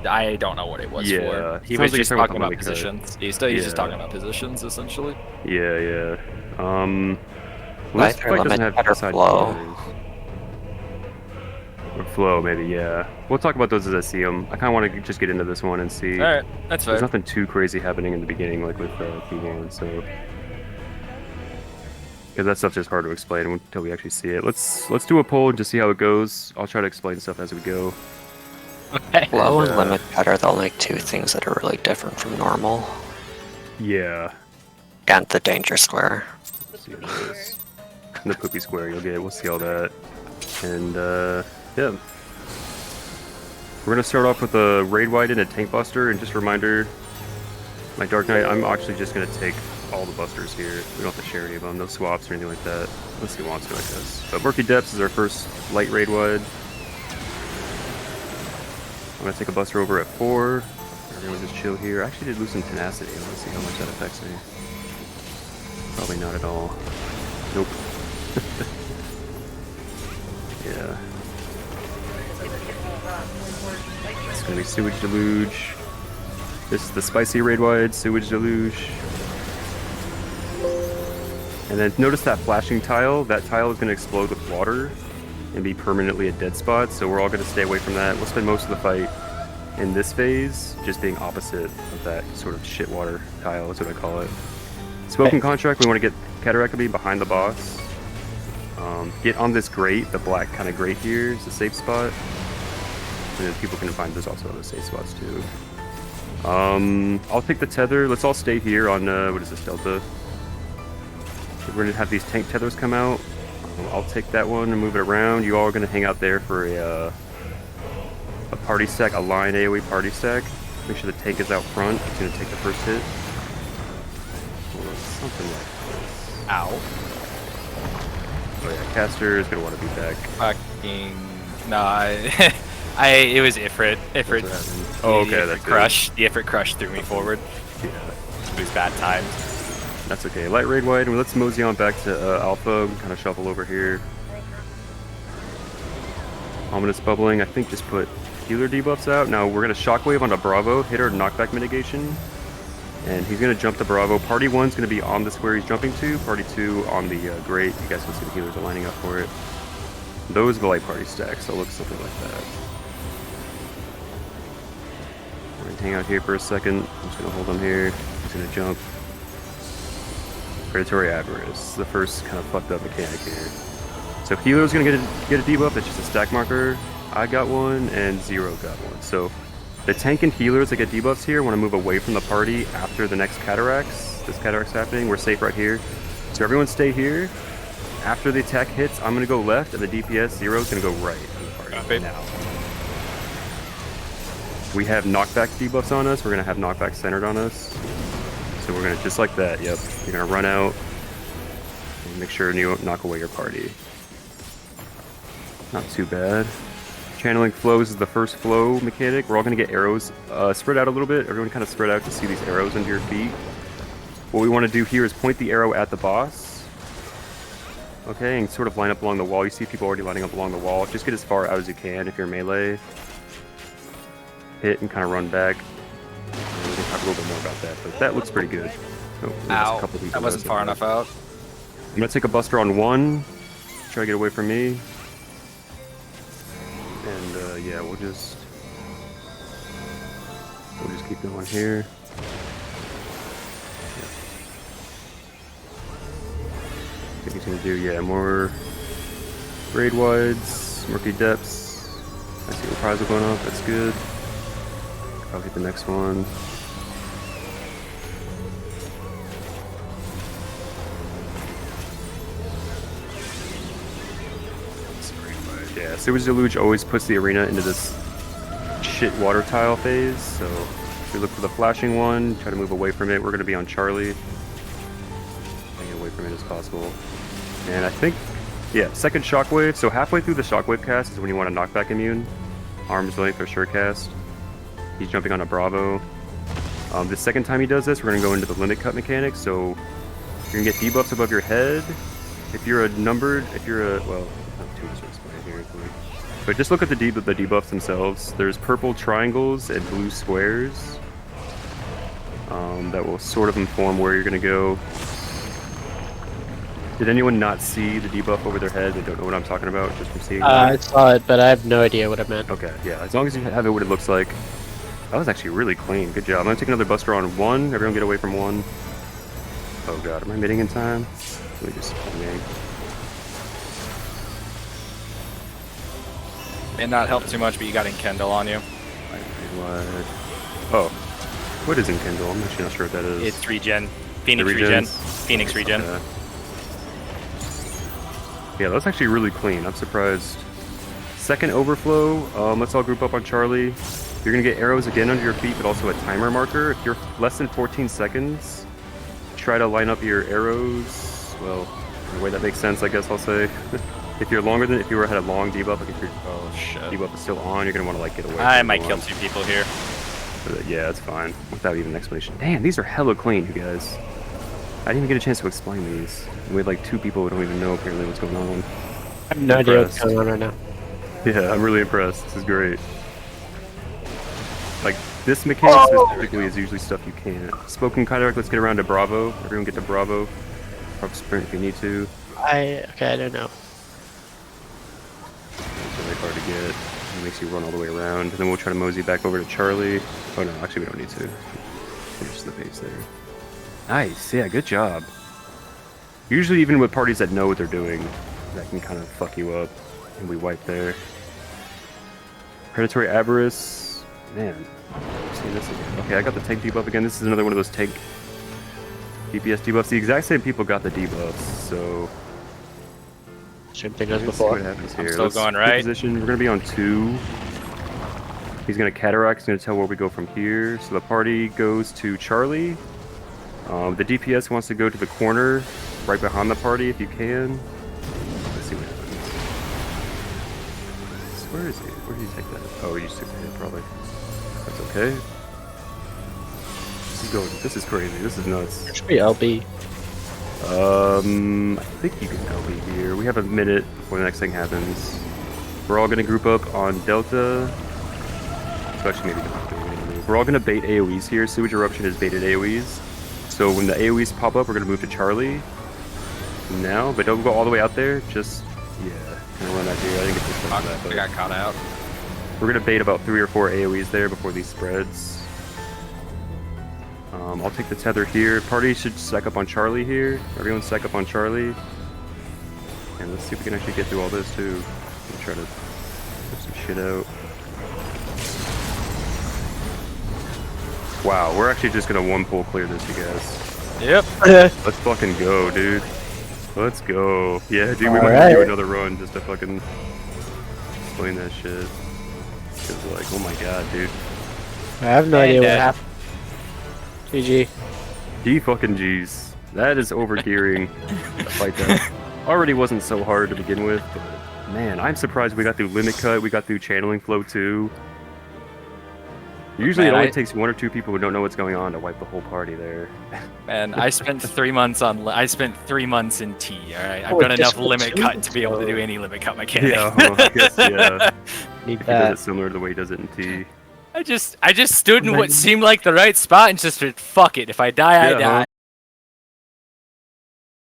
I don't know what it was for. He was just talking about positions. He's just talking about positions essentially. Yeah. Well, Light this or fight doesn't limit have cut or side flow? corners. Or flow, maybe, yeah. We'll talk about those as I see them. I kind of want to just get into this one and see. Alright, that's There's fine. nothing too crazy happening in the beginning, like with P1, so. Because that stuff's just hard to explain until we actually see it. Let's do a poll and just see how it goes. I'll try to explain stuff as we go. Okay. Flow and limit cut are the only 2 things that are really different from normal. Yeah. And the danger square. Let's see what it is. And the poopy square you'll get. We'll see all that. And yeah. We're gonna start off with a raid wide and a tank buster, and just a reminder, my Dark Knight, I'm actually just gonna take all the busters here. We don't have to share any of them, no swaps or anything like that. Unless he wants to, I guess. But Murky Depths is our first light raid wide. I'm gonna take a buster over at 4. Everyone just chill here. I actually did lose some tenacity. I wanna see how much that affects me. Probably not at all. Nope. Yeah. It's gonna be Sewage Deluge. This is the spicy raid wide, Sewage Deluge. And then notice that flashing tile. That tile is gonna explode with water and be permanently a dead spot, so we're all gonna stay away from that. We'll spend most of the fight in this phase just being opposite of that sort of shit water tile, that's what I call it. Smoking Contract, we want to get Cataract Beam behind the boss. Get on this grate, the black kind of grate here is a safe spot. And then people can find there's also other safe spots too. I'll take the tether. Let's all stay here on, what is this, Delta? We're going to have these tank tethers come out. I'll take that one and move it around. You all are going to hang out there for a party stack, a line AoE party stack. Make sure the tank is out front. It's going to take the first hit. Or something like this. Ow. Oh yeah, Caster is going to want to be back. Fucking No, it was Ifrit. That's what Ifrit. happened. Oh, okay, The that's Ifrit good. crush. The Ifrit crush threw me forward. Yeah, It was bad times. that's okay. Light raid wide, and let's mosey on back to Alpha. We kind of shuffle over here. Ominous bubbling. I think just put healer debuffs out. Now we're gonna shockwave onto Bravo, hit our knockback mitigation, and he's gonna jump to Bravo. Party 1's gonna be on the square he's jumping to. Party 2 on the grate. You guys can see the healers are lining up for it. Those are the light party stacks. So it looks something like that. We're gonna hang out here for a second. I'm just gonna hold him here. He's gonna jump. Predatory Avarice, the first kind of fucked up mechanic here. So healer's gonna get a debuff. That's just a stack marker. I got one, and Zero got one. So the tank and healers that get debuffs here want to move away from the party after the next cataracts. This cataract's happening. We're safe right here. So everyone stay here. After the attack hits, I'm gonna go left, and the DPS Zero's gonna go right in the party. Copy. Now. We have knockback debuffs on us. We're gonna have knockback centered on us. So we're gonna just like that. Yep. You're gonna run out. And make sure you don't knock away your party. Not too bad. Channeling flows is the first flow mechanic. We're all gonna get arrows spread out a little bit. Everyone kind of spread out to see these arrows under your feet. What we want to do here is point the arrow at the boss. Okay, and sort of line up along the wall. You see people already lining up along the wall. Just get as far out as you can if you're melee. Hit and kind of run back. And we can talk a little bit more about that, but that looks pretty good. Oh, there's a Ow. couple people That wasn't there, far so- enough out. I'm gonna take a buster on 1. Try to get away from me. And yeah, we'll just keep going here. Yeah. I think he's gonna do more raid wides, murky depths. I see reprisal going off. That's good. I'll hit the next one. Yeah, Sewage Deluge always puts the arena into this shit water tile phase, so if we look for the flashing one, try to move away from it. We're going to be on Charlie. Try to get away from it as possible. And I think, yeah, second shockwave. So halfway through the shockwave cast is when you want to knockback immune. Arm's length or sure cast. He's jumping on a Bravo. The second time he does this, we're going to go into the limit cut mechanic, so you're going to get debuffs above your head. If you're a numbered, well, not too much to explain here, but just look at the debuffs themselves. There's purple triangles and blue squares that will sort of inform where you're going to go. Did anyone not see the debuff over their head? They don't know what I'm talking about just from seeing I that? saw it, but I have no idea what it meant. Okay, yeah, as long as you have it what it looks like. That was actually really clean. Good job. I'm going to take another buster on 1. Everyone get away from 1. Oh god, am I hitting in time? Let me just yank. May not help too much, but you got Enkindle on you. Wide. Oh, what is Enkindle? I'm actually not sure what that is. It's regen. Phoenix The regen. regens? Phoenix regen. Okay. Yeah, that's actually really clean. I'm surprised. Second overflow. Let's all group up on Charlie. You're gonna get arrows again under your feet, but also a timer marker. If you're less than 14 seconds, try to line up your arrows. Well, in a way that makes sense, I guess I'll say. If you're longer than, if you had a long debuff, like if your debuff is still on, you're gonna want to like get away. I from might everyone. kill 2 people here. But, yeah, that's fine. Without even an explanation. Damn, these are hella clean, you guys. I didn't even get a chance to explain these. We had like 2 people who don't even know apparently what's going on. I have no idea what's going on right now. Yeah, I'm really impressed. This is great. Like, this mechanic specifically is usually stuff you can't. Spoken Cataract, let's get around to Bravo. Everyone get to Bravo. Prop sprint if you need to. Okay, I don't know. It's really hard to get. It makes you run all the way around. And then we'll try to mosey back over to Charlie. Oh no, actually we don't need to. Finish the base there. Nice, yeah, good job. Usually even with parties that know what they're doing, that can kind of fuck you up. And we wipe there. Predatory Avarice. Man, see this again. Okay, I got the tank debuff again. This is another one of those tank DPS debuffs. The exact same people got the debuffs, so Same thing as let's see before. what happens here. still Let's going get right. Position. We're gonna be on 2. He's gonna cataract. He's gonna tell where we go from here. So the party goes to Charlie. The DPS wants to go to the corner right behind the party if you can. Let's see what happens. Where is he? Where did he take that? Oh, he just took the hit, probably. That's okay. This is going. This is crazy. This is nuts. It should be LB. I think you can LB here. We have a minute before the next thing happens. We're all gonna group up on Delta. Actually, maybe don't. We're all gonna bait AoEs here. Sewage Eruption is baited AoEs. So when the AoEs pop up, we're gonna move to Charlie now, but don't go all the way out there. Just kind of run out here. I didn't get this one for that, I but got caught out. we're gonna bait about 3 or 4 AoEs there before these spreads. I'll take the tether here. Party should stack up on Charlie here. Everyone stack up on Charlie. And let's see if we can actually get through all this too. We'll try to put some shit out. Wow, we're actually just gonna one pull clear this, you guys. Yep. Let's fucking go, dude. Let's go. Yeah, dude, we might Alright. do another run just to fucking explain that shit. Cause like, oh my god, dude. I have no idea what And, happened. GG. D fucking G's. That is overgearing a fight that already wasn't so hard to begin with, but man, I'm surprised we got through Limit Cut, we got through Channeling Flow too. Usually Man, it only I- takes 1 or 2 people who don't know what's going on to wipe the whole party there. Man, I spent 3 months on. I spent 3 months in T. All right, I've Oh, got enough just limit two? cut to be able to do any limit cut mechanic. Yeah, well, I guess, yeah. Need He does that. it similar to the way he does it in T. I just stood in what seemed like the right spot and just said, fuck it. If I die, I Yeah, die.